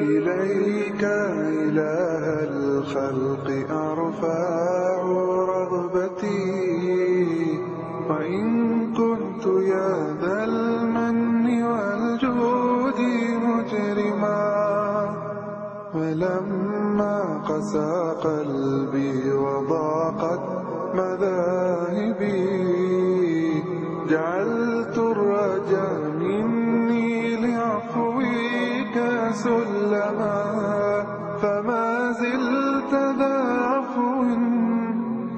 إليك إله الخلق أرفع رغبتي وإن كنت يا ذا المن والجود مجرما ولما قسى قلبي وضاقت مذاهبي جعلت الرجاء مني لعفوك سلما فما زلت ذا عفو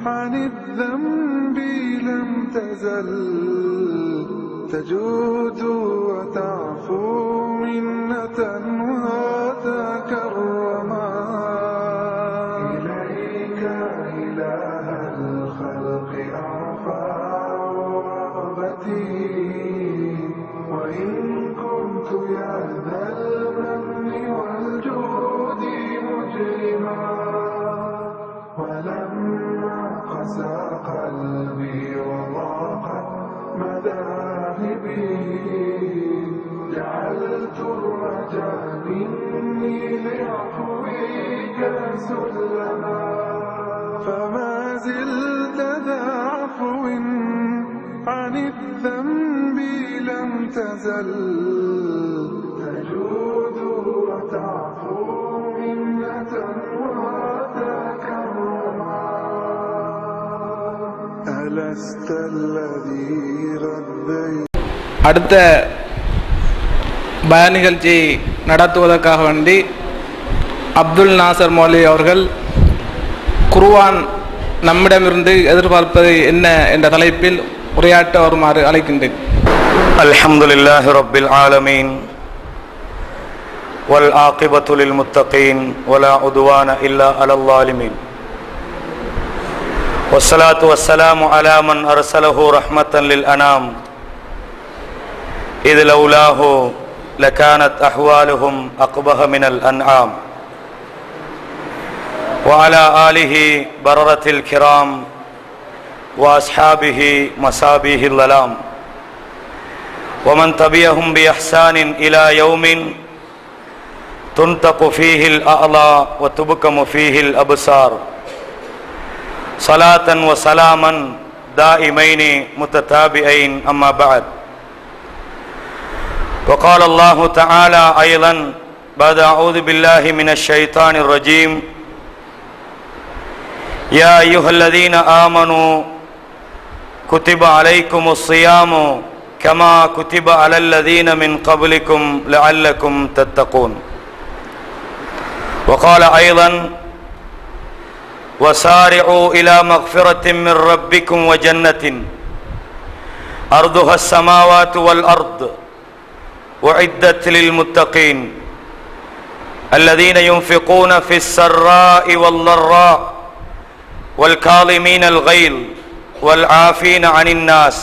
عن الذنب لم تزل تجود وتعفو منة وتكرما إليك إله الخلق أرفع رغبتي وإن كنت يا ذا المن والجود مجرما ولما قسى قلبي وضاقت مذاهبي جعلت الرجاء مني لعفوك سلما فما زلت ذا عفو عن الذنب لم تزل تجود وتعفو منة وتكرما ألست الذي غذيت. அடுத்த பயான் நிகழ்ச்சி நடத்துவதற்காக வேண்டி அப்துல் நாசர் மௌலவி அவர்கள் குர்ஆன் நம்மிடமிருந்து எதிர்பார்ப்பது என்ன என்ற தலைப்பில் உரையாற்ற வருமாறு அழைக்கின்றேன். அல்ஹம்துலில்லாஹி ரப்பில் ஆலமீன் வல் ஆகிபத்து லில் முத்தகீன் வலா உத்வான இல்லா அலல் ஸாலிமீன் வஸ்ஸலாத்து வஸ்ஸலாமு அலா மன் அர்ஸலஹு ரஹ்மத்தன் லில் அனாம் இத் லௌலாஹு லகானத் அஹ்வாலுஹும் அக்பஹ மினல் அன்ஆம் وعلى آله بررة الكرام وأصحابه مصابيح الظلام ومن تبعهم بإحسان إلى يوم تنطق فيه الأعلى وتبكم فيه الأبصار صلاة وسلاما دائمين متتابعين أما بعد وقال الله تعالى أيضا بعد أعوذ بالله من الشيطان الرجيم يا أيها الذين آمنوا كتب عليكم الصيام كما كتب على الذين من قبلكم لعلكم تتقون وقال أيضا وسارعوا إلى مغفرة من ربكم وجنة أرضها السماوات والأرض أعدت للمتقين الذين ينفقون في السراء والضراء والكاظمين الغيظ والعافين عن الناس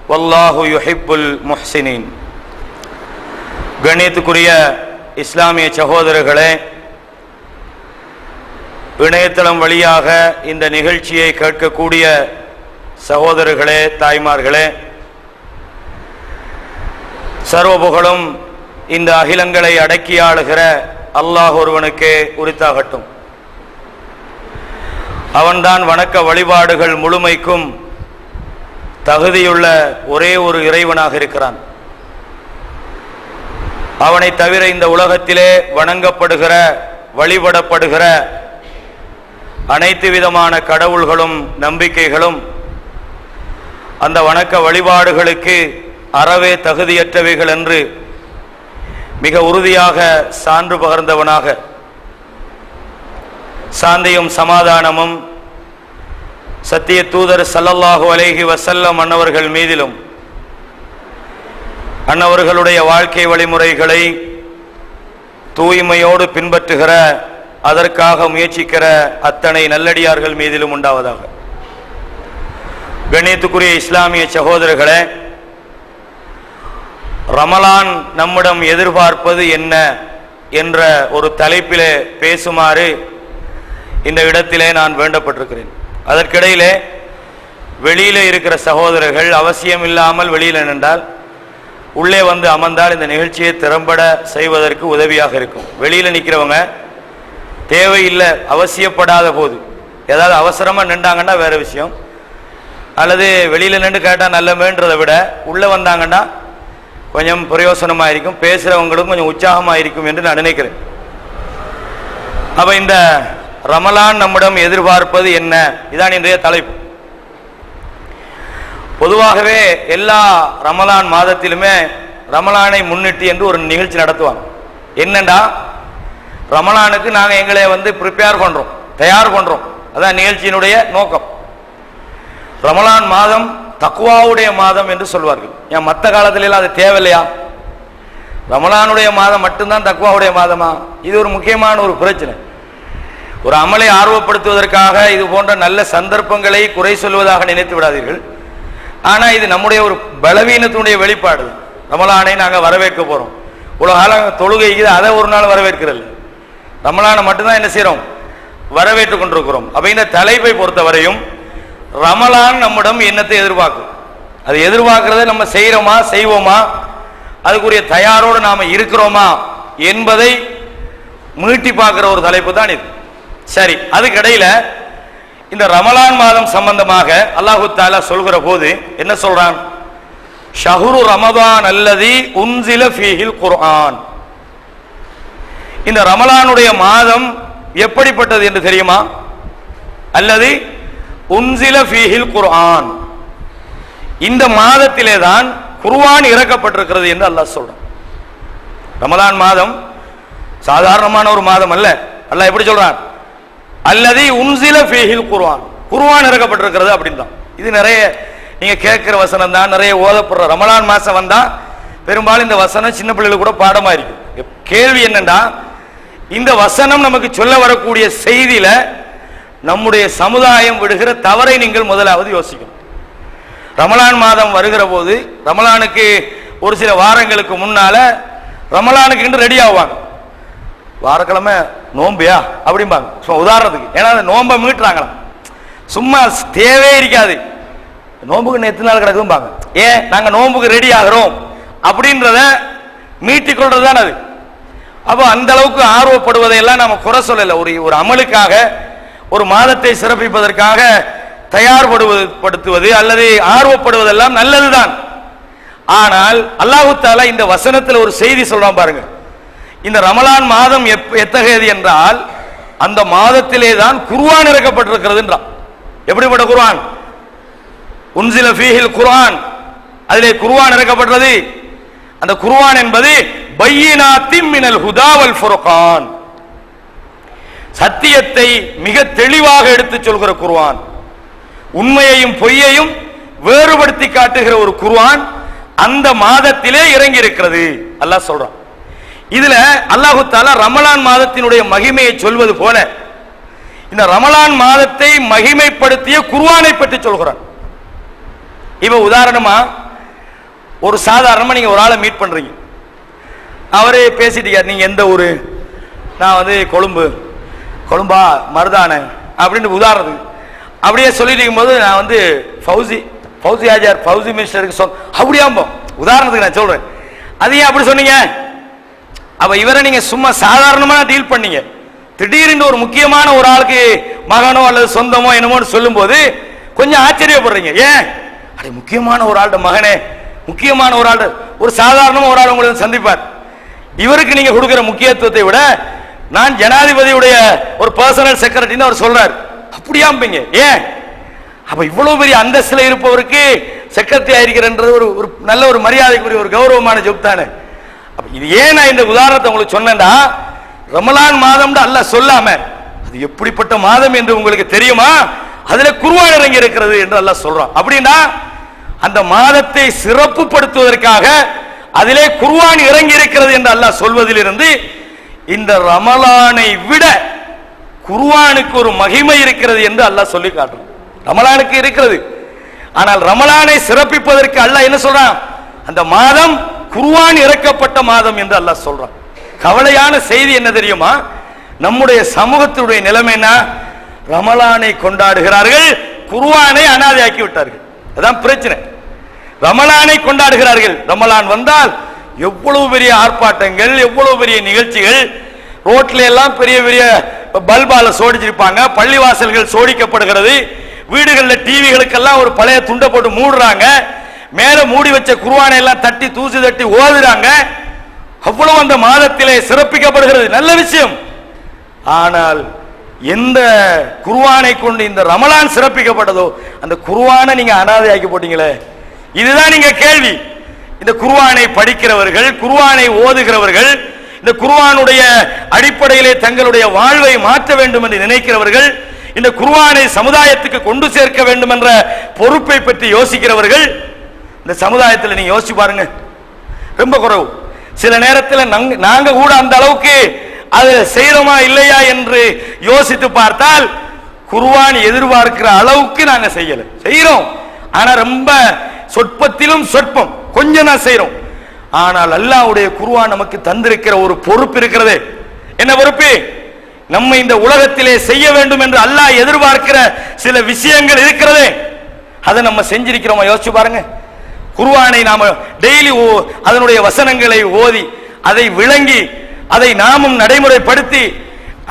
والله يحب المحسنين. கண்ணியத்துக்குரிய இஸ்லாமிய சகோதரர்களே, இணையதளம் வழியாக இந்த நிகழ்ச்சியை கேட்கக்கூடிய சகோதரர்களே, தாய்மார்களே, சர்வபுகழும் இந்த அகிலங்களை அடக்கியாளுகிற அல்லாஹ் ஒருவனுக்கே உரித்தாகட்டும். அவன்தான் வணக்க வழிபாடுகள் முழுமைக்கும் தகுதியுள்ள ஒரே ஒரு இறைவனாக இருக்கிறான். அவனை தவிர இந்த உலகத்திலே வணங்கப்படுகிற வழிபடப்படுகிற அனைத்து விதமான கடவுள்களும் நம்பிக்கைகளும் அந்த வணக்க வழிபாடுகளுக்கு அறவே தகுதியற்றவைகள் என்று மிக உறுதியாக சான்று பகர்ந்தவனாக சாந்தியும் சமாதானமும் சத்திய தூதர் ஸல்லல்லாஹு அலைஹி வஸல்லம் அன்னவர்கள் மீதிலும் அன்னவர்களுடைய வாழ்க்கை வழிமுறைகளை தூய்மையோடு பின்பற்றுகிற அதற்காக முயற்சிக்கிற அத்தனை நல்லடியார்கள் மீதிலும் உண்டாவதாக. கண்ணியத்துக்குரிய இஸ்லாமிய சகோதரர்களே, ரமலான் நம்மிடம் எதிர்பார்ப்பது என்ன என்ற ஒரு தலைப்பிலே பேசுமாறு இந்த இடத்திலே நான் வேண்டப்பட்டிருக்கிறேன். அதற்கிடையிலே வெளியிலே இருக்கிற சகோதரர்கள் அவசியம் இல்லாமல் வெளியில் நின்றால் உள்ளே வந்து அமர்ந்தால் இந்த நிகழ்ச்சியை திறம்பட செய்வதற்கு உதவியாக இருக்கும். வெளியில் நிற்கிறவங்க தேவையில்லை அவசியப்படாத போது ஏதாவது அவசரமாக நின்றாங்கன்னா வேற விஷயம், அல்லது வெளியில் நின்று கேட்டால் நல்லமேன்றதை விட உள்ளே வந்தாங்கன்னா கொஞ்சம் பிரயோசனமாக இருக்கும், பேசுகிறவங்களுக்கும் கொஞ்சம் உற்சாகமாக இருக்கும் என்று நான் நினைக்கிறேன். அப்போ இந்த ரமலான் நம்மிடம் எதிர்பார்ப்பது என்ன, இதான் இன்றைய தலைப்பு. பொதுவாகவே எல்லா ரமலான் மாதத்திலுமே ரமலானை முன்னிட்டு என்று ஒரு நிகழ்ச்சி நடத்துவாங்க. என்னண்டா ரமலானுக்கு நாங்கள் எங்களை வந்து ப்ரிப்பேர் பண்ணுறோம், தயார் பண்ணுறோம், அதான் நிகழ்ச்சியினுடைய நோக்கம். ரமலான் மாதம் தக்குவாவுடைய மாதம் என்று சொல்வார்கள். ஏன் மற்ற காலத்திலாம் அது தேவையில்லையா? ரமலானுடைய மாதம் மட்டும்தான் தக்குவாவுடைய மாதமா? இது ஒரு முக்கியமான ஒரு பிரச்சனை. ஒரு அமலை ஆர்வப்படுத்துவதற்காக இது போன்ற நல்ல சந்தர்ப்பங்களை குறை சொல்வதாக நினைத்து விடாதீர்கள். ஆனால் இது நம்முடைய ஒரு பலவீனத்தினுடைய வெளிப்பாடு. ரமலானை நாங்கள் வரவேற்க போகிறோம், உலகால தொழுகைக்கு அதை ஒரு நாள் வரவேற்கிறது, ரமலானை மட்டும்தான் என்ன செய்கிறோம், வரவேற்று கொண்டிருக்கிறோம். அப்போ இந்த தலைப்பை பொறுத்தவரையும் ரமலான் நம்மிடம் என்னத்தை எதிர்பார்க்கும், அது எதிர்பார்க்கிறத நம்ம செய்கிறோமா செய்வோமா, அதுக்குரிய தயாரோடு நாம் இருக்கிறோமா என்பதை மீட்டி பார்க்குற ஒரு தலைப்பு தான் இது. சரி, அதுக்கிடையில் இந்த ரமலான் மாதம் சம்பந்தமாக அல்லாஹு தஆலா சொல்கிற போது என்ன சொல்றான்? ஷஹ்ரு ரமதான் அல்லதி உன்சில ஃபீஹில் குர்ஆன். இந்த ரமலானுடைய மாதம் எப்படிப்பட்டது என்று தெரியுமா? அல்லது உன்சில ஃபீஹில் குர்ஆன், இந்த மாதத்திலே தான் குர்ஆன் இறக்கப்பட்டிருக்கிறது என்று அல்லாஹ் சொல்றான். ரமலான் மாதம் சாதாரணமான ஒரு மாதம் அல்ல. அல்லாஹ் எப்படி சொல்றான்? அல்லது உன்சில ஃபீஹில் குர்ஆன், குர்ஆன் இறக்கப்பட்டிருக்கிறது அப்படின்னு தான். இது நிறைய நீங்க கேட்கிற வசனம் தான், நிறைய ஓதப்படுற. ரமலான் மாசம் வந்தா பெரும்பாலும் இந்த வசனம் சின்ன பிள்ளைகளுக்கு கூட பாடமா இருக்கும். கேள்வி என்னன்னா, இந்த வசனம் நமக்கு சொல்ல வரக்கூடிய செய்தியில நம்முடைய சமுதாயம் விடுகிற தவறை நீங்கள் முதலாவது யோசிக்கணும். ரமலான் மாதம் வருகிற போது, ரமலானுக்கு ஒரு சில வாரங்களுக்கு முன்னால ரமலானுக்கு என்று ரெடி ஆவாங்க. வாரக்கிழமை நோம்பியா அப்படிம்பாங்க உதாரணத்துக்கு. ஏன்னா அந்த நோம்பை மீட்டுறாங்களாம், சும்மா தேவையே இருக்காது. நோம்புக்கு எத்தனை நாள் கிடக்கும்பாங்க. ஏன் நாங்கள் நோம்புக்கு ரெடி ஆகிறோம் அப்படின்றத மீட்டிக்கொள்றது தான் அது. அப்போ அந்த அளவுக்கு ஆர்வப்படுவதையெல்லாம் நம்ம குறை சொல்லலை. ஒரு அமலுக்காக ஒரு மாதத்தை சிறப்பிப்பதற்காக தயார்படுத்துவது அல்லது ஆர்வப்படுவதெல்லாம் நல்லதுதான். ஆனால் அல்லாஹு தஆலா இந்த வசனத்தில் ஒரு செய்தி சொல்றான் பாருங்க. இந்த ரமலான் மாதம் எத்தகையது என்றால் அந்த மாதத்திலே தான் குர்ஆன் இறக்கப்பட்டிருக்கிறது என்றான். எப்படிப்பட்ட குர்ஆன்? உன்சில ஃபீஹில் குர்ஆன், அதிலே குர்ஆன் இறக்கப்பட்டது. அந்த குர்ஆன் என்பது பையினாத்தின் மினல் ஹுதா வல் ஃபுர்கான், சத்தியத்தை மிக தெளிவாக எடுத்து சொல்கிற குர்ஆன், உண்மையையும் பொய்யையும் வேறுபடுத்தி காட்டுகிற ஒரு குர்ஆன் அந்த மாதத்திலே இறங்கி இருக்கிறது அல்லாஹ் சொல்றான். இதுல அல்லாஹு தஆலா ரமலான் மாதத்தினுடைய மகிமையை சொல்வது போல இந்த ரமலான் மாதத்தை மகிமைப்படுத்திய குர்ஆனை பற்றி சொல்கிறான். இப்ப உதாரணமா ஒரு சாதாரணமா நீங்க ஒரு ஆளை மீட் பண்றீங்க, அவரே பேசிட்டீங்க, நீங்க எந்த ஊரு? நான் வந்து கொழும்பா மருதான அப்படின்னு உதாரணத்துக்கு அப்படியே சொல்லிட்டு இருக்கும்போது நான் வந்து ஃபௌசி ஆஜார் ஃபௌசி மினிஸ்டருக்கு அப்படியாம்போ உதாரணத்துக்கு நான் சொல்றேன். அது ஏன் அப்படி சொன்னீங்க? அப்ப இவரை நீங்க சும்மா சாதாரணமா டீல் பண்ணீங்க. திடீர்னு ஒரு முக்கியமான ஒரு ஆளுக்கு மகனோ அல்லது சொந்தமோ என்னமோன்னு சொல்லும் போது கொஞ்சம் ஆச்சரியப்படுறீங்க. ஏன் அது முக்கியமான ஒரு ஆள்கிட்ட மகனே, முக்கியமான ஒரு ஆள், ஒரு சாதாரணமா ஒரு ஆள் உங்களுக்கு சந்திப்பார். இவருக்கு நீங்க கொடுக்கிற முக்கியத்துவத்தை விட நான் ஜனாதிபதியுடைய ஒரு பர்சனல் செக்ரட்டரின்னு அவர் சொல்றாரு, அப்படியாம்பீங்க. ஏன்? அப்ப இவ்வளவு பெரிய அந்தஸ்துல இருப்பவருக்கு செக்ரட்டரி ஆயிருக்கிறது ஒரு நல்ல ஒரு மரியாதைக்குரிய ஒரு கௌரவமான ஜொப் தானே. இது ஏன் நான் இந்த உதாரணத்தை உங்களுக்கு சொன்னேன்னா, ரமலான் மாதம் அல்லாஹ் சொல்லாம அது எப்படிப்பட்ட மாதம் என்று உங்களுக்கு தெரியுமா? அதுல குர்ஆன் இறங்கி இருக்கிறது என்று அல்லாஹ் சொல்றான். அப்படின்னா அந்த மாதத்தை சிறப்புப்படுத்துவதற்காக அதிலே குர்ஆன் இறங்கி இருக்கிறது என்று அல்லாஹ் சொல்வதிலிருந்து இந்த ரமலானை விட குர்ஆனுக்கு ஒரு மகிமை இருக்கிறது என்று அல்லாஹ் சொல்லி காட்டுறான். ரமலானுக்கு இருக்கிறது, ஆனால் ரமலானை சிறப்பிப்பதற்கு அல்லாஹ் என்ன சொல்றான்? அந்த மாதம் குர்ஆன் இறக்கப்பட்ட மாதம் என்று அல்லாஹ் சொல்றான். கவலையான செய்தி என்ன தெரியுமா? நம்முடைய சமூகத்தினுடைய நிலைமை என்ன? ரமலானை கொண்டாடுகிறார்கள், குர்ஆனை அனாதையாக்கி விட்டார்கள். அதான் பிரச்சனை. ரமலானை கொண்டாடுகிறார்கள். ரமலான் வந்தால் எவ்வளவு பெரிய ஆர்ப்பாட்டங்கள், எவ்வளவு பெரிய நிகழ்ச்சிகள், ரோட்ல எல்லாம் பெரிய பெரிய பல்பால சோடிச்சிருப்பாங்க, பள்ளிவாசல்கள் சோடிக்கப்படுகிறது, வீடுகளில் டிவிகளுக்கெல்லாம் ஒரு பழைய துண்டை போட்டு மூடுறாங்க, மேல மூடி வச்ச குர்ஆனை எல்லாம் தட்டி தூசி தட்டி ஓதுறாங்க. அவ்வளவு அந்த மாதத்திலே சிறப்பிக்கப்படுகிறது, நல்ல விஷயம். ஆனால் எந்த குர்ஆனை கொண்டு இந்த ரமலான் சிறப்பிக்கப்பட்டதோ அந்த குர்ஆனை நீங்க அனாதையாக்கி போட்டீங்களே, இதுதான் நீங்க கேள்வி. இந்த குர்ஆனை படிக்கிறவர்கள், குர்ஆனை ஓதுகிறவர்கள், இந்த குர்ஆனுடைய அடிப்படையிலே தங்களுடைய வாழ்வை மாற்ற வேண்டும் என்று நினைக்கிறவர்கள், இந்த குர்ஆனை சமுதாயத்துக்கு கொண்டு சேர்க்க வேண்டும் என்ற பொறுப்பை பற்றி யோசிக்கிறவர்கள், இந்த சமுதாயத்தில் நீங்க யோசிச்சு பாருங்க, ரொம்ப குறைவு. சில நேரத்தில் நாங்க கூட அந்த அளவுக்கு அதை செய்யறோமா இல்லையா என்று யோசித்து பார்த்தால் குர்ஆன் எதிர்பார்க்கிற அளவுக்கு நாங்க செய்யறோம். ஆனா ரொம்ப சொற்பத்திலும் சொற்பம், கொஞ்சம் தான் செய்யறோம். ஆனால் அல்லாஹ்வுடைய குர்ஆன் நமக்கு தந்திருக்கிற ஒரு பொறுப்பு இருக்கிறது. என்ன பொறுப்பு? நம்ம இந்த உலகத்திலே செய்ய வேண்டும் என்று அல்லாஹ் எதிர்பார்க்கிற சில விஷயங்கள் இருக்கிறது, அதை நம்ம செஞ்சிருக்கிறோமா யோசிச்சு பாருங்க. குர்ஆனை நாம டெய்லி அதனுடைய வசனங்களை ஓதி அதை விளங்கி அதை நாமும் நடைமுறைப்படுத்தி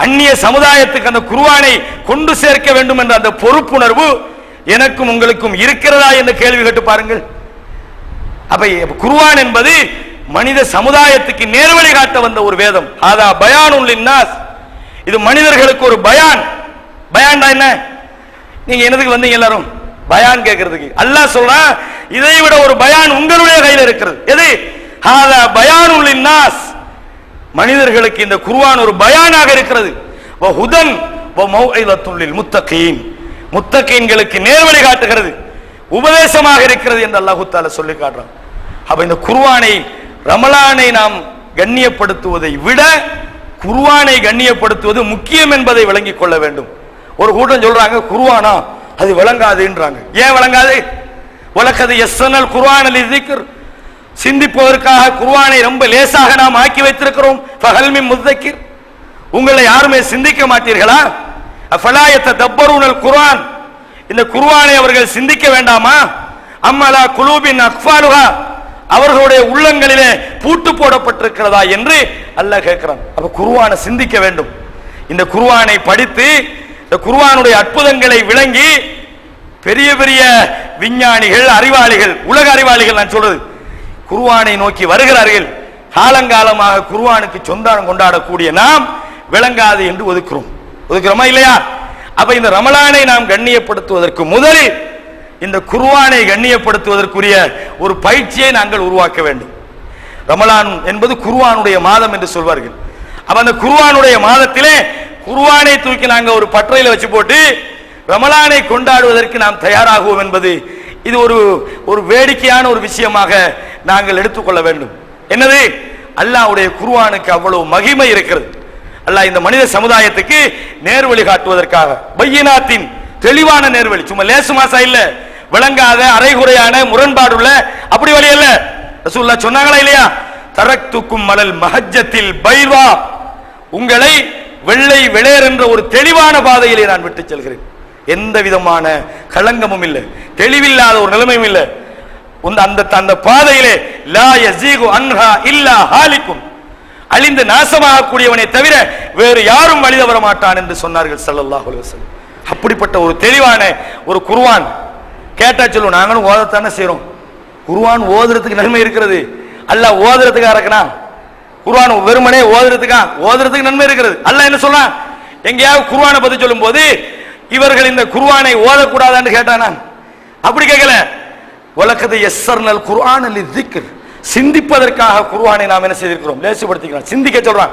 அந்நிய சமுதாயத்துக்கு அந்த குர்ஆனை கொண்டு சேர்க்க வேண்டும் என்ற அந்த பொறுப்புணர்வு எனக்கும் உங்களுக்கும் இருக்கிறதா என்ற கேள்வி கேட்டு பாருங்கள். அப்ப குர்ஆன் என்பது மனித சமுதாயத்துக்கு நேர்வழி காட்ட வந்த ஒரு வேதம். அதா பயானுல் லின்னாஸ், இது மனிதர்களுக்கு ஒரு பயான். பயான்டா என்ன? நீங்க என்னதுக்கு வந்தீங்க எல்லாரும்? பயான் கேட்கிறதுக்கு. அல்லாஹ் சொல்றான், இதை விட ஒரு பயான் உங்களுடைய கையில் இருக்கிறது. எது? ஹாதா பயானுல் லின்னாஸ், மனிதர்களுக்கு இந்த குர்ஆன் ஒரு பயானாக இருக்கிறது. வ ஹுதன் வ மௌஇலத்துல் லில் முத்தகீன், முத்தகீன்களுக்கு நேர்வழி காட்டுகிறது, உபதேசமாக இருக்கிறது என்று அல்லாஹ் தஆலா சொல்லி காட்டுறான். அப்ப இந்த குர்ஆனை, ரமலானை நாம் கண்ணியப்படுத்துவதை விட குர்ஆனை கண்ணியப்படுத்துவது முக்கியம் என்பதை விளங்கிக் கொள்ள வேண்டும். ஒரு கூட்டம் சொல்றாங்க குர்ஆனா அது விளங்காதுன்றாங்க. ஏன் விளங்காது? வலகத் யஸ்ஸனல் குர்ஆன லிذிக்ர், சிந்திப்பதற்காக குர்ஆனை ரொம்ப லேசாக நாம் ஆக்கி வைத்திருக்கிறோம். ஃபஹல் மின் முதக்கிர், உங்களை யாருமே சிந்திக்க மாட்டீர்களா? அஃபலா யததப்பரூனல் குர்ஆன், இந்த குர்ஆனை அவர்கள் சிந்திக்க வேண்டாமா? அம்மலா குலூபின் அக்ஃபாலுஹா, அவர்களுடைய உள்ளங்களிலே பூட்டு போடப்பட்டிருக்கிறதா என்று அல்லாஹ் கேட்கிறான். அப்ப குர்ஆனை சிந்திக்க வேண்டும். இந்த குர்ஆனை படித்து இந்த குர்ஆனுடைய அற்புதங்களை விளங்கி பெரிய பெரிய விஞ்ஞானிகள், அறிவாளிகள், உலக அறிவாளிகள் நான் சொல்றது, குர்ஆனை நோக்கி வருகிறார்கள். காலங்காலமாக குர்ஆனுக்கு சொந்தம் கொண்டாடக்கூடிய நாம் விளங்காது என்று ஒதுக்குறோமா இல்லையா? அப்ப இந்த ரமலானை நாம் கண்ணியப்படுத்துவதற்கு முதலில் இந்த குர்ஆனை கண்ணியப்படுத்துவதற்குரிய ஒரு பயிற்சியை நாங்கள் உருவாக்க வேண்டும். ரமலான் என்பது குர்ஆனுடைய மாதம் என்று சொல்வார்கள். அப்ப அந்த குர்ஆனுடைய மாதத்திலே குர்ஆனை தூக்கி நாங்க ஒரு பட்டறையில வச்சு போட்டு ரமலானை கொண்டாடுவதற்கு நாம் தயாராகுவோம் என்பது இது ஒரு வேடிக்கையான ஒரு விஷயமாக நாங்கள் எடுத்துக்கொள்ள வேண்டும். என்னது? அல்லாஹ்வுடைய குர்ஆனுக்கு அவ்வளவு மகிமை இருக்கிறது. அல்லாஹ் இந்த மனித சமுதாயத்துக்கு நேர்வழி காட்டுவதற்காக பையினாத்தின், தெளிவான நேர்வழி, சும்மா லேசு மாசா இல்ல, விளங்காத அரைகுறையான முரண்பாடுள்ள அப்படி வழி அல்ல. ரசூலுல்லாஹ் சொன்னாங்களா இல்லையா? தரக்துக்கும் மலல் மஹஜ்ஜத்தில் பைவா, உங்களை வெள்ளை வெளேர் என்ற ஒரு தெளிவான பாதையிலே நான் விட்டு செல்கிறேன். எந்த விதமான களங்கமும் இல்லை, தெளிவில்லாத ஒரு நிலைமையும் இல்லை. அந்த பாதையிலே லா யஸீகு அன்ஹா இல்லா ஹாலிக்கும், அழிந்து நாசமாகக்கூடியவனை தவிர வேறு யாரும் வழி தவற மாட்டான் என்று சொன்னார்கள் ஸல்லல்லாஹு அலைஹி வஸல்லம். அப்படிப்பட்ட ஒரு தெளிவான ஒரு குர்ஆன் கேட்டா சொல்லுவோம், நாங்களும் ஓதத்தானே செய்றோம். குர்ஆன் ஓதுறதுக்கு நன்மை இருக்கிறது, அல்லாஹ் ஓதுறதுக்காக இருக்கணும். குர்ஆன் வெறுமனே ஓதுறதுக்கு நன்மை இருக்கிறது. அல்லாஹ் என்ன சொல்றான்? எங்கேயாவது குர்ஆனை பத்தி சொல்லும் போது இவர்கள் இந்த குர்ஆனை ஓதக்கூடாதான்னு கேட்டானா? அப்படி கேட்கல. வலகத் யஸ்ஸர்னல் குர்ஆன லிذிக்ர், சிந்திப்பதற்காக குர்ஆனை நாம் என்ன செய்திருக்கிறோம்? லேசுபடுத்திக்கிறோம். சிந்திக்க சொல்றான்,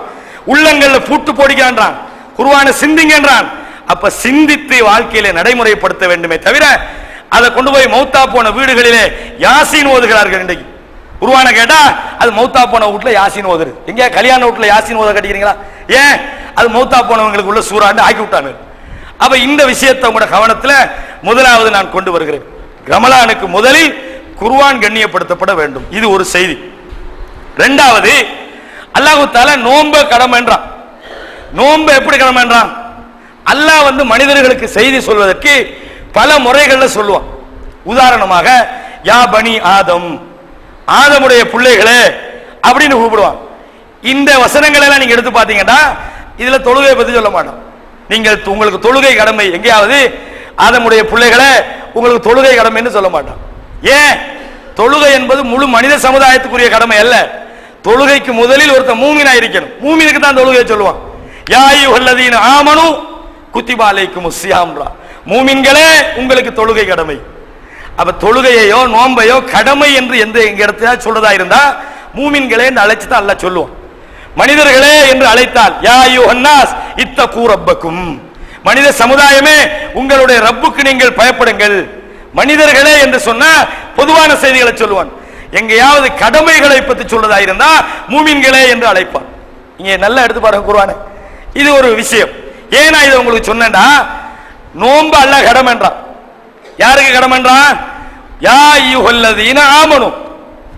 உள்ளங்கள்ல பூட்டு போடிக்கிறான், குர்ஆனை சிந்திங்கன்றான். அப்ப சிந்தித்து வாழ்க்கையில நடைமுறைப்படுத்த வேண்டுமே தவிர அதை கொண்டு போய் மௌத்தா போன வீடுகளிலே யாசீன் ஓதுகிறார்கள். இன்றைக்கு குர்ஆனை கேட்டா அது மௌத்தா போன வீட்டுல யாசீன் ஓதுறது. எங்க கல்யாண வீட்டுல யாசீன் ஓத கட்டிக்கிறீங்களா? ஏன்? அது மௌத்தா போனவங்களுக்கு உள்ள சூறாண்டு ஆக்கி விட்டாங்க. அப்ப இந்த விஷயத்தை உங்களோட கவனத்துல முதலாவது நான் கொண்டு வருகிறேன். ரமலானுக்கு முதலில் குர்ஆன் கண்ணியப்படுத்தப்பட வேண்டும். இது ஒரு செய்தி. இரண்டாவது, அல்லாஹ் தஆலா நோன்பு கடமை என்றான். நோன்பு எப்படி கடமை என்றான்? அல்லாஹ் மனிதர்களுக்கு செய்தி சொல்வதற்கு பல முறைகள்ல சொல்லுவான். உதாரணமாக யா பனி ஆதம், ஆதமுடைய பிள்ளைகளே அப்படின்னு கூப்பிடுவான். இந்த வசனங்களை எல்லாம் நீங்க எடுத்து பாத்தீங்கன்னா இதுல தொழுகையை பத்தி சொல்ல மாட்டோம். நீங்கள் உங்களுக்கு தொழுகை கடமை எங்கேயாவது ஆதமுடைய பிள்ளைகளே உங்களுக்கு தொழுகை கடமைன்னு சொல்ல மாட்டோம். ஏன்? தொழுகை என்பது முழு மனித சமுதாயத்துக்குரிய கடமை அல்ல. தொழுகைக்கு முதலில் ஒருத்தன் மூமினா இருக்கணும். மூமினுக்கு தான் தொழுகையை சொல்லுவான். யா அய்யுஹல்லதீன ஆமனு குத்திபா அலைக்குமுஸ் ஸியாம்ரா, மூமின்களே உங்களுக்கு தொழுகை கடமை. அப்ப தொழுகையோ நோன்பையோ கடமை என்று எந்த இடத்துல சொல்றதா இருந்தா மூமின்களே என்று அழைச்சு தான் அல்லாஹ் சொல்லுவான். மனிதர்களே என்று அழைத்தால் யா அய்யுஹன்னாஸ் இத்தகூ ரப்பக்கும், மனித சமுதாயமே உங்களுடைய ரப்புக்கு நீங்கள் பயப்படுங்கள். மனிதர்களே என்று சொன்னா பொதுவான செய்திகளை சொல்லுவான். எங்கேயாவது கடமைகளை பற்றி சொல்றதா இருந்தா மூமின்களே என்று அழைப்பான். இங்க நல்லா எடுத்து பாருங்க குர்ஆனை. இது ஒரு விஷயம். ஏன் நான் இதை உங்களுக்கு சொன்னேன்னா, நோன்பு அல்லாஹ் கடமைன்றான். யாருக்கு கடமைன்றான்? யா அய்யுஹல்லதீன ஆமனு,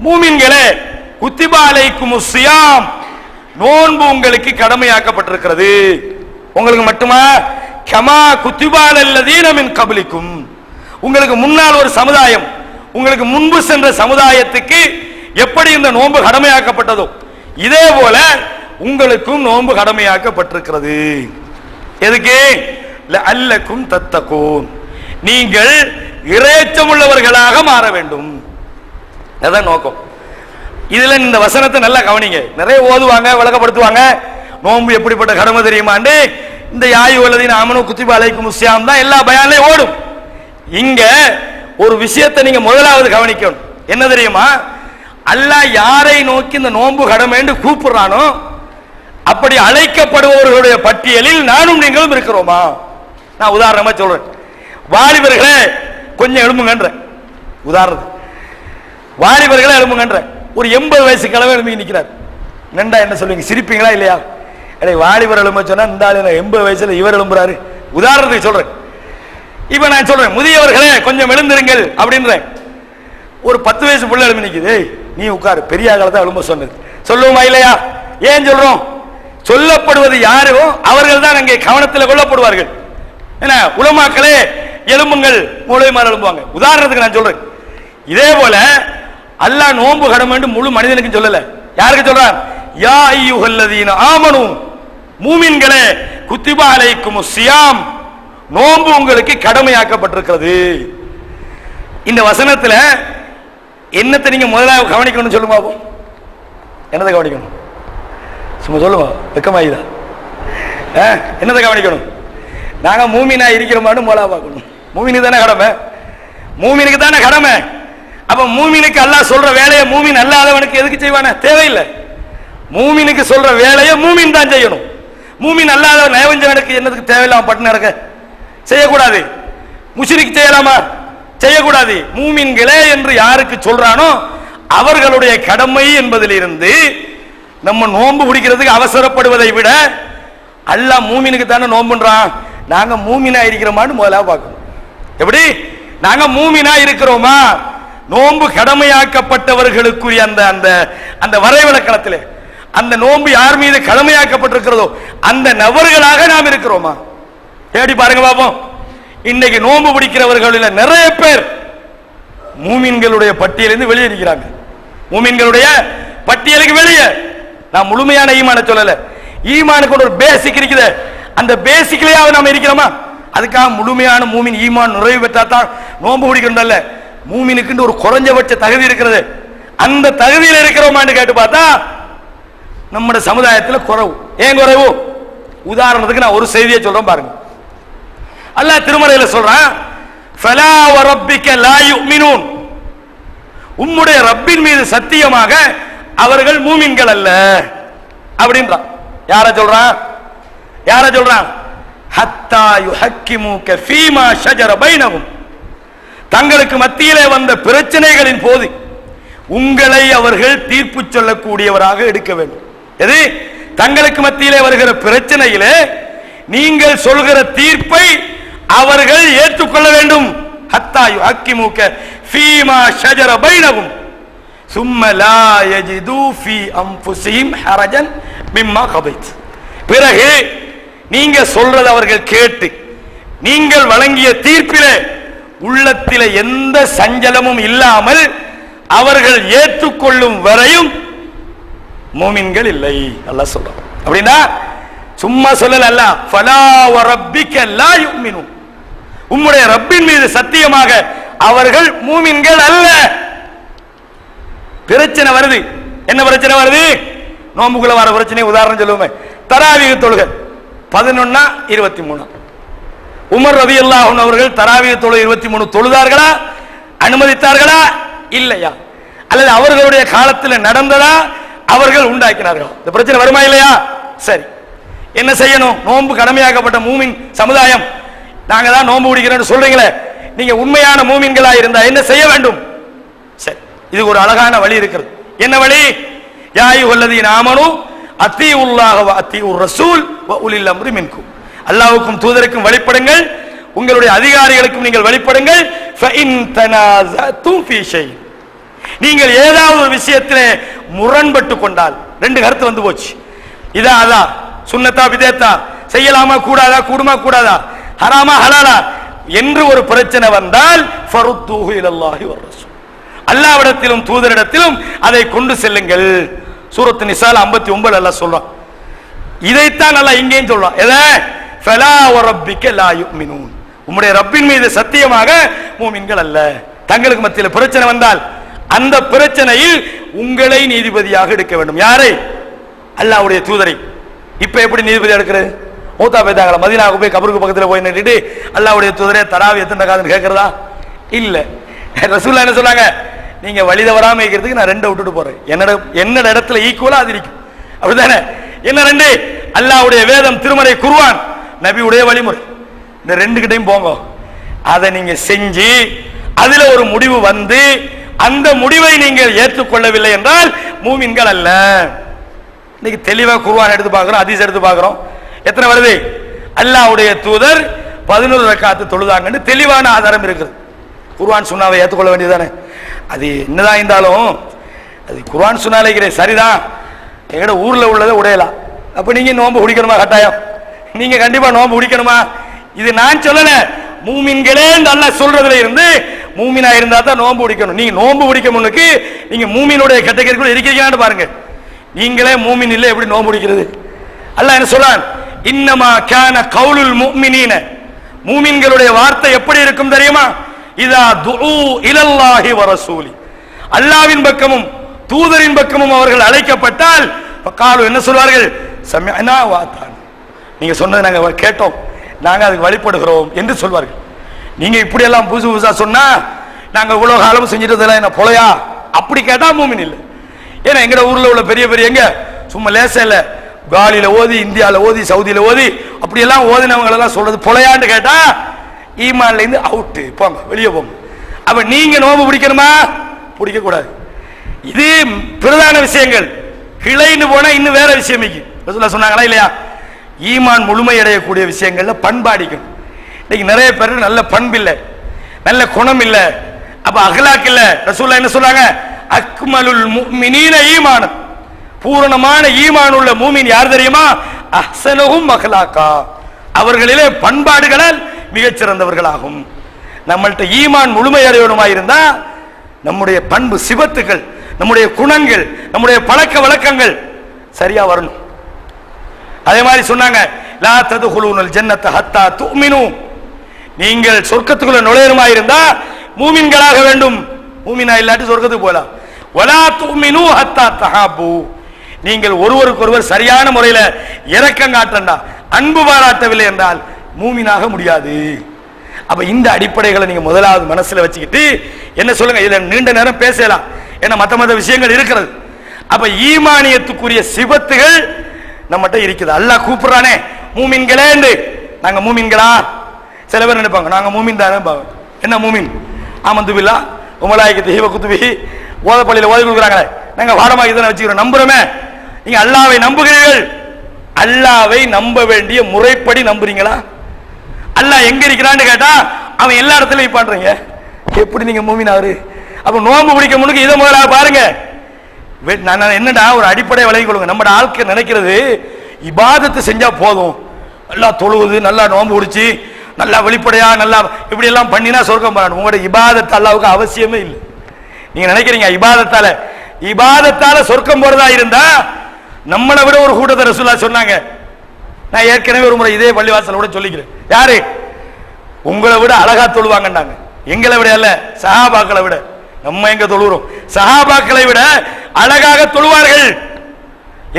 மூமின்களே குத்திபா அலைக்குமுஸ் ஸியாம், நோன்பு உங்களுக்கு கடமையாக்கப்பட்டிருக்கிறது. உங்களுக்கு மட்டுமா? கமா குத்திபா அலல்லதீன மின் கப்லிக்கும், உங்களுக்கு முன்னால் ஒரு சமுதாயம், உங்களுக்கு முன்பு சென்ற சமுதாயத்துக்கு எப்படி இந்த நோன்பு கடமையாக்கப்பட்டதோ இதே போல உங்களுக்கும் நோன்பு கடமையாக்கப்பட்டிருக்கிறது. எதுக்கு? லஅல்லக்கும் தத்தகூன், நீங்கள் இறைச்சமுள்ளவர்களாக மாற வேண்டும். அதான் நோக்கம். இதுல இந்த வசனத்தை நல்லா கவனிங்க. நிறைய ஓதுவாங்க, விளக்கப்படுத்துவாங்க. நோன்பு எப்படிப்பட்ட கடமை தெரியுமாண்டு இந்த யா அய்யுஹல்லதீன ஆமனு குத்திபா அலைக்குமுஸ் ஸியாம் தான் எல்லா பயான்லயும் ஓடும். இங்க ஒரு விஷயத்தை நீங்க முதலாவது கவனிக்கணும். என்ன தெரியுமா? அல்லாஹ் யாரை நோக்கி இந்த நோன்பு கடமைன்னு கூப்பிடுறானோ அப்படி அழைக்கப்படுபவர்களுடைய பட்டியலில் நானும் நீங்களும் இருக்கிறோமா? நான் உதாரணமா சொல்றேன். வாலிபர்களே கொஞ்சம் எழும்புங்கன்ற உதாரணம். வாலிபர்களே எழும்புங்கன்ற ஒரு 80 வயசு கிழமை எழும்பி நிற்கிறார். நண்டா என்ன சொல்லுவீங்க? சிரிப்பீங்களா இல்லையா? வாலிபர் எழும்ப சொன்னா இந்த ஆளு 80 வயசுல இவர் எழும்புறாரு. உதாரணத்துக்கு சொல்றேன். இப்ப நான் சொல்றேன், முதியவர்களே கொஞ்சம் எழுந்திருங்கள் அப்படின்றேன். ஒரு 10 வயசு புள்ள எழுப்பி நிக்குது. நீ உட்காரு, பெரிய காலத்தை எழும்ப சொன்னது சொல்லுவோமா இல்லையா? ஏன் சொல்றோம்? சொல்லப்படுவது யாரோ அவர்கள் தான் அங்கே கவனத்தில் கொள்ளப்படுவார்கள். என்ன உலமாக்களே எலும்புங்கள், மூளைமார் எழும்புவாங்க. உதாரணத்துக்கு நான் சொல்றேன். இதே போல அல்லாஹ் நோன்பு கடமை முழு மனிதனுக்கு சொல்லல. யாருக்கு சொல்றான்? யா அய்யுஹல்லதீன ஆமனு, மூமின்களே குத்திபா அலைக்குமுஸ் ஸியாம், நோன்பு உங்களுக்கு கடமையாக்கப்பட்டிருக்கிறது. இந்த வசனத்துல என்னத்தை நீங்க முதலாவது கவனிக்கணும்னு சொல்லுங்க. என்னதை கவனிக்கணும்? சும்மா சொல்லுங்க, வெக்கமாயிதா? என்னதை கவனிக்கணும்? நாங்க மூமினா இருக்கிறோமான்னு முதலாவது பார்க்கணும். மூமினுக்கு தானே கடமை, மூமினுக்கு தானே கடமை. அப்ப மூமினுக்கு அல்லாஹ் சொல்ற வேலையை மூமின் அல்லாதவனுக்கு எதுக்கு செய்வானே? தேவையில்லை. மூமினுக்கு சொல்ற வேலையை மூமின் தான் செய்யணும். மூமின் அல்லாத நயவஞ்சனுக்கு என்னதுக்கு தேவையில்லாம பட்டு நடக்க செய்யக்கூடாது. முஷ்ரிக் செய்யலாமா? செய்யக்கூடாது. மூமின்களே என்று யாருக்கு சொல்றானோ அவர்களுடைய கடமை என்பதிலிருந்து நம்ம நோன்பு பிடிக்கிறதுக்கு அவசரப்படுவதை விட அல்லாஹ் மூமினுக்கு தானே நோன்புன்றான். நாங்க மூமினா இருக்கிறோமான்னு முதலாவது பார்க்கணும். எப்படி நாங்க மூமினா இருக்கிறோமா? நோன்பு கடமையாக்கப்பட்டவர்களுக்குரிய அந்த அந்த அந்த வரைவிலக்கணத்திலே அந்த நோன்பு யார் மீது கடமையாக்கப்பட்டிருக்கிறதோ அந்த நபர்களாக நாம் இருக்கிறோமா? தேடி பாருங்க பாப்போம். இன்னைக்கு நோன்பு பிடிக்கிறவர்களில் நிறைய பேர் மூமின்களுடைய பட்டியலிருந்து வெளியே இருக்கிறாங்க. மூமின்களுடைய பட்டியலுக்கு வெளியே. நான் முழுமையான ஈமான சொல்லல. ஈமானுக்கு ஒரு பேசிக் இருக்குது. அந்த பேசிக்லயாவது நாம இருக்கிறோமா? அதுக்காக முழுமையான மூமின் ஈமான் நிறைவு பெற்றா தான் நோன்பு பிடிக்கணும்ல. மூமினுக்கு ஒரு குறைஞ்சபட்ச தகுதி இருக்கிறது. அந்த தகுதியில் இருக்கிறோமான்னு கேட்டு பார்த்தா நம்முடைய சமுதாயத்தில் குறைவு. ஏன் குறைவு? உதாரணத்துக்கு நான் ஒரு செய்தியை சொல்றேன் பாருங்க. அல்லாஹ் திருமறையில சொல்றான், ஃபலா வரப்பிக்க லா யுமினூன், உம்முடைய ரப்பின் மீது சத்தியமாக அவர்கள் மூமின்கள் அல்ல அப்படின்றான். யார சொல்றான்? யார சொல்றான்? ஹத்தா யுஹக்கிமுக ஃபீமா ஷஜர பைனஹும், தங்களுக்கு மத்தியிலே வந்த பிரச்சனைகளின் போது உங்களை அவர்கள் தீர்ப்பு சொல்லக்கூடியவராக எடுக்க வேண்டும். எது? தங்களுக்கு மத்தியிலே வருகிற பிரச்சனையிலே நீங்கள் சொல்கிற தீர்ப்பை அவர்கள் ஏற்றுக்கொள்ள வேண்டும். ஹத்தா யுஹக்கிமுக ஃபீமா ஷஜர பைனஹும் ثم لا يجدوا في انفسهم حرجا مما قضيت, பிறகு நீங்க சொல்றது அவர்கள் கேட்டு நீங்கள் வழங்கிய தீர்ப்பிலே உள்ளத்திலே எந்த சஞ்சலமும் இல்லாமல் அவர்கள் ஏற்றுக்கொள்ளும் வரையும் மூமின்கள் இல்லை அல்லாஹ் சொல்றான். அப்படின்னா சும்மா சொல்லல அல்லாஹ், ஃபலா வரப்பிக லா யுமினூன், உம்முடைய ரப்பின் மீது சத்தியமாக அவர்கள் மூமின்கள் அல்ல. பிரச்சனை வருது. என்ன பிரச்சனை வருது? நோம்புக்குள்ள வர பிரச்சனை உதாரணம் சொல்லுவோமே, தராவீஹ் தொழுகை 11-23. உமர் ரலியல்லாஹு அன்ஹு அவர்கள் தராவீஹ் தொழுகை 23 தொழுதார்களா, அனுமதித்தார்களா இல்லையா? அல்லது அவர்களுடைய காலத்தில் நடந்ததா, அவர்கள் உண்டாக்கினார்களா? இந்த பிரச்சனை வருமா இல்லையா? சரி, என்ன செய்யணும்? நோன்பு கடமையாக்கப்பட்ட மூமின் சமுதாயம், நாங்க தான் நோன்பு பிடிக்கிறோம்னு சொல்றீங்களே, நீங்க உண்மையான மூமின்களா இருந்தா என்ன செய்ய வேண்டும்? சரி, இது ஒரு அழகான வழி இருக்கிறது. என்ன வழி? யா அய்யுஹல்லதீன ஆமனூ அத்தீஉல்லாஹ வ அத்தீஉர் ரசூல் வ உலில் அம்ரி மின்கும், அல்லாஹ்வுக்கும் தூதருக்கும் வழிபடுங்கள், உங்களுடைய அதிகாரிகளுக்கும் நீங்கள் வழிபடுங்கள். ஃபஇன் தனாஸஅதும் ஃபீ ஷை, நீங்கள் ஏதாவது ஒரு விஷயத்திலே முரண்பட்டு கொண்டால், ரெண்டு கருத்து வந்து போச்சு, இதா அதா, சுன்னத்தா பிதத்தா, செய்யலாமா கூடாதா, கூடுமா கூடாதா, ஹராமா ஹலாலா என்று ஒரு பிரச்சனை வந்தால் ஃபருத்தூஹு இலல்லாஹி வ ரசூல், அல்லாஹ்விடத்திலும் தூதரிடத்திலும் அதை கொண்டு செல்லுங்கள். சூரத்து நிசால 59 அல்லாஹ் சொல்றான். இதைத்தான் அல்லாஹ் இங்கேயும் சொல்றான். எதை? ஃபலா வரப்பிக லா யுமினூன், உம்முடைய ரப்பின் மீது சத்தியமாக மூமின்கள் அல்ல. தங்களுக்கு மத்தியில் பிரச்சனை வந்தால் அந்த பிரச்சனையில் உங்களை நீதிபதியாக எடுக்க வேண்டும். யாரை? அல்லாஹ்வுடைய தூதரை. இப்ப எப்படி நீதிபதி எடுக்கிறது? மூத்தா போய்தாங்களா, மதீனாவுக்கு போய் கபருக்கு பக்கத்தில் போய் நின்றுட்டு அல்லாஹ்வுடைய தூதரே தராவி எத்தனை காதுன்னு கேட்கறதா? இல்ல. ரசூலுல்லாஹ் என்ன சொன்னாங்க? நீங்க வழி தவறாம இருக்கிறதுக்கு நான் ரெண்டை விட்டுட்டு போறேன், என்னோட இடத்துல ஈக்குவலா அது இருக்கும். அப்படித்தானே? என்ன ரெண்டு? அல்லாஹ்வுடைய வேதம், திருமறை குர்ஆன், நபியுடைய வழிமுறை, இந்த ரெண்டு கிட்டையும் போங்க. அதை நீங்க செஞ்சு அதுல ஒரு முடிவு வந்து அந்த முடிவை நீங்கள் ஏற்றுக்கொள்ளவில்லை என்றால் மூமின்கள் அல்ல. இன்னைக்கு தெளிவா குர்ஆன் எடுத்து பார்க்கிறோம், ஹதீஸ் எடுத்து பார்க்கிறோம். எத்தனை வருது? அல்லாஹ்வுடைய தூதர் 11 ரக்காத்து தொழுதாங்கன்னு தெளிவான ஆதாரம் இருக்குது. குர்ஆன் சுன்னாவை ஏற்றுக்கொள்ள வேண்டியதானே? அது என்னதான் இருந்தாலும் அது குர்ஆன் சுன்னாலே சரிதான், எங்கட ஊர்ல உள்ளதை உடையலாம். அப்ப நீங்க நோன்பு குடிக்கணுமா? கட்டாயம் நீங்க கண்டிப்பா நோன்பு குடிக்கணுமா? இது நான் சொல்லல, மூமின்களே அல்லாஹ் சொல்றதுல இருந்து மூமினா இருந்தா தான் நோன்பு குடிக்கணும். நீங்க நோன்பு குடிக்க முன்னுக்கு நீங்க மூமினுடைய கேட்டகரிக்குள்ள இருக்கீங்களான்னு பாருங்க. நீங்களே மூமின் இல்லை, எப்படி நோன்பு குடிக்கிறது? அல்லாஹ் என்ன சொல்றான்? இன்னமா கான கவுலுல் முஃமினீன, மூமின்களுடைய வார்த்தை எப்படி இருக்கும் தெரியுமா? இதா துஉ இலல்லாஹி வ ரசூலி, அல்லாஹ்வின் பக்கமும் தூதரின் பக்கமும் அவர்கள் அழைக்கப்பட்டால் ஃபகாலு, என்ன சொல்வார்கள்? சமிஅனா வ அதானா, நீங்க சொன்னதை நாங்க கேட்டோம், நாங்க அதுக்கு வழிபடுகிறோம் என்று சொல்வார்கள். நீங்க இப்படி எல்லாம் புதுசு புதுசா சொன்னா நாங்க இவ்வளவு காலம் செஞ்சிட்டதெல்லாம் என்ன பொழையா? அப்படி கேட்டா மூமின் இல்லை. ஏன்னா எங்கட ஊர்ல உள்ள பெரிய பெரிய எங்க சும்மா லேசா இல்ல, காலில ஓதி, இந்தியாவில் ஓதி, சவுதியில ஓதி, அப்படி எல்லாம் ஓதினவங்க எல்லாம் சொல்றது பொழையான்னு கேட்டா ஈமான்ல இருந்து அவுட்டு, போங்க வெளியே போங்க. அப்ப நீங்க நோம்பு பிடிக்கணுமா? பிடிக்க கூடாது. இது பிரதான விஷயங்கள். கிளைன்னு போனா இன்னும் வேற விஷயம் சொன்னாங்களா இல்லையா? ஈமான் முழுமை அடையக்கூடிய விஷயங்கள்ல பண்பாடிக்கணும். இன்னைக்கு நிறைய பேருக்கு நல்ல பண்பு இல்லை, நல்ல குணம் இல்லை, அப்ப அகலாக் இல்ல. ரசூலுல்லாஹ் என்ன சொல்றாங்க? அக்மலுல் முஃமினீன ஈமான், பூரணமான ஈமான் உள்ள மூமின் யார் தெரியுமா? அஹ்ஸனுஹும் அக்லாகா, அவர்களிலே பண்பாடுகளால் மிகச் சிறந்தவர்களாகும். நம்மள்ட்ட ஈமான் முழுமை அடையணுமா இருந்தா நம்முடைய பண்பு சிபத்துகள், நம்முடைய குணங்கள், நம்முடைய பழக்க வழக்கங்கள் சரியா வரணும். அதே மாதிரி சொன்னாங்க, லா ததுகுலூனல் ஜன்னத ஹத்தா துமினு, நீங்கள் சொர்க்கத்துக்குள்ள நுழையணுமா இருந்தா மூமின்களாக வேண்டும். மூமினா இல்லாட்டி சொர்க்கத்துக்கு போகலாம். வலா துமினு ஹத்தா தஹாபு, நீங்கள் ஒருவருக்கொருவர் சரியான முறையில் இரக்கம் காட்டண்டா, அன்பு பாராட்டவில்லை என்றால் மூமினாக முடியாது. அப்ப இந்த அடிப்படைகளை நீங்க முதலாவது மனசுல வச்சுக்கிட்டு என்ன சொல்லுங்க. இதுல நீண்ட நேரம் பேசலாம், ஏன்னா மத்த விஷயங்கள் இருக்கிறது. அப்ப ஈமானியத்துக்குரிய சிபத்துகள் நம்மகிட்ட இருக்குது. அல்லாஹ் கூப்பிடுறானே மூமின்களே, நாங்க மூமின்களா? சில பேர் நினைப்பாங்க நாங்க மூமின் தானே. என்ன மூமின்? ஆமந்து பில்லா உமலாயிக்கத்து ஹீவ குத்துபிஹி, ஓத பள்ளியில ஓதி கொடுக்குறாங்களே, நாங்க பாடமாக இதனை வச்சுக்கிறோம், நம்புறோமே. நீங்க அல்லாஹ்வை நம்புகிறீர்கள், அல்லாஹ்வை நம்ப வேண்டிய முறைப்படி நம்புறீங்களா? அல்லாஹ் எங்க இருக்கிறான்னு கேட்டா அவன் எல்லா இடத்துலயும் பண்றீங்க, எப்படி நீங்க மூமின் ஆகுது? அப்ப நோன்பு பிடிக்க முன்னுக்கு இதை முதலாக பாருங்க. என்னடா ஒரு அடிப்படை விலகி கொள்ளுங்க. நம்ம ஆட்கள் நினைக்கிறது இபாதத்து செஞ்சா போதும், நல்லா தொழுவுது, நல்லா நோன்பு பிடிச்சி நல்லா வெளிப்படையா நல்லா இப்படி எல்லாம் பண்ணினா சொர்க்கம் போகணும். உங்களோட இபாதத் அல்லாஹ்வுக்கு அவசியமே இல்லை. நீங்க நினைக்கிறீங்க இபாதத்தால சொர்க்கம் போறதா இருந்தா நம்மளை விட ஒரு கூட்டத்தை ரசூலுல்லாஹ் சொன்னாங்க. நான் ஏற்கனவே ஒரு முறை இதே பள்ளிவாசல விட சொல்லிக்கிறேன். யாரு உங்களை விட அழகா தொழுவாங்கன்னாங்க. எங்களை விட அல்ல, சஹாபாக்களை விட. நம்ம எங்க தொழுகிறோம்? சஹாபாக்களை விட அழகாக தொழுவார்கள்.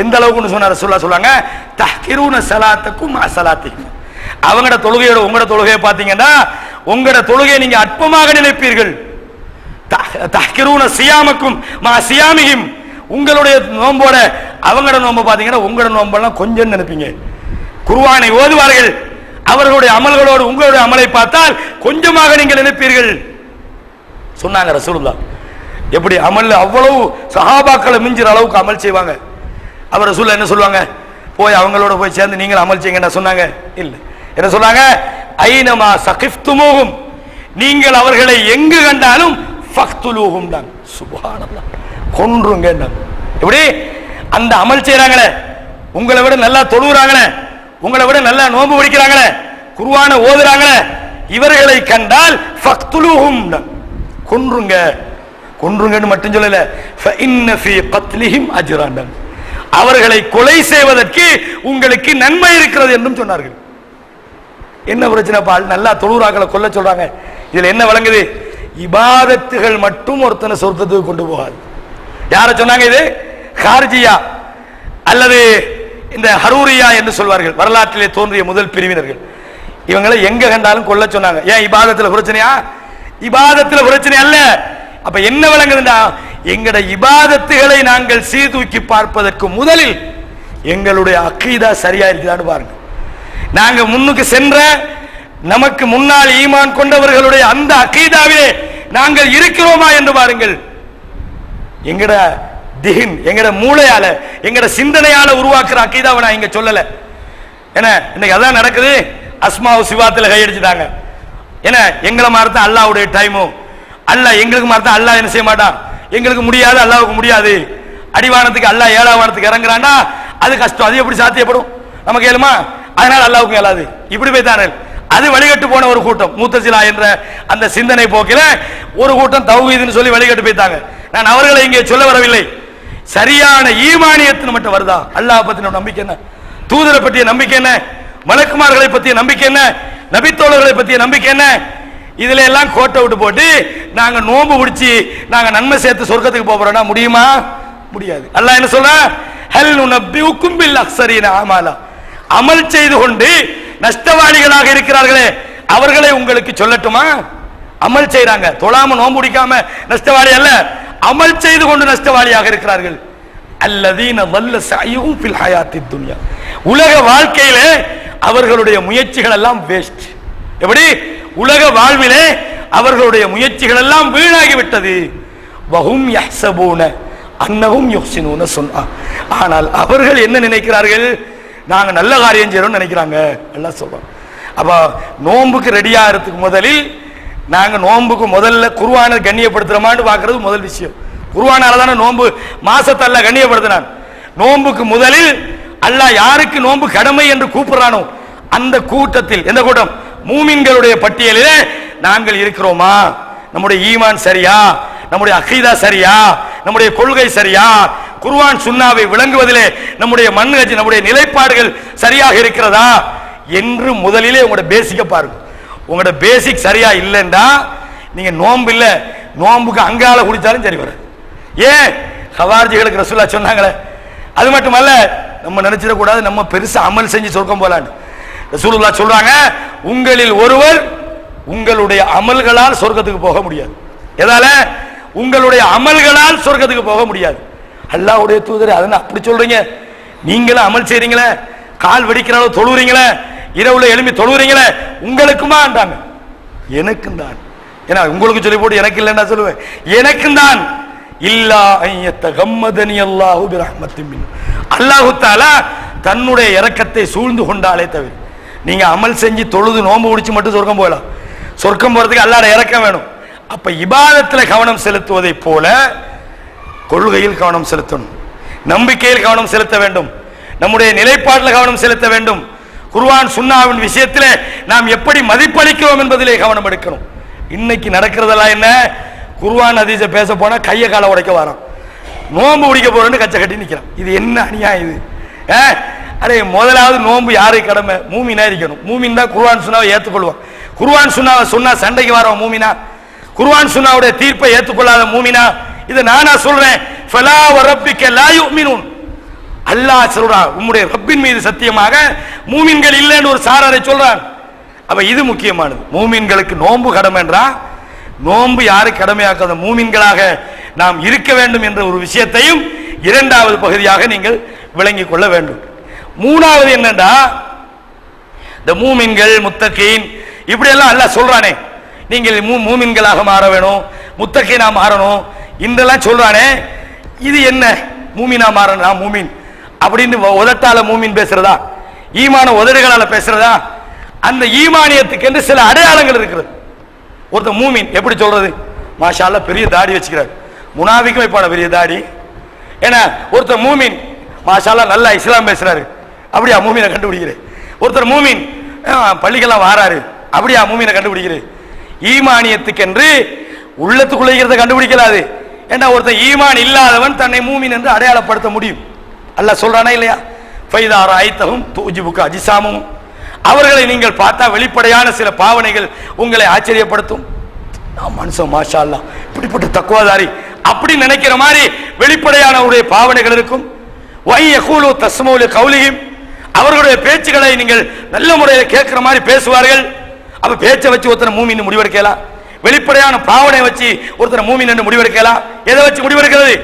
எந்த அளவுக்கு சொன்னார் ரசூலுல்லாஹ் சொல்றாங்க, தஹ்கிரூன ஸலாத்தக்கும் மா ஸலாத்திக்கும். அவங்களோட தொழுகையோட உங்களோட தொழுகையை பார்த்தீங்கன்னா உங்களோட தொழுகையை நீங்க அற்பமாக நினைப்பீர்கள். தஹ்கிரூன சியாமக்கும் மா சியாமிஹிம். உங்களுடைய நோம்போட அவங்களோட நோம்பு பார்த்தீங்கன்னா உங்களோட நோம்பெல்லாம் கொஞ்சம் நினைப்பீங்க. குர்ஆனை ஓதுவார்கள், அவர்களுடைய அமல்களோடு உங்களுடைய அமலை பார்த்தால் கொஞ்சமாக நீங்கள் நினைப்பீர்கள் சொன்னாங்க ரசூலுல்லாஹ். எப்படி அமல் அவ்வளவு சஹாபாக்களை மிஞ்சிற அளவுக்கு அமல் செய்வாங்க. அவர் ரசூலுல்லாஹ் என்ன சொல்லுவாங்க, போய் அவங்களோட போய் சேர்ந்து நீங்கள் அமல் செய்யுங்க சொன்னாங்க? இல்லை. என்ன சொன்னாங்க, ஐனமா சகிஃப்துமூஹும், நீங்கள் அவர்களை எங்கு கண்டாலும் ஃபக்துலூஹும் தான். சுப்ஹானல்லாஹ், கொன்றுங்க. எப்படி அந்த அமல் செய்றாங்களே, உங்களை விட நல்லா தொழுகிறாங்களே, உங்களை விட நல்லா நோன்பு பிடிக்கிறாங்களே, குர்ஆனை ஓதுறாங்களே, இவர்களை கண்டால் ஃபக்துலூஹும், கொன்றுங்க. கொன்றுங்கன்னு மட்டும் சொல்லல, ஃபஇன்ன ஃபீ கத்லிஹிம் அஜ்ரான், அவர்களை கொலை செய்வதற்கு உங்களுக்கு நன்மை இருக்கிறது என்றும் சொன்னார்கள். என்ன பிரச்சனை பால், நல்லா தொழுறாக்களை கொல்ல சொல்றாங்க. இதுல என்ன விளங்குது, இபாதத்துகள் மட்டும் ஒருத்தனை சொர்க்கத்துக்கு கொண்டு போகாது. யார சொன்னாங்க? இது கார்ஜியா அல்லது இந்த ஹரூரியா என்று சொல்வார்கள், வரலாற்றிலே தோன்றிய முதல் பிரிவினர்கள். இவங்களை எங்க கண்டாலும் கொல்ல சொன்னாங்க. ஏன்? இபாதத்துல பிரச்சனையா? இபாதத்துல பிரச்சனை அல்ல. அப்ப என்ன விளங்குதுன்னா, எங்கட இபாதத்துகளை நாங்கள் சீர்தூக்கி பார்ப்பதற்கு முதலில் எங்களுடைய அக்கீதா சரியா இருக்குதான்னு பாருங்க. நாங்க முன்னுக்கு சென்ற நமக்கு முன்னால் ஈமான் கொண்டவர்களுடைய அந்த அக்கீதாவிலே நாங்கள் இருக்கிறோமா என்று பாருங்கள். எங்கட திஹின், எங்கட மூளையால, எங்கட சிந்தனையால உருவாக்குற அக்கீதாவை நான் இங்க சொல்லல. என்ன இன்னைக்கு அதான் நடக்குது. அஸ்மாவு சிவாத்துல கையடிச்சுட்டாங்க. என்ன எங்களை மாறத்தான் அல்லாஹ்வுடைய டைமும், அல்லாஹ் எங்களுக்கு மாறத்தான் அல்லாஹ் என்ன செய்ய மாட்டான், எங்களுக்கு முடியாது, அல்லாஹ்வுக்கு முடியாது. அடிவானத்துக்கு அல்லாஹ் ஏழாம் வானத்துக்கு இறங்குறான்னா அது கஷ்டம். அது எப்படி சாத்தியப்படும்? நமக்கு ஏழுமா? அதனால அல்லாஹ்வுக்கு ஏழாது. இப்படி போய்த்தானே அது வழிகட்டு போன ஒரு கூட்டம், மூத்தசிலா என்ற அந்த சிந்தனை போக்கில ஒரு கூட்டம் தௌஹீதுன்னு சொல்லி வழிகட்டு போய்த்தாங்க. நான் அவர்களை இங்கே சொல்ல வரவில்லை. சரியான ஈமானியத்தின் மட்டும் வருதா? அல்லாஹ் பத்தின நம்பிக்கை என்ன, தூதரை பற்றிய நம்பிக்கை என்ன, மலக்குமார்களை பற்றிய நம்பிக்கை என்ன, நபித்தோழர்களை பற்றிய நம்பிக்கை என்ன, இதுல எல்லாம் கோட்டை விட்டு போட்டு நாங்க நோன்பு பிடிச்சி நாங்க நன்மை சேர்த்து சொர்க்கத்துக்கு போறோம்னா முடியுமா? முடியாது. அல்லாஹ் என்ன சொல்ற, ஹல் நுனப்பியுக்கும் பில் அக்ஸரீன அமாலா, அமல் செய்து கொண்டு நஷ்டவாளிகளாக இருக்கிறார்களே அவர்களை உங்களுக்கு சொல்லட்டுமா? அமல் செய்றாங்க, தொழாம நோன்பு பிடிக்காம நஷ்டவாளி அல்ல, அமல் செய்து கொண்டு நஷ்டவாளியாக இருக்கிறார்கள். அல்லதீன வல்ல சய்யும் ஃபில் ஹயாத்தித் துன்யா, உலக வாழ்க்கையிலே அவர்களுடைய முயற்சிகள் எல்லாம் வேஸ்ட். எப்படி? உலக வாழ்விலே அவர்களுடைய முயற்சிகள் எல்லாம் வீணாகி விட்டது. வஹும் யஹ்சபூன அன்னஹும் யுஹ்சினூன சுன்ஆ, ஆனால் அவர்கள் என்ன நினைக்கிறார்கள், நாங்க நல்ல காரியம் செய்யறோம்னு நினைக்கிறாங்க. எல்லாம் சொல்றோம். அப்ப நோன்புக்கு ரெடியா இருக்கிறதுக்கு முதலில் நாங்க நோன்புக்கு முதல்ல குர்ஆனை கண்ணியப்படுத்துறோமான்னு பாக்குறது முதல் விஷயம். குர்ஆனால தானே நோன்பு மாசத்தை அல்லாஹ் கண்ணியப்படுத்தினான். நோன்புக்கு முதலில் அல்லாஹ் யாருக்கு நோன்பு கடமை என்று கூப்பிடுறானோ அந்த கூட்டத்தில், எந்த கூட்டம்? மூமின்களுடைய பட்டியலிலே நாங்கள் இருக்கிறோமா? நம்முடைய ஈமான் சரியா, நம்முடைய அகீதா சரியா, நம்முடைய கொள்கை சரியா, குர்ஆன் சுன்னாவை விளங்குவதிலே நம்முடைய மன்ஹஜ், நம்முடைய நிலைப்பாடுகள் சரியாக இருக்கிறதா என்று முதலிலே உங்களோட பேசிக்க பாருங்க. உங்களோட பேசிக் சரியா இல்லைண்டா நீங்க நோன்பு இல்ல, நோன்புக்கு அங்கால குடிச்சாலும் சரி வராது. ஏன்? ஹவார்ஜிகளுக்கு ரசூலுல்லாஹ் சொன்னாங்களே. அது மட்டுமல்ல, நம்ம நினைச்சிடக்கூடாது நம்ம பெருசா அமல் செஞ்சு சொர்க்கம் போலான்னு. ரசூலுல்லாஹ் சொல்றாங்க, உங்களில் ஒருவர் உங்களுடைய அமல்களால் சொர்க்கத்துக்கு போக முடியாது. எதால? உங்களுடைய அமல்களால் சொர்க்கத்துக்கு போக முடியாது. அல்லாஹ்வுடைய தூதரே, அதனால அப்படி சொல்றீங்க? நீங்களும் அமல் செய்றீங்களே, கால் வெடிக்கிற அளவு தொழுறீங்களே, இரவுல எழுப்பி தொழுறீங்களே, உங்களுக்குமாண்டாங்க. எனக்கும் தான். ஏன்னா உங்களுக்கு சொல்லி போட்டு எனக்கு இல்லைன்னா சொல்லுவேன், எனக்கும் தான். இல்லா ஐயத்தகம்மதனி அல்லாஹு பிரஹ்மத்தின் மின், அல்லாஹு தஆலா தன்னுடைய இரக்கத்தை சூழ்ந்து கொண்டாலே தவிர நீங்க அமல் செஞ்சு தொழுது நோன்பு முடிச்சு மட்டும் சொர்க்கம் போகலாம். சொர்க்கம் போறதுக்கு அல்லாஹ்வுடைய இரக்கம் வேணும். அப்ப இபாதத்துல கவனம் செலுத்துவதை போல கொள்கையில் கவனம் செலுத்தணும், நம்பிக்கையில் கவனம் செலுத்த வேண்டும், நம்முடைய நிலைப்பாட்டில் கவனம் செலுத்த வேண்டும். குர்ஆன் சுன்னாவின் விஷயத்திலே நாம் எப்படி மதிப்பளிக்கிறோம் என்பதிலே கவனம் எடுக்கணும். இன்னைக்கு நடக்கிறதெல்லாம் என்ன? குர்ஆன் ஹதீஸை பேச போனா கையை காலை உடைக்க வரோம், நோன்பு பிடிக்க போறேன்னு கச்சை கட்டி நிற்கிறான். இது என்ன அநியாயம் இது? அரே, முதலாவது நோன்பு யாருக்கு கடமை? மூமினா இருக்கணும். மூமின் தான் குர்ஆன் சுன்னாவை ஏற்றுக்கொள்வான். குர்ஆன் சுன்னாவை சொன்னா சண்டைக்கு வரவன் மூமினா? குர்ஆன் சுன்னாவுடைய தீர்ப்பை ஏற்றுக்கொள்ளாத மூமினா? இதை நானா சொல்றேன்? ஃபலா வரப்பிக்க லா யுமினூன். அல்லாஹ் சொல்றான், உம்முடைய ரப்பின் மீது சத்தியமாக மூமின்கள் இல்லைன்னு ஒரு சாராரை சொல்றான். அப்ப இது முக்கியமானது. மூமின்களுக்கு நோன்பு கடமைன்றா, நோன்பு யாரு கடமையாக்காத மூமின்களாக நாம் இருக்க வேண்டும் என்ற ஒரு விஷயத்தையும் இரண்டாவது பகுதியாக நீங்கள் விளங்கிக் கொள்ள வேண்டும். மூணாவது என்னன்னா, இந்த மூமின்கள் முத்தகீன் இப்படி எல்லாம் அல்லாஹ் சொல்றானே, நீங்கள் மூமின்களாக மாற வேணும், முத்தகீனா மாறணும் இதெல்லாம் சொல்றானே, இது என்ன? மூமினா மாறணும், நான் மூமின் அப்படின்னு உதட்டால மூமின் பேசுறதா? ஈமான உதடுகளால பேசுறதா? அந்த ஈமானியத்துக்கு என்று சில அடையாளங்கள் இருக்கிறது. ஒருத்தர் மூமின் எப்படி சொல்றது? மாஷா அல்லாஹ் பெரிய தாடி வச்சுக்கிறார், முனாஃபிக்கும் வைப்பான பெரிய தாடி. ஏன்னா ஒருத்தர் மூமின் மாஷா அல்லாஹ் நல்லா இஸ்லாம் பேசுறாரு, அப்படியா மூமினை கண்டுபிடிக்கிறேன். ஒருத்தர் மூமின் பள்ளிக்கெல்லாம் வாராரு, அப்படியா மூமினை கண்டுபிடிக்கிறேன். ஈமானியத்துக்கு என்று உள்ளத்துக்குள்ள கண்டுபிடிக்கலாது. ஏன்னா ஒருத்தர் ஈமான் இல்லாதவன் தன்னை மூமின் என்று அடையாளப்படுத்த முடியும். அல்லாஹ் சொல்றானா இல்லையா? ஃபைதா ரஅய்தஹும் துஜிபுக அஜ்சாமும், அவர்களை நீங்கள் பார்த்தா வெளிப்படையான சில பாவனைகள் உங்களை ஆச்சரியப்படுத்தும். நான் மனுஷன் மாஷா அல்லாஹ் இப்படிப்பட்ட தக்வாதாரி அப்படி நினைக்கிற மாதிரி வெளிப்படையான பாவனைகள் இருக்கும். வை யகூலு தஸ்மூ லிகௌலிஹிம், அவர்களுடைய பேச்சுகளை நீங்கள் நல்ல முறையில் கேட்கிற மாதிரி பேசுவார்கள். அப்ப பேச்சை வச்சு ஒருத்தனை மூமின் முடிவெடுக்கலாம், வெளிப்படையான பாவனை வச்சு ஒருத்தனை மூமின் என்று முடிவெடுக்கலாம். எதை வச்சு முடிவெடுக்கிறது?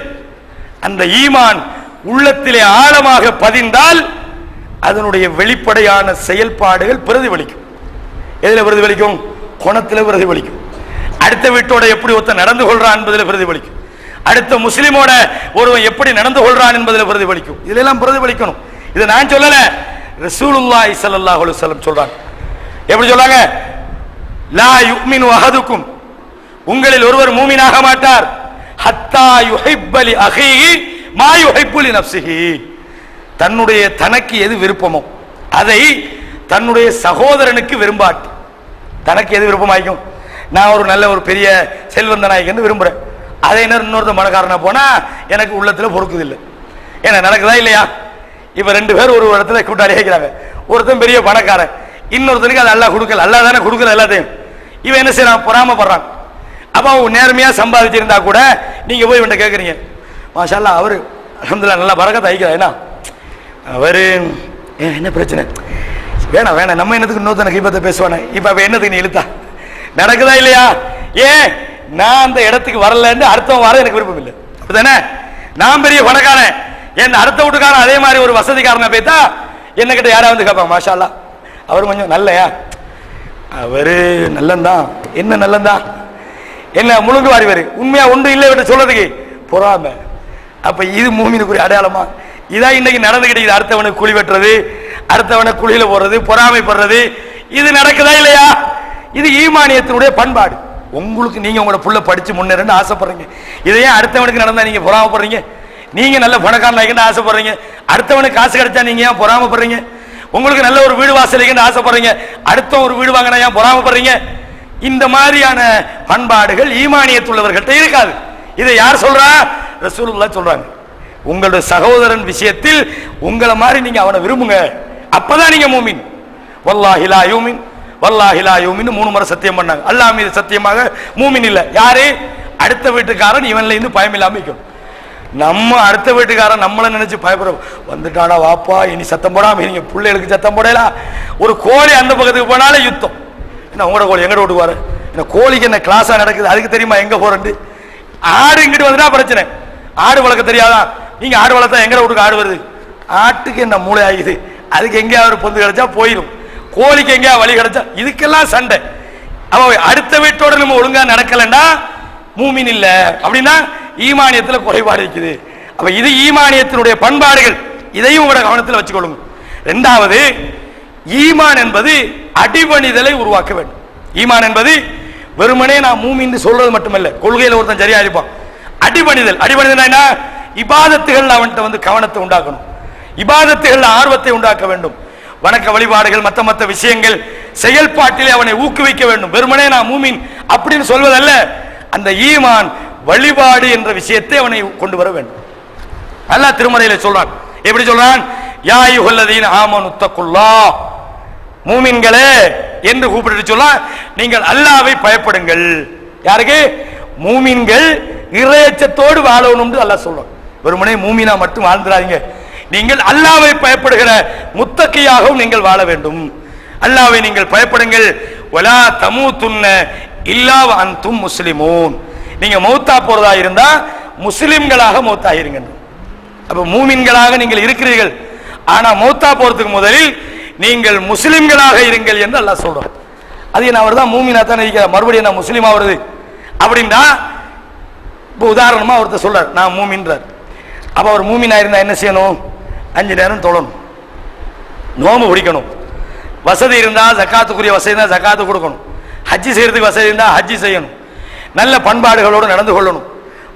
அந்த ஈமான் உள்ளத்திலே ஆழமாக பதிந்தால் அதனுடைய வெளிப்படையான செயல்பாடுகள் பிரதிபலிக்கும். எதில் பிரதிபலிக்கும்? குணத்தில் பிரதிபலிக்கும். அடுத்த வீட்டோட எப்படி ஒருத்தன் நடந்து கொள்றான் என்பதில் பிரதிபலிக்கும். அடுத்த முஸ்லிமோட ஒருவன் எப்படி நடந்து கொள்றான் என்பதில் பிரதிபலிக்கும். இதெல்லாம் பிரதிபலிக்கணும். இதை நான் சொல்லல, ரசூலுல்லாஹி ஸல்லல்லாஹு அலைஹி வஸல்லம் சொல்றாங்க. எப்படி சொல்றாங்க? லா யுமினு அஹதுக்கும், உங்களில் ஒருவர் மூமினாக மாட்டார், ஹத்தா யுஹிப்ப லி அஹீஹி மா யுஹிப்பு லி நஃப்ஸிஹி, தன்னுடைய தனக்கு எது விருப்பமோ அதை தன்னுடைய சகோதரனுக்கு விரும்பாட்டு. தனக்கு எது விருப்பமாய்க்கும்? நான் ஒரு நல்ல ஒரு பெரிய செல்வந்தனாய்க்கு விரும்புறேன், அதை இன்னொருத்த மனக்காரனா போனா எனக்கு உள்ளத்துல பொறுக்குது இல்லை. ஏன்னா நடக்குதா இல்லையா? இப்ப ரெண்டு பேர் ஒரு இடத்துல கூட்டாளி ஆகிறாங்க, ஒருத்தன் பெரிய பணக்காரன், இன்னொருத்தனுக்கு அது அல்லாஹ் கொடுக்கல, அல்லாஹ் தானே கொடுக்கல எல்லாத்தையும். இவன் என்ன செய்யறான்? பொறாமப்படுறான். அப்ப அவன் நேர்மையா சம்பாதிச்சிருந்தா கூட நீங்க போய் இவன்ட்ட கேட்குறீங்க, மாஷா அல்லாஹ் அவரு அல்ஹம்துலில்லாஹ் நல்லா பரக்கத்தை ஐக்கிறா, என்ன அவரு என்ன பிரச்சனை? வேணாம் வேணாம், நம்ம என்னத்துக்கு இன்னொருத்தனை கீபத்தை பேசுவானே, இப்ப அவ என்னத்துக்கு நீ இழுத்தா? நடக்குதா இல்லையா? ஏன் நான் அந்த இடத்துக்கு வரலன்னு அடுத்தவன் வர எனக்கு விருப்பம் இல்லை, அப்படித்தானே? நான் பெரிய பணக்காரன், என் அடுத்த வீட்டுக்காரன் அதே மாதிரி ஒரு வசதிக்காரனை போய்த்தா என்ன கிட்ட யாராவது கேட்பாங்க, மாஷா அல்லாஹ் அவர் கொஞ்சம் நல்லையா, அவரு நல்லந்தான், என்ன நல்லந்தான், என்ன முழுங்கு வாரிவாரு, உண்மையா ஒன்று இல்லை விட்டு சொல்றதுக்கு பொறாம. அப்ப இது மூமினுக்குரிய அடையாளமா? இதான் இன்னைக்கு நடந்துகிட்டு. அடுத்தவனுக்கு குழி வெட்டுறது, அடுத்தவனை குழியில போடுறது, பொறாமைப்படுறது, இது நடக்குதா இல்லையா? இது ஈமானியத்தினுடைய பண்பாடு. உங்களுக்கு நீங்க உங்களோட புள்ள படிச்சு முன்னேறன்னு ஆசைப்படுறீங்க, இதையே அடுத்தவனுக்கு நடந்தா நீங்க பொறாமப்படுறீங்க? நீங்க நல்ல பணக்காரன் ஆசைப்படுறீங்க, அடுத்தவனுக்கு காசு கிடைச்சா நீங்க ஏன் பொறாமப்படுறீங்க? உங்களுக்கு நல்ல ஒரு வீடு வாசல் ஆசைப்படுறீங்க, அடுத்த ஒரு வீடு வாங்கினா ஏன் பொறாமப்படுறீங்க? இந்த மாதிரியான பண்பாடுகள் ஈமானியத்துள்ளவர்கள்ட்ட இருக்காது. இதை யார் சொல்றா? ரசூலுல்லாஹ் சொல்றாங்க. உங்களுடைய சகோதரன் விஷயத்தில் உங்களை மாதிரி நீங்க அவனை விரும்புங்க, அப்பதான் நீங்க மூமின். வல்லாஹி லா யூமின், வல்லாஹி லா யூமின் 3 முறை சத்தியம் பண்ணாங்க. அல்லாஹ் மீது சத்தியமாக மூமின் இல்ல. யாரு? அடுத்த வீட்டுக்காரன் இவன்ல இருந்து பயம் இல்லாம இருக்கணும். நம்ம அடுத்த வீட்டுக்காரன் நம்மளை நினைச்சு பயப்பட வந்துட்டானா, வாப்பா இனி சத்தம் போடாம நீங்க பிள்ளைகளுக்கு சத்தம் போடலாம். ஒரு கோழி அந்த பக்கத்துக்கு போனாலே யுத்தம். என்ன உங்களோட கோழி எங்கட விட்டுவாரு? என்ன கோழிக்கு என்ன கிளாஸா நடக்குது, அதுக்கு தெரியுமா எங்க போறேன்? ஆடு இங்கிட்டு வந்துட்டா பிரச்சனை. ஆடு வளர்க்க தெரியாதா? நீங்க ஆடு வளர்த்தா எங்கட வீட்டுக்கு ஆடு வருது? ஆட்டுக்கு என்ன மூளை ஆகுது, அதுக்கு எங்கேயாவது பொந்து கிடைச்சா போயிடும், கோழிக்கு எங்கேயா வழி கிடைச்சா, இதுக்கெல்லாம் சண்டை. அவ அடுத்த வீட்டோட நம்ம ஒழுங்கா நடக்கலன்னா மூமின் இல்ல, அப்படின்னா ஈமானியத்துல குறைபாடு இருக்குது. அப்ப இது ஈமானியத்தினுடைய பண்பாடுகள், இதையும் உங்களோட கவனத்தில் வச்சுக்கொள்ளுங்க. இரண்டாவது, ஈமான் என்பது அடிபணிதலை உருவாக்க வேண்டும். ஈமான் என்பது வெறுமனே நான் மூமின்னு சொல்றது மட்டுமல்ல, கொள்கையில ஒருத்தன் சரியா இருப்பான். அடிபணிதல், அடிபணிதல் என்ன? இபாதத்துகள் அவன்கிட்ட கவனத்தை உண்டாக்கணும், இபாதத்துகள் ஆர்வத்தை உண்டாக்க வேண்டும், வணக்க வழிபாடுகள் மற்ற விஷயங்கள் செயல்பாட்டிலே அவனை ஊக்குவிக்க வேண்டும். வெறுமனே நான் மூமின் அப்படின்னு சொல்வதல்ல, அந்த ஈமான் வழிபாடு என்ற விஷயத்தை அவனை கொண்டு வர வேண்டும். அல்லாஹ் திருமறையில சொல்றான். எப்படி சொல்றான்? யா அய்யுஹல்லதீன ஆமனு தக்குல்லாஹ், மூமின்களே என்று கூப்பிட்டு சொல்றான், நீங்கள் அல்லாஹ்வை பயப்படுங்கள். யாருக்கு? மூமின்கள் இறையச்சத்தோடு வாழணும் அல்லாஹ் சொல்றான். வெறுமனே மூமினா மட்டும் வாழ்ந்துடாதீங்க, நீங்கள் அல்லாஹ்வை பயப்படுகிற முத்தகியாகவும் நீங்கள் வாழ வேண்டும். அல்லாஹ்வை நீங்கள் பயப்படுங்கள். வலா தமூதுன்ன இல்லா வ அன்தும் முஸ்லிமூன், நீங்க மௌத்தா போறதா இருந்தா முஸ்லிம்களாக மௌத்தாயிருங்க. அப்ப மூமின்களாக நீங்கள் இருக்கிறீர்கள், ஆனா மௌத்தா போறதுக்கு முதலில் நீங்கள் முஸ்லிம்களாக இருங்கள் என்று அல்லாஹ் சொல்றான். அது என்ன, அவர் தான் மூமினா தானே இருக்கிறார், மறுபடியும் நான் முஸ்லீமா வருது அப்படின்னா? இப்போ உதாரணமா ஒருத்தர் சொல்றார் நான் மூமின்றார். அப்ப அவர் மூமினா இருந்தா என்ன செய்யணும்? 5 நேரம் தொழணும், நோம்பு பிடிக்கணும், வசதி இருந்தா ஜக்காத்துக்குரிய வசதி இருந்தா ஜக்காத்து கொடுக்கணும், ஹஜ்ஜி செய்யறதுக்கு வசதி இருந்தா ஹஜ்ஜி செய்யணும், நல்ல பண்பாடுகளோடு நடந்து கொள்ளணும்,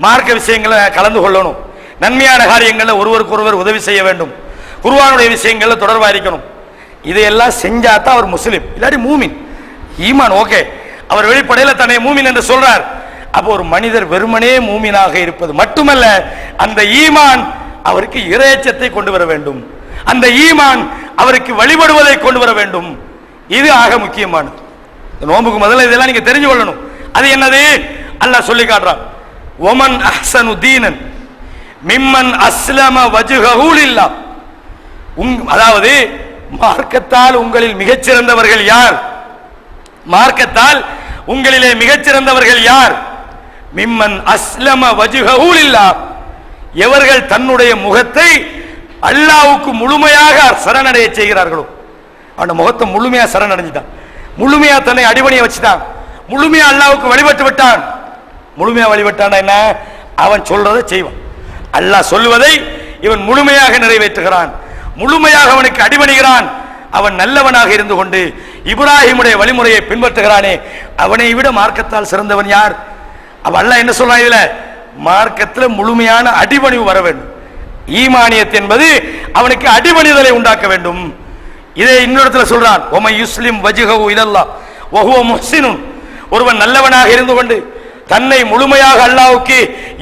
மார்க்க விஷயங்களை கலந்து கொள்ளணும், நன்மையான காரியங்களில் ஒருவருக்கு ஒருவர் உதவி செய்ய வேண்டும், குர்ஆனுடைய விஷயங்களில் தொடர்பா இருக்கணும். இதையெல்லாம் செஞ்சாதான் அவர் முஸ்லிம், இல்லாட்டி மூமின். ஈமான் ஓகே, அவர் வெளிப்படையில் தன்னை மூமின் என்று சொல்றார். அப்போ ஒரு மனிதர் வெறுமனே மூமினாக இருப்பது மட்டுமல்ல, அந்த ஈமான் அவருக்கு இறையச்சத்தை கொண்டு வர வேண்டும், அந்த ஈமான் அவருக்கு வழிபடுவதை கொண்டு வர வேண்டும். இது ஆக முக்கியமானது. நோம்புக்கு முதல்ல இதெல்லாம் நீங்க தெரிஞ்சு கொள்ளணும். அது என்னது? அல்லாஹ் சொல்லி காட்டுறான். ஒமன் அஹ்சனு தீனன் மிம்மன் அஸ்லம வஜ்ஹஹு லில்லாஹ், அதாவது மார்க்கத்தால் உங்களில் மிகச்சிறந்தவர்கள் யார்? மார்க்கத்தால் உங்களிலே மிகச்சிறந்தவர்கள் யார்? மிம்மன் அஸ்லம வஜ்ஹஹு லில்லாஹ், எவர்கள் தன்னுடைய முகத்தை அல்லாஹ்வுக்கு முழுமையாக சரணடைய செய்கிறார்களோ. அந்த முகத்தை முழுமையா சரணடைஞ்சிட்டான், முழுமையா தன்னை அடிபணிய வச்சுட்டான், முழுமையா அல்லாஹ்வுக்கு வழிபட்டு விட்டான். முழுமையா வழிபட்டான் என்ன? அவன் சொல்றதை செய்வான். அல்லாஹ் சொல்லுவதை இவன் முழுமையாக நிறைவேற்றுகிறான், முழுமையாக அவனுக்கு அடிபணிகிறான். அவன் நல்லவனாக இருந்து கொண்டு இப்ராஹிமுடைய வழிமுறையை பின்பற்றுகிறானே, அவனை விட மார்க்கத்தால் சிறந்தவன் யார்? அவ அல்லாஹ் என்ன சொல்றான்? இதுல மார்க்கத்தில் முழுமையான அடிபணிவு வர வேண்டும். ஈமானியத் என்பது அவனுக்கு அடிபணிதலை உண்டாக்க வேண்டும். இதை இன்னொருத்துல சொல்றான், ஒமை யுஸ்லிம் வஜ்ஹஹு இலல்லாஹ் வஹுவ முஹ்சினுன், ஒருவன் நல்லவனாக இருந்து கொண்டு தன்னை முழுமையாக அல்லாஹ்வுக்கு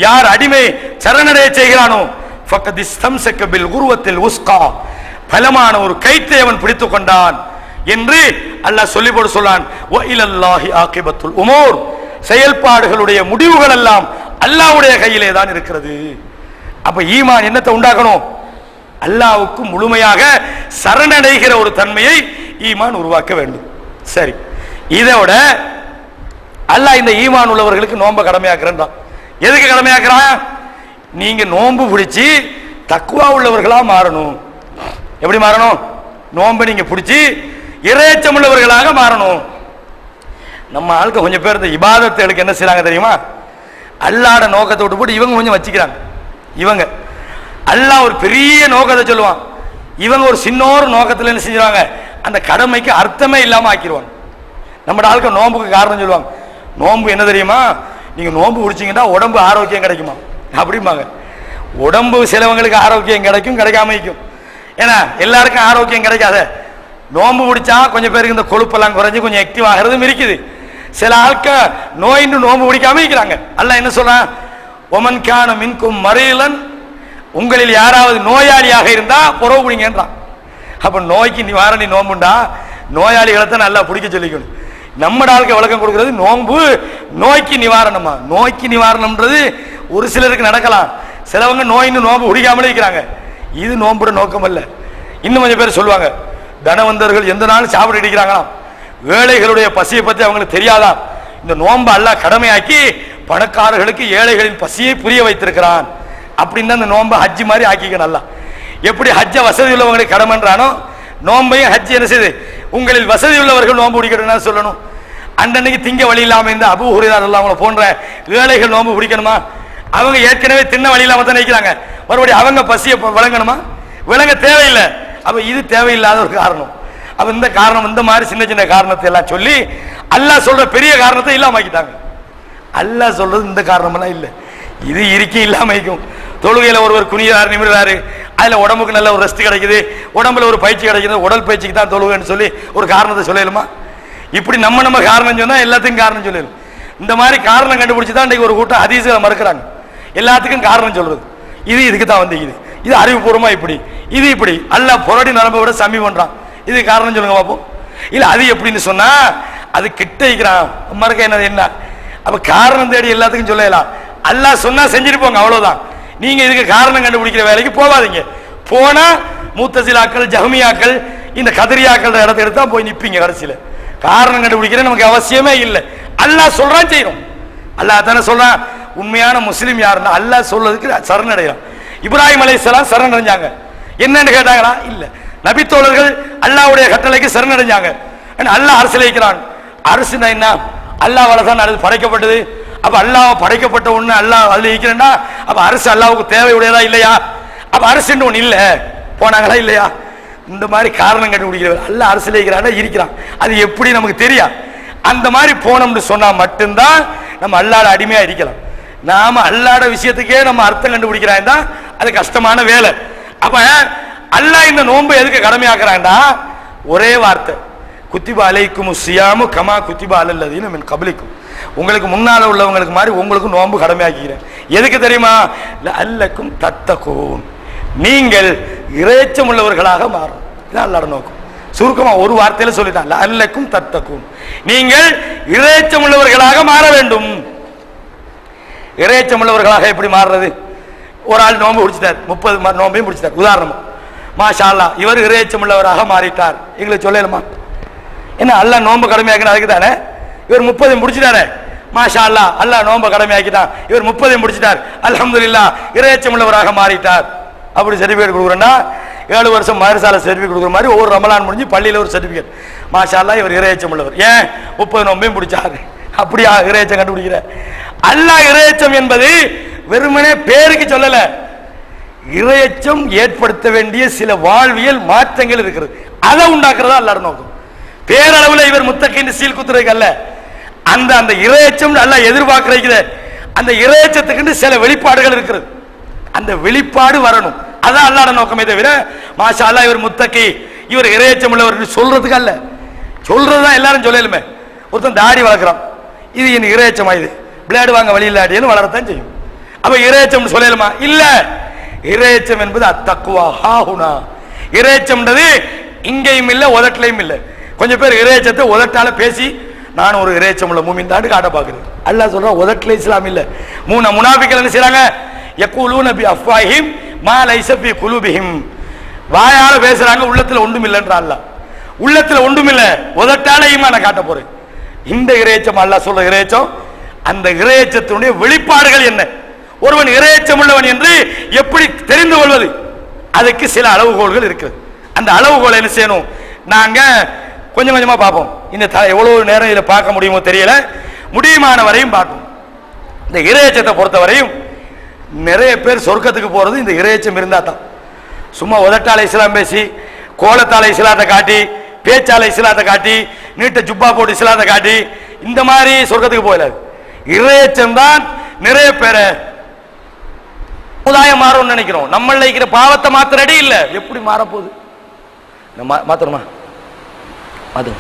யார் அடிமை சரணடைய செய்கிறானோ, ஃபக்கத் இஸ்தம்ஸக பில் குர்வத்தில் உஸ்கா, பலமான ஒரு கயிற்றை அவன் பிடித்துக் கொண்டான் என்று அல்லாஹ் சொல்லி போட்டு சொல்றான். வ இலல்லாஹி ஆகிபத்துல் உமூர், செயல்பாடுகளுடைய முடிவுகள் எல்லாம் அல்லாஹ்வுடைய கையிலே தான் இருக்கிறது. அப்ப ஈமான் என்னத்தை உண்டாக்கணும்? அல்லாஹ்வுக்கு முழுமையாக சரணடைகிற ஒரு தன்மையை ஈமான் உருவாக்க வேண்டும். சரி, இதோட அல்லாஹ் இந்த ஈமான் உள்ளவர்களுக்கு நோன்பை கடமையாக்குறான். எதுக்கு கடமையாக்குறான்? நீங்க நோன்பு பிடிச்சி தக்குவா உள்ளவர்களா மாறணும். எப்படி மாறணும்? நோன்பை நீங்க பிடிச்சி இறையச்சம் உள்ளவர்களாக மாறணும். நம்ம ஆளுக்கு கொஞ்சம் பேர் இந்த இபாதத்துகளுக்கு என்ன செய்யறாங்க தெரியுமா? அல்லாஹ்வோட நோக்கத்தை விட்டு போட்டு இவங்க கொஞ்சம் வச்சுக்கிறாங்க. இவங்க அல்லாஹ் ஒரு பெரிய நோக்கத்தை சொல்லுவான், இவங்க ஒரு சின்னோரு நோக்கத்தில் என்ன செஞ்சுருவாங்க? அந்த கடமைக்கு அர்த்தமே இல்லாம ஆக்கிடுவாங்க. நம்ம ஆளுக்கு நோம்புக்கு காரணம் சொல்லுவாங்க, நோம்பு என்ன தெரியுமா, நீங்க நோம்பு பிடிச்சிங்கன்னா உடம்பு ஆரோக்கியம் கிடைக்குமா அப்படிம்பாங்க. உடம்பு சிலவங்களுக்கு ஆரோக்கியம் கிடைக்கும், கிடைக்காம இருக்கும். ஏன்னா எல்லாருக்கும் ஆரோக்கியம் கிடைக்காத. நோம்பு பிடிச்சா கொஞ்சம் பேருக்கு இந்த கொழுப்பெல்லாம் குறைஞ்சி கொஞ்சம் ஆக்டிவ் ஆகிறதும் இருக்குது. சில ஆட்க நோயின்னு நோம்பு பிடிக்காம இருக்கிறாங்க. அல்லாஹ் என்ன சொல்றான்? ஒமன் கான மின்கும் மரீலன், உங்களில் யாராவது நோயாளியாக இருந்தா புறவு பிடிங்கன்றான். அப்ப நோய்க்கு நிவாரணி நோம்புண்டா, நோயாளிகளை தான் நல்லா பிடிக்க சொல்லிக்கணும். நம்ம ஆளுக்கு விளக்கம் கொடுக்கிறது நோன்பு நோய்க்கு நிவாரணமா? நோய்க்கு நிவாரணம்ன்றது ஒரு சிலருக்கு நடக்கலாம், சிலவங்க நோயின்னு நோம்பு பிடிக்காமலே இருக்கிறாங்க. இது நோன்புட நோக்கம் அல்ல. இன்னும் கொஞ்சம் பேர் சொல்லுவாங்க, தனவந்தர்கள் எந்த நாளும் சாப்பிட்டு அடிக்கிறாங்களாம், ஏழைகளுடைய பசியை பத்தி அவங்களுக்கு தெரியாதான், இந்த நோன்பு அல்லாஹ் கடமையாக்கி பணக்காரர்களுக்கு ஏழைகளின் பசியை புரிய வைத்திருக்கிறான் அப்படின்னு அந்த நோன்பை ஹஜ்ஜி மாதிரி ஆக்கிக்கணும். அல்லாஹ் எப்படி ஹஜ்ஜ வசதி உள்ளவங்களுக்கு கடமைன்றானோ, நோம்பையும் ஹஜ்ஜி என்ன செய்யுது? உங்களில் வசதி உள்ளவர்கள் நோன்பு பிடிக்கணும்னு சொல்லணும். அன்னைக்கு திங்க வழி இல்லாம இந்த அபூ ஹுரைரா அவங்கள போன்ற ஏழைகள் நோன்பு பிடிக்கணுமா? அவங்க ஏற்கனவே தின்ன வழி இல்லாம தான் நிற்கிறாங்க, மறுபடியும் அவங்க பசியை விளங்கணுமா? விளங்க தேவையில்லை. அப்ப இது தேவையில்லாத ஒரு காரணம். அப்ப இந்த காரணம், இந்த மாதிரி சின்ன சின்ன காரணத்தை எல்லாம் சொல்லி அல்லாஹ் சொல்ற பெரிய காரணத்தை இல்லாம ஆக்கிட்டாங்க. அல்லாஹ் சொல்றது இந்த காரணமெல்லாம் இல்லை, இது இருக்கே இல்லாம இருக்கும். தொழுகையில ஒருவர் குனியாரு நிமிர்றாரு, அதுல உடம்புக்கு நல்ல ஒரு ரெஸ்ட் கிடைக்குது, உடம்புல ஒரு பயிற்சி கிடைக்குது, உடல் பயிற்சிக்கு தான் தொழுகைன்னு சொல்லி ஒரு காரணத்தை சொல்லலுமா? இப்படி நம்ம காரணம் சொன்னா எல்லாத்துக்கும் காரணம் சொல்லலும். இந்த மாதிரி காரணம் கண்டுபிடிச்சு தான் இன்றைக்கு ஒரு கூட்டம் ஹதீஸ்களை மறுக்கிறாங்க. எல்லாத்துக்கும் காரணம் சொல்றது இது இதுக்கு தான் வந்து இது அறிவுபூர்வமா இப்படி இது இப்படி அல்ல புரடி நரம்பை விட சமி பண்றான். இது காரணம் சொல்லுங்க பாப்போம். இல்ல அது எப்படின்னு சொன்னா அது கிட்ட இருக்கிறான் மறுக்க என்ன அப்ப காரணம் தேடி எல்லாத்துக்கும் சொல்லலாம். அல்லாஹ் சொன்னா செஞ்சுட்டு போங்க, அவ்வளவுதான். நீங்க இதுக்கு காரணம் கண்டுபிடிக்கிற வேலைக்கு போகாதீங்க. போனா மூத்தசிலாக்கள் ஜஹ்மியாக்கள் இந்த கதிரியாக்கள் இடத்த எடுத்தா போய் நிப்பீங்க. கடைசியில காரணம் கண்டுபிடிக்கிற நமக்கு அவசியமே இல்லை. அல்லாஹ் சொல்றான் செய்யணும். அல்லாஹ் தானே சொல்றான். உண்மையான முஸ்லீம் யாருன்னா அல்லாஹ் சொல்றதுக்கு சரணடைகிறான். இப்ராஹிம் அலைஹிஸ்ஸலாம் சரணடைஞ்சாங்க. என்னன்னு கேட்டாங்களா? இல்ல. நபித்தோழர்கள் அல்லாஹ்வுடைய கட்டளைக்கு சரணடைஞ்சாங்க. அல்லாஹ் அரசியல் வைக்கிறான். அரசுனா என்ன? அல்லாஹ்வால தான் அது படைக்கப்பட்டது. அப்ப அல்லாஹ் படைக்கப்பட்ட ஒண்ணு அல்லாஹ் அதுல இருக்கிறேன்னா அப்ப அரசு அல்லாஹ்வுக்கு தேவையுடையதா இல்லையா? அப்ப அரசுன்னு ஒண்ணு இல்ல போனாங்களா இல்லையா? இந்த மாதிரி காரணம் கண்டுபிடிக்கிறவர் அல்லாஹ் அரசியல் வைக்கிறான் இருக்கிறான். அது எப்படி நமக்கு தெரியும்? அந்த மாதிரி போனோம்னு சொன்னா மட்டும்தான் நம்ம அல்லாஹ்வோட அடிமையா இருக்கலாம். நாம அல்லாஹ்வோட விஷயத்துக்கே நம்ம அர்த்தம் கண்டுபிடிக்கிறான் தான் அது கஷ்டமான வேலை. அப்ப அல்லாஹ் இந்த நோன்பை எதுக்கு கடமையாக்குறான்டா? ஒரே வார்த்தை, குத்திபா அலைக்கும் சியாமு கமா குத்திபா அலல்லதீன மின் கப்லிக்கும். உங்களுக்கு முன்னால உள்ளவங்களுக்கு மாதிரி உங்களுக்கு நோன்பு கடமையாக்கிறேன். எதுக்கு தெரியுமா? அல்லக்கும் தத்தக்கூன், நீங்கள் இறைச்சம் உள்ளவர்களாக மாறும். இதான் அல்லாஹ்வோட நோக்கம். சுருக்கமா ஒரு வார்த்தையில சொல்லிட்டான், அல்லக்கும் தத்தக்கூன், நீங்கள் இறைச்சம் உள்ளவர்களாக மாற வேண்டும். இறைச்சம் உள்ளவர்களாக எப்படி மாறுறது? ஒரு ஆள் நோன்பு முடிச்சிட்டார், 30 நோன்பையும் முடிச்சிட்டார். உதாரணமா மாஷா அல்லாஹ் இவர் இறைச்சம் உள்ளவராக மாறிட்டார். எங்களுக்கு சொல்லலுமா? என்ன அல்லாஹ் நோன்பு கடமையாக்கினா அதுக்கு தானே. இவர் 30 முடிச்சிட்டாரு, மாஷா அல்லாஹ் அல்லாஹ் நோன்பு கடமையாக்கிட்டான், இவர் 30 முடிச்சிட்டார், அல்ஹம்துலில்லாஹ் இறைச்சம் உள்ளவராக மாறிட்டார். அப்படி சர்டிபிகேட் கொடுக்குறேன்னா 7 வருஷம் மதரசால சர்டிபிகேட் கொடுக்குற மாதிரி ஒவ்வொரு ரமலான் முடிஞ்சு பள்ளியில் ஒரு சர்டிபிகேட், மாஷா அல்லாஹ் இவர் இறைச்சம் உள்ளவர். ஏன் 30 நோன்பையும் முடிச்சாரு? அப்படியா இறைச்சம் கண்டுபிடிக்கிற? அல்லாஹ் இறைச்சம் என்பது வெறுமனே பேருக்கு சொல்லல. இறைச்சம் ஏற்படுத்த வேண்டிய சில வாழ்வியல் மாற்றங்கள் இருக்கிறது, அதை உண்டாக்குறதா அல்லாஹ் நோக்கம். பேரளவுல இவர் முத்தகின்னு சீல் குத்துறதுக்கு அல்ல. அந்த அந்த இறைச்சம் அல்லாஹ் எதிர்பார்க்கிற அந்த இறைச்சத்துக்கு சில வெளிப்பாடுகள் இருக்கிறது, அந்த வெளிப்பாடு வரணும். அதான் அல்லாஹ்வோட நோக்கமே தவிர மாஷா அல்லாஹ் இவர் முத்தகி இவர் இறைச்சம் உள்ளவர் சொல்றதுக்கு அல்ல. சொல்றதுதான் எல்லாரும் சொல்லலுமே. ஒருத்தன் தாடி வளர்க்குறான், இது என் இறைச்சமா, இது பிளேடு வாங்க வழி இல்லாட்டின்னு வளரத்தான் செய்யும். அப்ப இறைச்சம் சொல்லலுமா? இல்ல. இறைச்சம் என்பது அத்தக்குவா ஹாஹுனா. இறைச்சம்ன்றது இங்கேயும் இல்ல உதட்டிலையும் இல்ல. கொஞ்சம் பேர் இறைச்சத்தை உதட்டால பேசி நான் ஒரு இறைச்சம் உள்ள மூமின் தான் காட்ட பாக்குறேன். அல்லாஹ் சொல்றான் உதட்டில இஸ்லாம் இல்ல. முனாஃபிக்கள் என்ன செய்றாங்க? யகூலூன பி அஃப்வாஹிம் மா லைஸ ஃபீ குலூபிஹிம். வாயால பேசுறாங்க, உள்ளத்துல ஒன்றும் இல்லைன்ற அல்லாஹ். உள்ளத்துல ஒன்றும் இல்ல, உதட்டால ஈமான காட்ட போறேன். இந்த இறைச்சம் அல்லாஹ் சொல்ற இறைச்சம், அந்த இறைச்சத்தினுடைய வெளிப்பாடுகள் என்ன? ஒருவன் இறைச்சம் உள்ளவன் என்று எப்படி தெரிந்து கொள்வது? அதுக்கு சில அளவுகோல்கள் இருக்கிறது. அந்த அளவுகோலை என்ன செய்யணும்? நாங்க கொஞ்சம் கொஞ்சமா பார்ப்போம். இந்த எவ்வளவு நேரம் இதில் பார்க்க முடியுமோ தெரியல, முடியுமான வரையும் பார்ப்போம். இந்த இறைச்சத்தை பொறுத்தவரையும் நிறைய பேர் சொர்க்கத்துக்கு போறது இந்த இறைச்சம் இருந்தா தான். சும்மா உதட்டால இஸ்லாம் பேசி, கோலத்தால இஸ்லாத்தை காட்டி, பேச்சால இஸ்லாத்தை காட்டி, நீட்ட ஜுப்பா போட்டு இஸ்லாத்தை காட்டி இந்த மாதிரி சொர்க்கத்துக்கு போயிடாது. இறைச்சம் தான் நிறைய பேரை சமுதாயம் மாறும் நினைக்கிறோம். நம்மள இருக்கிற பாவத்தை மாத்திர ரெடி இல்ல. எப்படி மாறப்போகுது? மாத்தணுமா? அது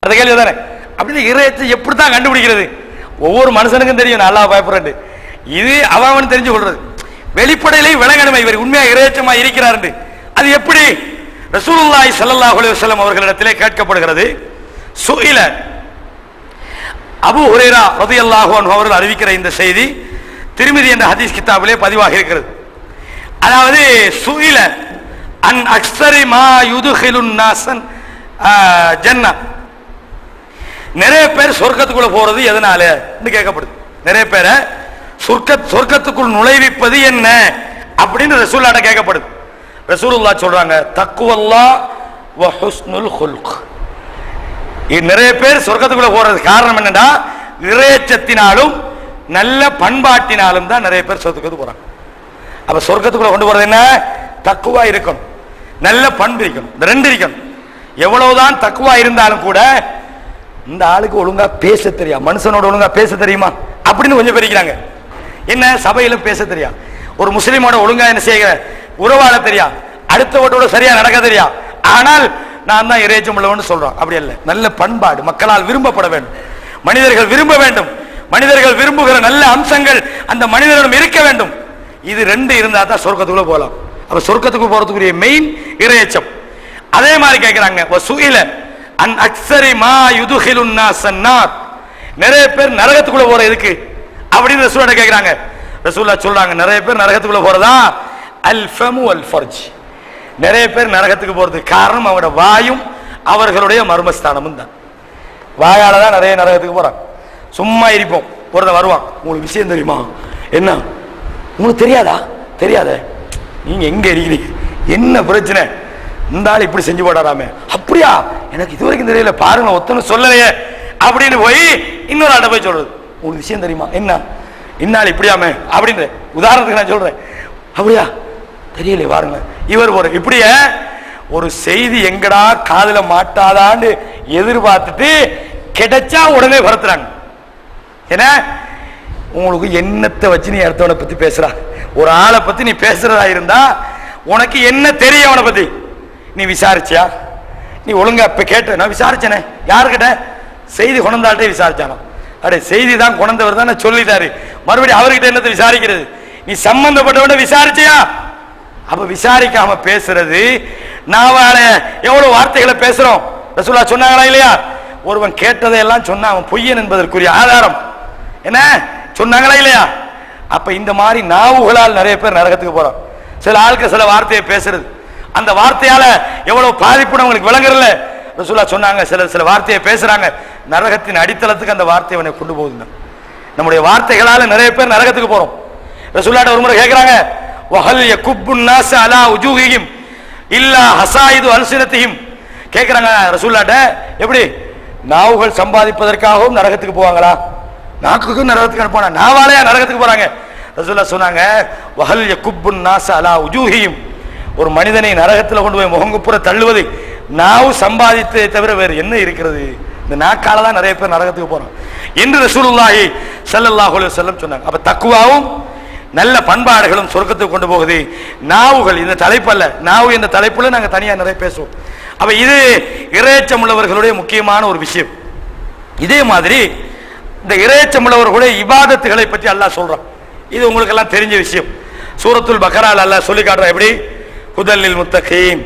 அந்த கேள்வி தானே. அப்படின்னு இறையச்சம் எப்படித்தான் கண்டுபிடிக்கிறது? ஒவ்வொரு மனுஷனுக்கும் தெரியும் நான் அல்லாஹ் பயப்படுறேன். இது அவன் தெரிஞ்சு கொள்றது. வெளிப்படையிலே விளங்கணுமே இவர் உண்மையா இறையச்சமா இருக்கிறார். அது எப்படி? ரசூலுல்லாஹி ஸல்லல்லாஹு அலைஹி வஸல்லம் அவர்களிடத்திலே கேட்கப்படுகிறது. சுஇல அபூ ஹுரைரா ரலியல்லாஹு அன்ஹு அவர்கள் அறிவிக்கிற இந்த செய்தி திர்மிதி என்ற ஹதீஸ் கிதாபிலே பதிவாக இருக்கிறது. அதாவது சுஇல அன் அக்ஸரி மா யுதுகிலுன் நாஸன் ஜன்னா, நிறைய பேர் சொர்க்கத்துக்குள்ள போறது எதனால கேட்கப்படுது. நிறைய பேரை சொர்க்கத்துக்குள் நுழைவிப்பது என்ன அப்படின்னு ரசூலுல்லாஹ்ட்ட கேட்கப்படுது. ரசூலுல்லாஹ் சொல்றாங்க, தக்வல்லாஹ் வ ஹுஸ்னுல் குல்க். நிறைய பேர் சொர்க்கத்துக்குள்ள போறது காரணம் என்னன்னா இறையச்சத்தினாலும் நல்ல பண்பாட்டினாலும் தான் நிறைய பேர் சொர்க்கத்துக்கு போறாங்க. அப்ப சொர்க்கத்துக்குள்ள கொண்டு போறது என்ன? தக்குவா இருக்கணும், நல்ல பண்பு இருக்கணும், இந்த ரெண்டு இருக்கணும். எவ்வளவுதான் தக்குவா இருந்தாலும் கூட இந்த ஆளுக்கு ஒழுங்கா பேச தெரியா, மனுஷனோட ஒழுங்கா பேச தெரியுமா அப்படின்னு கொஞ்சம் பேரிக்கிறாங்க. என்ன சபையில பேச தெரியா, ஒரு முஸ்லீமோட ஒழுங்கா என்ன செய்ய உறவாட தெரியா, அடுத்தவட்டோட சரியா நடக்க தெரியா, ஆனால் நான் தான் இறையச்சம் உள்ளவன்னு சொல்றோம். அப்படி அல்ல, நல்ல பண்பாடு மக்களால் விரும்பப்பட வேண்டும், மனிதர்கள் விரும்ப வேண்டும், மனிதர்கள் விரும்புகிற நல்ல அம்சங்கள் அந்த மனிதனிடம் இருக்க வேண்டும். இது ரெண்டு இருந்தா தான் சொர்க்கத்துக்குள்ள போகலாம். அப்ப சொர்க்கத்துக்கு போறதுக்குரிய மெயின் இறையச்சம். அதே மாதிரி கேட்கிறாங்க, வசூயில அன் அக்ஸரி மா யுதுகிலுன் நாஸன் நார், நிறைய பேர் நரகத்துக்குள்ள போற எதுக்கு அப்படின்னு ரசூலுல்லாஹ் கேட்கிறாங்க. ரசூலுல்லாஹ் சொல்றாங்க, நிறைய பேர் நரகத்துக்குள்ள போறதா அல் ஃபமு வல் ஃபர்ஜ், நிறைய பேர் நரகத்துக்கு போறதுக்கு காரணம் அவங்களோட வாயும் அவர்களுடைய மர்மஸ்தானமும் தான். வாயால தான் நிறைய நரகத்துக்கு போறாங்க. சும்மா இருப்போம், ஒருத்தன் வருவான், உங்களுக்கு விஷயம் தெரியுமா, என்ன உங்களுக்கு தெரியாதா, தெரியாத, நீங்க எங்க இருக்கிறீங்க, என்ன பிரச்சனை, இந்த ஆள் இப்படி செஞ்சு போடாராமே, அப்படியா எனக்கு இதுவரைக்கும் தெரியல, பாருங்க ஒத்தனை சொல்லலையே அப்படின்னு போய் இன்னொரு ஆட்ட போய் சொல்றது, உங்களுக்கு விஷயம் தெரியுமா, என்ன இந்நாள் இப்படியாமே அப்படின்னு. உதாரணத்துக்கு நான் சொல்றேன், அப்படியா தெரியல பாருங்க இவர் போற, இப்படியே ஒரு செய்தி எங்கடா காதுல மாட்டாதான்னு எதிர்பார்த்துட்டு கிடைச்சா உடனே பரத்துறாங்க. ஏன்னா உங்களுக்கு என்னத்தை வச்சு நீ அடுத்தவனை பத்தி பேசுறா, ஒரு ஆளை பத்தி நீ பேசுறதா இருந்தா உனக்கு என்ன தெரியும் அவனை பத்தி, நீ விசாரிச்சியா, நீ ஒழுங்கா இப்ப கேட்ட, நான் விசாரிச்சேனே, யாருக்கிட்ட, செய்தி கொண்டாட்டே விசாரிச்சானோ, அடே செய்தி தான் கொண்டவர் தான் சொல்லிட்டாரு, மறுபடியும் அவர்கிட்ட என்னத்தை விசாரிக்கிறது, நீ சம்பந்தப்பட்டவன விசாரிச்சியா. அப்ப விசாரிக்காம பேசுறது, நாவால எவ்வளவு வார்த்தைகளை பேசுறோம். ரசூலுல்லாஹ் சொன்னாங்களா இல்லையா, ஒருவன் கேட்டதையெல்லாம் சொன்னா அவன் பொய்யன் என்பதற்குரிய ஆதாரம் என்ன சொன்னாங்களா இல்லையா. அப்ப இந்த மாதிரி நாவுகளால் நிறைய பேர் நரகத்துக்கு போறான். சில ஆளுக்கு சில வார்த்தையை பேசுறது, அந்த வார்த்தையால எவ்வளவு பாதிப்பு அவங்களுக்கு விளங்குறல. ரசூலுல்லாஹ் சொன்னாங்க, சில வார்த்தையை பேசுறாங்க, நரகத்தின் அடித்தளத்துக்கு அந்த வார்த்தை அவனை கொண்டு போகுது. நம்முடைய வார்த்தைகளால நிறைய பேர் நரகத்துக்கு போறோம். ரசூலுல்லாஹ் ஒரு முறை கேட்கிறாங்க, வஹல் யகுப்புன் நாஸ அலா உஜூஹிஹிம் இல்லா ஹஸாயிது அல்சினத்திஹிம், கேட்கிறாங்க ரசூலுல்லாஹ்ட்ட, எப்படி நாவுகள் சம்பாதிப்பதற்காகவும் நரகத்துக்கு போவாங்களா, நாக்குக்கு நரகத்துக்கு அனுப்பானா, நாவாலையா நரகத்துக்கு போறாங்க. ரசூலுல்லாஹ் சொன்னாங்க, வஹல் யகுப்புன் நாஸ அலா உஜூஹிஹிம், ஒரு மனிதனை நரகத்தில் கொண்டு போய் முகங்குப்புற தள்ளுவது நாவு சம்பாதித்ததை தவிர வேறு என்ன இருக்கிறது, இந்த நாக்கால தான் நிறைய பேர் நரகத்துக்கு போறோம் என்று ரசூலுல்லாஹி ஸல்லல்லாஹு அலைஹி வஸல்லம் சொன்னாங்க. அப்ப தக்வாவும் நல்ல பண்பாடுகளும் சொர்க்கத்துக்கு கொண்டு போகுது. நாவுகள் இந்த தலைப்பல்ல, நாவு என்ற தலைப்புல நாங்க தனியா நிறைய பேசுவோம். அப்ப இது இறையச்சம் உள்ளவர்களுடைய முக்கியமான ஒரு விஷயம். இதே மாதிரி இந்த இறையச்சம் உள்ளவர்களுடைய இபாதத்துகளை பற்றி அல்லாஹ் சொல்றான். இது உங்களுக்கு எல்லாம் தெரிஞ்ச விஷயம். சூரத்துல் பக்ரால அல்லாஹ் சொல்லி காட்டுறான், எப்படி ஹுதல்லில் முத்தகீன்,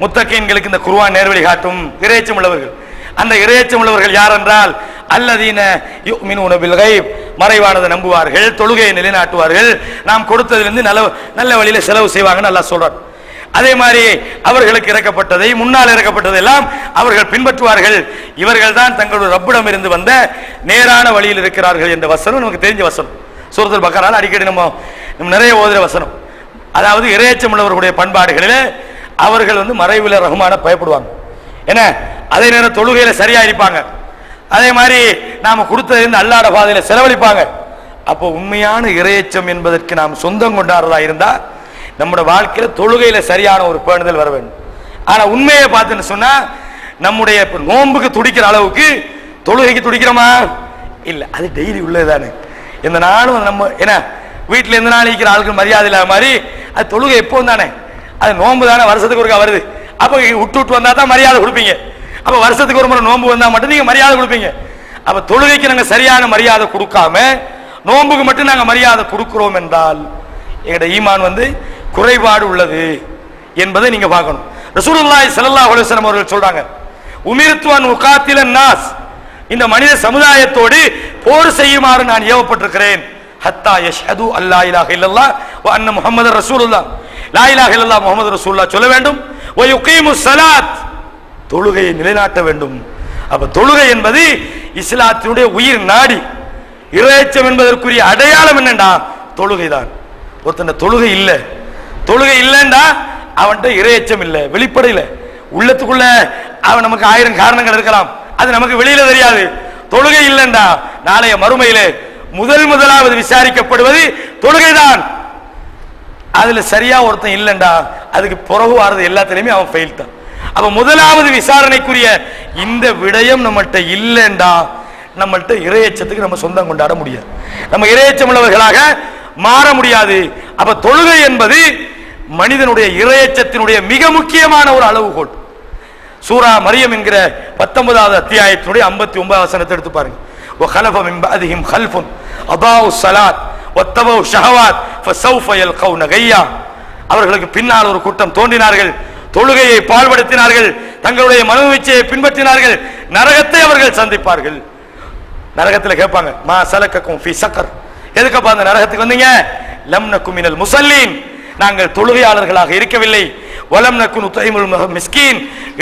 முத்தகீன்களுக்கு இந்த குர்ஆன் நேர்வழி காட்டும் இறையச்சம் உள்ளவர்கள். அந்த இறையச்சம் உள்ளவர்கள் யார் என்றால் அல்லதீன யுமினூன பில் கைப், மறைவானதை நம்புவார்கள், தொழுகையை நிலைநாட்டுவார்கள், நாம் கொடுத்ததிலிருந்து நல்ல வழியில செலவு செய்வாங்கன்னு அல்லாஹ் சொல்றார். அதே மாதிரி அவர்களுக்கு இறக்கப்பட்டதை, முன்னால் இறக்கப்பட்டதெல்லாம் அவர்கள் பின்பற்றுவார்கள், இவர்கள் தான் தங்களுடைய ரப்பிடம் இருந்து வந்த நேரான வழியில் இருக்கிறார்கள் என்ற வசனம் நமக்கு தெரிஞ்ச வசனம். சூரத்துல் பக்ரால அடிக்கடி நம்ம நிறைய ஓதுற வசனம். அதாவது இறையச்சம் உள்ளவர்களுடைய பண்பாடுகளில் அவர்கள் மறைவில ரஹ்மான பயப்படுவாங்க, என்ன அதே நேரம் தொழுகையில சரியா இருப்பாங்க, அதே மாதிரி நாம கொடுத்ததிலிருந்து அல்லாஹ்வுடைய பாதையில செலவழிப்பாங்க. அப்போ உண்மையான இறையச்சம் என்பதற்கு நாம் சொந்தம் கொண்டாடுறதா இருந்தா நம்முடைய வாழ்க்கையில தொழுகையில சரியான ஒரு பேணுதல் வர வேண்டும். ஆனா உண்மையை பார்த்துன்னு சொன்னா நம்முடைய நோன்புக்கு துடிக்கிற அளவுக்கு தொழுகைக்கு துடிக்கிறோமா இல்ல, அது டெய்லி உள்ளதுதானே. எந்த நாளும் நம்ம என்ன வீட்டுல எந்த நாள் இருக்கிற ஆளுக்கு மரியாதை இல்லாத மாதிரி அது தொழுகை எப்போ தானே, அது நோன்பு தானே வருஷத்துக்கு ஒருக்கா வருது. அப்ப விட்டு வந்தா தான் மரியாதை கொடுப்பீங்க. அப்ப வருஷத்துக்கு ஒரு முறை நோன்பு வந்தா மட்டும் நீங்க மரியாதை கொடுப்பீங்க. அப்ப தொழுகைக்கு நாங்க சரியான மரியாதை கொடுக்காம நோன்புக்கு மட்டும் நாங்க மரியாதை கொடுக்கிறோம் என்றால் எங்களுடைய ஈமான் குறைபாடு உள்ளது என்பதை நீங்க பார்க்கணும். ரசூலுல்லாஹி ஸல்லல்லாஹு அலைஹி வஸல்லம் அவர்கள் சொல்றாங்க, உமிர்து அன் உகாத்தில நாஸ், இந்த மனித சமுதாயத்தோடு போர் செய்யுமாறு நான் ஏவப்பட்டிருக்கிறேன். ஹத்தா யஷ்ஹது அல்லா இலாஹ இல்லல்லாஹ் வ அன்ன முஹம்மதர் ரசூலுல்லாஹ், லா இலாஹ இல்லல்லாஹ் முஹம்மது ரசூலுல்லாஹ் சொல்ல வேண்டும். வ யுகீமுஸ் ஸலாத், தொழுகையை நிலைநாட்ட வேண்டும். அப்ப தொழுகை என்பது இஸ்லாத்தினுடைய உயிர் நாடி. இறைச்சம் என்பதற்குரிய அடையாளம் என்னண்டா தொழுகை தான். ஒருத்தன் தொழுகை இல்லை, தொழுகை இல்லைண்டா அவன்கிட்ட இறைச்சம் இல்லை, வெளிப்படையில உள்ளத்துக்குள்ள அவன் நமக்கு 1000 காரணங்கள் இருக்கலாம், அது நமக்கு வெளியில தெரியாது. தொழுகை இல்லைண்டா நாளைய மறுமையில முதலாவது விசாரிக்கப்படுவது தொழுகைதான். அதுல சரியா ஒருத்தன் இல்லைண்டா அதுக்கு பிறகு வாரது எல்லாத்திலையுமே அவன் ஃபெயில் தான். அப்ப முதலாவது விசாரணைக்குரிய இந்த விடயம் நம்மள்கிட்ட இல்லைண்டா நம்மள்கிட்ட இறையச்சத்துக்கு நம்ம சொந்தம் கொண்டாட முடியாது, நம்ம இறையச்சம் உள்ளவர்களாக மாற முடியாது. அப்ப தொழுகை என்பது மனிதனுடைய இறையச்சத்தினுடைய மிக முக்கியமான ஒரு அளவுகோல். சூரா மரியம் என்கிற 19வது அத்தியாயத்தினுடைய 59வது வசனத்தை எடுத்து பாருங்க. وَخَلَفَ مِنْ بَعْدِهِمْ خَلْفٌ أَضَاعُوا الصَّلَاةَ وَاتَّبَعُوا الشَّهَوَاتِ فَسَوْفَ يَلْقَوْنَ غَيًّا, அவர்களுக்கு பின்னால் ஒரு கூட்டம் தோன்றினார்கள், தொழுகையை பாழ்படுத்தினார்கள், தங்களுடைய மனோவிச்சையை பின்பற்றினார்கள், நரகத்தை அவர்கள் சந்திப்பார்கள். நரகத்தில் கேட்பாங்க, மா சலக்கக்கும் ஃபீ சக்கர், எதுக்கப்பா அந்த நரகத்துக்கு வந்தீங்க? லம் நக்கு மினல் முஸல்லீன், நாங்கள் தொழுகையாளர்களாக இருக்கவில்லை. வலம் நக்கு நுதைமுல் மிஸ்கீன்,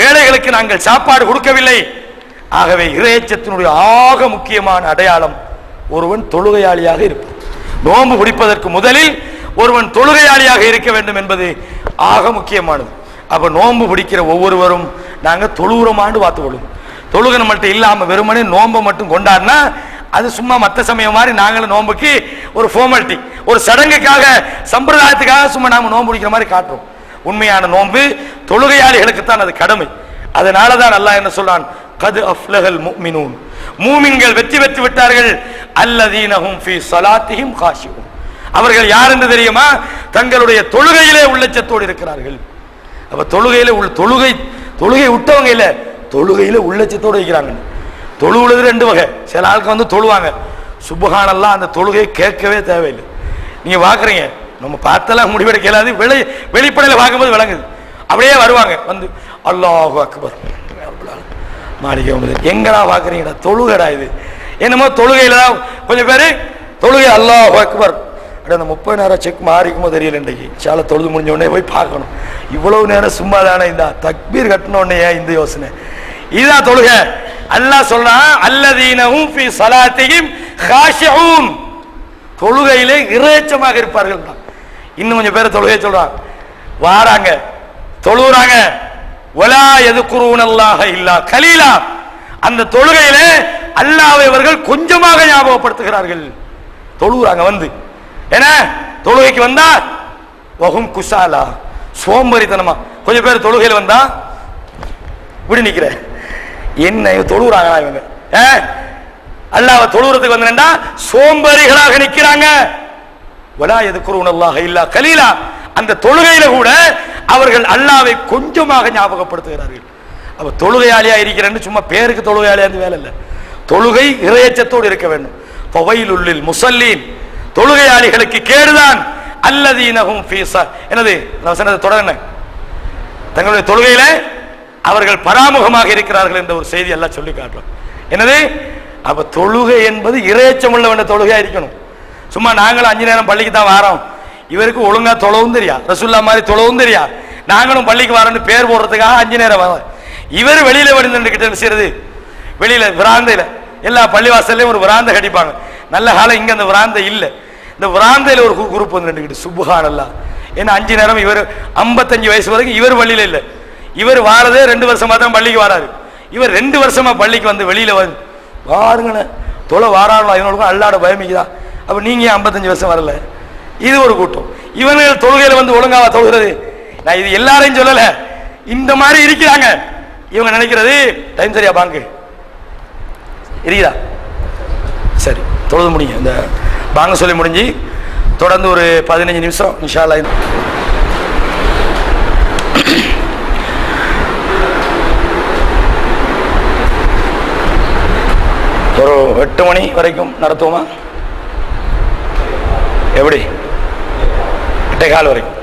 ஏழைகளுக்கு நாங்கள் சாப்பாடு கொடுக்கவில்லை. ஆகவே இறையச்சத்தினுடைய ஆக முக்கியமான அடையாளம் ஒருவன் தொழுகையாளியாக இருப்பான். நோன்பு பிடிப்பதற்கு முதலில் ஒருவன் தொழுகையாளியாக இருக்க வேண்டும் என்பது ஆக முக்கியமானது. அப்ப நோன்பு பிடிக்கிற ஒவ்வொருவரும் நாங்க தொழுகிறோமான்னு பார்த்துக்கொள்ளும். தொழுகை நம்மள்ட்ட இல்லாம வெறுமனே நோன்பை மட்டும் கொண்டாடினா அது சும்மா மற்ற சமயம் மாதிரி நாங்களும் நோன்புக்கு ஒரு ஃபார்மாலிட்டி, ஒரு சடங்குக்காக சம்பிரதாயத்துக்காக சும்மா நாம நோன்பு பிடிக்கிற மாதிரி காட்டுறோம். உண்மையான நோன்பு தொழுகையாளிகளுக்கு தான் அது கடமை. அதனாலதான் அல்லாஹ் என்ன சொல்றான், கது அஃப்லஹல் முஃமினூன், மூமின்கள் வெற்றி பெற்று விட்டார்கள். அல்லதீனஹும் ஃபீ ஸலாத்திஹிம் காஷிஊன், அவர்கள் யார் என்று தெரியுமா? தங்களுடைய தொழுகையிலே உள்ளச்சத்தோடு இருக்கிறார்கள். அப்ப தொழுகையில தொழுகை விட்டவங்க இல்ல, தொழுகையில உள்ளச்சத்தோடு இருக்கிறாங்க. தொழுவுறது 2 வகை. சில ஆளுக்கு தொழுவாங்க, சுப்ஹானல்லாஹ், அந்த தொழுகையை கேட்கவே தேவையில்லை. நீங்க பாக்குறீங்க, நம்ம பார்த்தெல்லாம் முடிவெடுக்க இயலாது, வெளிப்படையில பார்க்கும்போது விளங்குது. அப்படியே வருவாங்க அல்லாஹு அக்பர் மாளிகை எங்கடா பாக்குறீங்கடா, தொழுகைடா இது. என்னமோ தொழுகையில தான் கொஞ்சம் பேரு தொழுகை அல்லாஹு அக்பர், அந்த 30 நேரம் செக் மாறிக்குமோ தெரியல. இன்றைக்கு சால தொழுது முடிஞ்ச உடனே போய் பார்க்கணும், இவ்வளவு நேரம் சும்மா தானே இந்த தக்பீர் கட்டின உடனே இந்த யோசனை, இதுதான் தொழுகை. அல்லாஹ் சொல்றான், அல்லதீனஹும் ஃபீ ஸலாத்திஹிம் காஷிஊன், தொழுகையிலே இறைச்சமாக இருப்பார்கள். இன்னும் கொஞ்சம் பேர் தொழுகை சொல்றாங்க, வாராங்க தொழுறாங்க, வலா யذ்குரூனல்லாஹ இல்லா கலீலா, அந்த தொழுகையிலே அல்லாஹ்வை அவர்கள் கொஞ்சமாக ஞாபகப்படுத்துகிறார்கள். தொழுறாங்க ஏன்னா தொழுகைக்கு வந்தா வஹும் குஸாலா, சோம்பேறித்தனமா. கொஞ்சம் பேர் தொழுகையில் வந்தா இப்படி நிக்கிற, என்ன தொழுறாங்களா இவங்க? அல்லாஹ்வை தொழுறதுக்கு வந்தா சோம்பேறிகளாக நிக்கிறாங்க. வலா யذ்குரூனல்லாஹ இல்லா கலீலா, அந்த தொழுகையில கூட அவர்கள் அல்லாஹ்வை கொஞ்சமாக ஞாபகப்படுத்துகிறார்கள். அப்ப தொழுகையாளியா இருக்கிறேன்னு சும்மா பேருக்கு தொழுகையாளியா வேலை இல்லை, தொழுகை இறையச்சத்தோடு இருக்க வேண்டும். ஃபவைலுல் முஸல்லீன், தொழுகையாளிகளுக்கு கேடுதான். அல்லதீனஹும் ஃபீ என்னது வசனத்தை தொடர்ந்து, தங்களுடைய தொழுகையில அவர்கள் பராமுகமாக இருக்கிறார்கள் என்ற ஒரு செய்தி எல்லாம் சொல்லி காட்டுறோம். என்னது? அப்ப தொழுகை என்பது இறையச்சம் உள்ள வேண்டிய தொழுகையா இருக்கணும். சும்மா நாங்களும் 5 நேரம் பள்ளிக்கு தான் வாரோம், இவருக்கு ஒழுங்கா தொழவும் தெரியா, ரசூல்லா மாதிரி தொழவும் தெரியா, நாங்களும் பள்ளிக்கு வரோம்னு பேர் போடுறதுக்காக 5 நேரம் வரோம். இவர் வெளியில வடிந்துகிட்டு என்ன செய்யறது? வெளியில விராந்தையில, எல்லா பள்ளிவாசல்லையும் ஒரு விராந்தை கட்டிப்பாங்க. நல்ல காலம் இங்க அந்த விராந்தை இல்லை, இந்த விராந்தையில ஒரு குரூப் நின்றுக்கிட்டு சுப்ஹானல்லாஹ். ஏன்னா 5 நேரம் இவர் 55 வயசு வரைக்கும் இவர் பள்ளியில இல்லை, இவர் வாரதே 2 வருஷமா தான் பள்ளிக்கு வராரு. இவர் 2 வருஷமா பள்ளிக்கு வெளியில வாருங்கண்ணே தொலை வாராங்களா, இவனுக்கும் அல்லாட பயமிக்குதா? அப்ப நீங்க 55 வருஷம் வரல? இது ஒரு கூட்டம். இவர்கள் தொழுகையில ஒழுங்காவா தொழுகிறது? நான் இது எல்லாரையும் சொல்லல, இந்த மாதிரி இருக்கிறாங்க. இவங்க நினைக்கிறது டைம் சரியா பாங்கு இருக்குதா, சரி தொழுது முடியும், இந்த பாங்க சொல்லி முடிஞ்சு தொடர்ந்து ஒரு 15 நிமிஷம் இன்ஷா அல்லாஹ். 8 மணி வரைக்கும் நடத்துவோமா? எப்படி? 8:15 வரைக்கும்.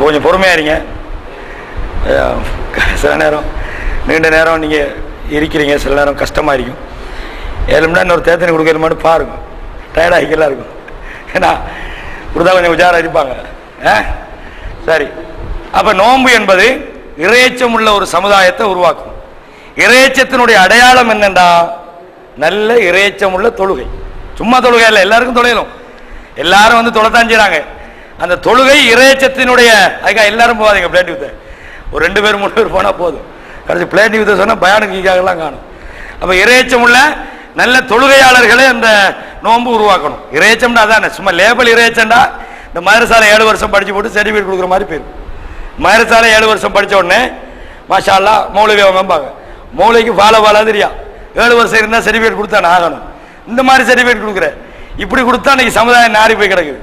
கொஞ்சம் பொறுமையாக இருங்க. சில நேரம் நீண்ட நேரம் நீங்கள் இருக்கிறீங்க, சில நேரம் கஷ்டமாக இருக்கும். 7 மணி நேரம் இன்னொரு தேத்தனை கொடுக்கணுமான்னு பாருங்க. டயர்டாகிக்கலாம் இருக்கும். ஏன்னா இப்படிதான் கொஞ்சம் உஜாராக இருப்பாங்க. சரி, அப்போ நோன்பு என்பது இறையச்சம் உள்ள ஒரு சமுதாயத்தை உருவாக்கும். இறையச்சத்தினுடைய அடையாளம் என்னண்டா, நல்ல இறையச்சம் உள்ள தொழுகை. சும்மா தொழுகை இல்லை, எல்லாருக்கும் தொழையலும், எல்லாரும் வந்து தொலைத்தான் செய்றாங்க. அந்த தொழுகை இறையச்சத்தினுடைய, அதுக்காக எல்லாரும் போகாதீங்க பிளேட் யூத்தை. ஒரு 2 பேர் 3 பேர் போனால் போதும். கடைசி பிளேட் யூத்தை சொன்னால் பயானுக்காகலாம் காணும். அப்போ இறையச்சம் உள்ள நல்ல தொழுகையாளர்களை அந்த நோன்பு உருவாக்கணும். இறையச்சம்டா அதானே, சும்மா லேபல் இறையச்சம்டா இந்த மதரசால 7 வருஷம் படிச்சு போட்டு சர்டிஃபிகேட் கொடுக்குற மாதிரி போயிடும். மதரசால 7 வருஷம் படித்த உடனே மாஷா அல்லா மௌலவி அவங்கம்பாங்க. மௌலிக்கு ஃபாலோ தெரியா, 7 வருஷம் இருந்தால் சர்டிஃபிகேட் கொடுத்தானே ஆகணும். இந்த மாதிரி சர்டிஃபிகேட் கொடுக்குற, இப்படி கொடுத்தா இன்னைக்கு சமுதாயம் நாரி போய் கிடக்குது.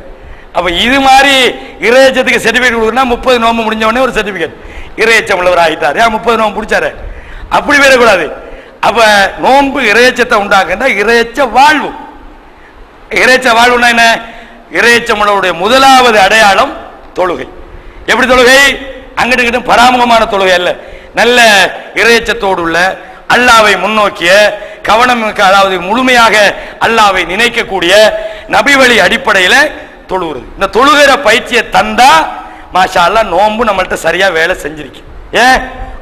அப்போ இது மாதிரி இறையச்சத்துக்கு சர்டிஃபிகேட் கொடுக்குறா 30 நோம்பு முடிஞ்ச உடனே ஒரு சர்டிஃபிகேட், இறையச்சம் உள்ளவர் ஆகிட்டார். 30 நோம்பு பிடிச்சாரு, அப்படி வேறக்கூடாது. அப்ப நோன்பு இறையச்சத்தை உண்டாக்குன்னா இறையச்ச வாழ்வு. இறையச்ச வாழ்வுனா என்ன? இறையச்சம் உள்ளவருடைய முதலாவது அடையாளம் தொழுகை. எப்படி தொழுகை? அங்கிட்டு பராமுகமான தொழுகை அல்ல, நல்ல இறையச்சத்தோடு உள்ள அல்லாவை முன்னோக்கிய கவனம், அதாவது முழுமையாக அல்லாவை நினைக்கக்கூடிய நபி வழி அடிப்படையில் தொழுகிறது. இந்த தொழுகிற பயிற்சியை தந்தா மாஷா அல்லா நோன்பு நம்மள்ட்ட சரியா வேலை செஞ்சிருக்கு. ஏன்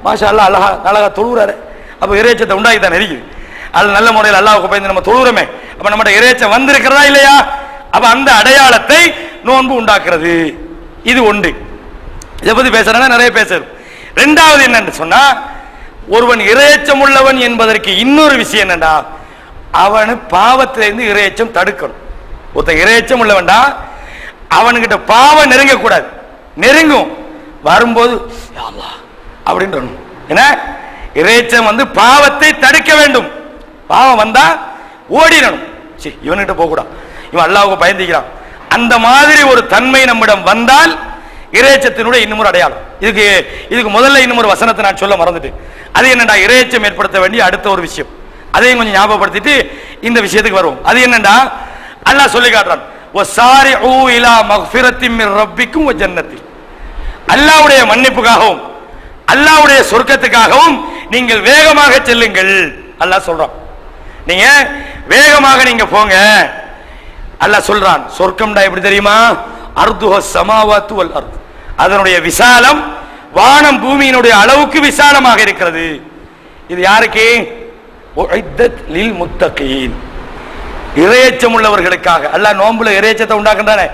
மாஷா அல்லா அழகா தொழுகிறாரு. அப்போ இறையச்சத்தை உண்டாக்கி தான் இருக்குது. அது நல்ல முறையில் அல்லாஹ்வுக்கு பயந்து நம்ம தொழுகிறோமே, அப்போ நம்மகிட்ட இறையச்சம் வந்திருக்கிறதா இல்லையா? அப்போ அந்த அடையாளத்தை நோன்பு உண்டாக்குறது. இது ஒன்று. இதை பற்றி பேசுறேன்னா நிறைய பேசுறோம். 2வது என்னன்னு சொன்னா, ஒருவன் இறையச்சம் உள்ளவன் என்பதற்கு இன்னொரு விஷயம் என்னண்டா, அவனு பாவத்திலிருந்து இறையச்சம் தடுக்கணும். ஒருத்தன் இறையச்சம் உள்ளவன்டா, அவனுக்கிட்ட பாவம் நெருங்கக்கூடாது. நெருங்கும் வரும்போது அப்படின்னு என்ன, இறையச்சம் வந்து பாவத்தை தடுக்க வேண்டும். பாவம் வந்தா ஓடிடணும். சரி, இவன்கிட்ட போகக்கூடாது, இவன் அல்லாஹ்வுக்கு பயந்துக்கிறான். அந்த மாதிரி ஒரு தன்மை நம்மிடம் வந்தால் இறையச்சத்தினுடைய இன்னொரு அடையாளம். இதுக்கு முதல்ல இன்னொரு வசனத்தை நான் சொல்ல மறந்துட்டேன். அது என்னடா, இறையச்சம் ஏற்படுத்த வேண்டிய அடுத்த ஒரு விஷயம், அதையும் கொஞ்சம் ஞாபகப்படுத்திட்டு இந்த விஷயத்துக்கு வருவோம். அது என்னடா, அல்லாஹ் சொல்லி காட்டுறான், வஸாரிஉ இலா மக்ஃபிரத்தின் மின் ரப்பிக்கும் வ ஜன்னத்தி. அல்லாஹ்வுடைய மன்னிப்புக்காகவும் அல்லாஹ்வுடைய சொர்க்கத்துக்காகவும் நீங்கள் வேகமாக செல்லுங்கள். அல்லாஹ் சொல்றான், நீங்க வேகமாக நீங்க போங்க. அல்லாஹ் சொல்றான், சொர்க்கம்டா எப்படி தெரியுமா? அர்துஹ ஸமாவாத்து வல் அர்த். அதனுடைய விசாலம் வானம் பூமியினுடைய அளவுக்கு விசாலமாக இருக்கிறது. இது யாருக்கு? உஇத்தத் லில் முத்தகீன், இறையச்சம் உள்ளவர்களுக்காக. அல்லாஹ் நோன்புல இறையச்சத்தை உண்டாக்குறானே,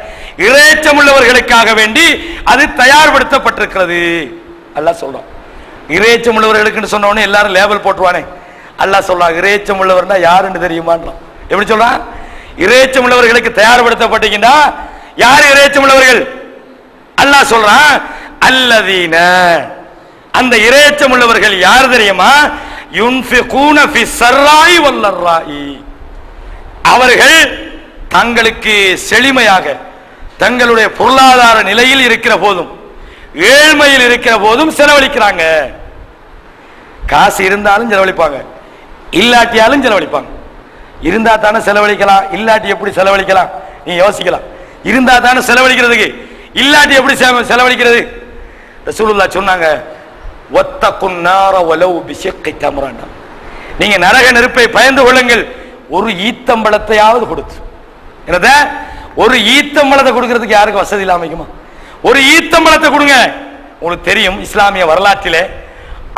இறையச்சம் உள்ளவர்களுக்காக வேண்டி அது தயார்படுத்தப்பட்டிருக்கிறது. அல்லாஹ் சொல்றான், இறையச்சம் உள்ளவர்களுக்கு சொன்ன உடனே எல்லாரும் லேபல் போட்டுருவானே. அல்லாஹ் சொல்றான், இறையச்சம் உள்ளவர்னா யாருன்னு தெரியுமான்றான். எப்படி சொல்றான்? இறையச்சம் உள்ளவர்களுக்கு தயார்படுத்தப்பட்டீங்கன்னா யார் இறையச்சம் உள்ளவர்கள்? அல்லாஹ் சொல்றான், அல்லதீன, அந்த இறையச்சம் உள்ளவர்கள் யார் தெரியுமா? யுன்ஃபிகூன ஃபி ஸர்ராஇ வல் லர்ராஇ. அவர்கள் தங்களுக்கு செழிமையாக தங்களுடைய பொருளாதார நிலையில் இருக்கிற போதும் ஏழ்மையில் இருக்கிற போதும் செலவழிக்கிறாங்க. காசு இருந்தாலும் செலவழிப்பாங்க, இல்லாட்டியாலும் செலவழிப்பாங்க. இருந்தா தானே செலவழிக்கலாம், இல்லாட்டி எப்படி செலவழிக்கலாம்? நீ யோசிக்கலாம். இருந்தா தானே செலவழிக்கிறதுக்கு, இல்லாட்டி எப்படி செலவழிக்கிறது? ரசூலுல்லாஹ் சொன்னாங்க, வத்தகுன் நார வலவ் பிஷக்கி தம்ரன். நீங்க நரக நெருப்பை பயந்து கொள்ளுங்கள், ஒரு ஈத்தம்பழத்தையாவது கொடுத்து. என்னத, ஒரு ஈத்தம்பழத்தை கொடுக்கிறதுக்கு யாருக்கு வசதி இல்லாம? ஒரு ஈத்தம்பழத்தை கொடுங்க. உங்களுக்கு தெரியும், இஸ்லாமிய வரலாற்றிலே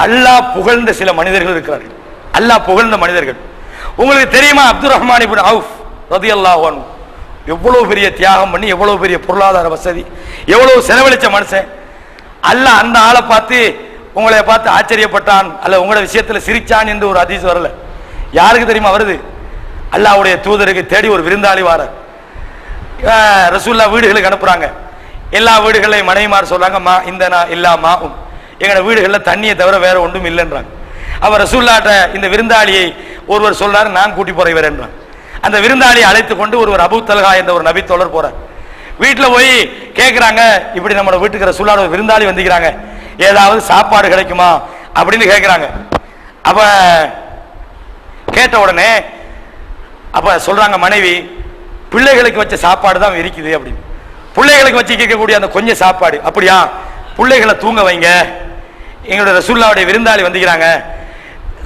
அல்லாஹ் புகழ்ந்த சில மனிதர்கள் இருக்கிறார்கள். அல்லாஹ் புகழ்ந்த மனிதர்கள் உங்களுக்கு தெரியுமா? அப்துர் ரஹ்மான் இப்னு அவுஃப் ரலியல்லாஹு அன்ஹு எவ்வளவு பெரிய தியாகம் பண்ணி, எவ்வளவு பெரிய பொருளாதார வசதி, எவ்வளவு செலவழிச்ச மனுஷன். அல்லாஹ் அந்த ஆளை பார்த்து உங்களை பார்த்து ஆச்சரியப்பட்டான், அல்ல உங்களோட விஷயத்துல சிரிச்சான் என்று ஒரு ஹதீஸ் வரல. யாருக்கு தெரியுமா வருது? அல்லாஹ்வுடைய தூதருக்கு தேடி ஒரு விருந்தாளி வாரார். ரசூலுல்லாஹ் வீடுகளுக்கு அனுப்புறாங்க. எல்லா வீடுகளையும் மனைவிமார் சொல்றாங்க, மா இந்த இல்லாமா, எங்களோட வீடுகளில் தண்ணியை தவிர வேற ஒன்றும் இல்லைன்றாங்க. அவர் ரசூலுல்லாஹ்ட்ட இந்த விருந்தாளியை ஒருவர் சொல்றாரு, நான் கூட்டி போறேன் என்றான். அந்த விருந்தாளியை அழைத்து கொண்டு ஒருவர் அபூ தல்ஹா என்ற ஒரு நபி தோழர் போறார். வீட்டில் போய் கேட்குறாங்க, இப்படி நம்ம வீட்டுக்கு ரசூலுல்லாஹ் விருந்தாளி வந்திக்கிறாங்க, ஏதாவது சாப்பாடு கிடைக்குமா அப்படின்னு கேட்குறாங்க. அப்ப கேட்ட உடனே அப்ப சொல்றாங்க மனைவி, பிள்ளைகளுக்கு வச்ச சாப்பாடு தான் இருக்குது அப்படின்னு. பிள்ளைகளுக்கு வச்சு கேட்கக்கூடிய அந்த கொஞ்சம் சாப்பாடு, அப்படியா பிள்ளைகளை தூங்க வைங்க, எங்களுடைய ரசூலுல்லாஹ்வுடைய விருந்தாளி வந்துக்கிறாங்க,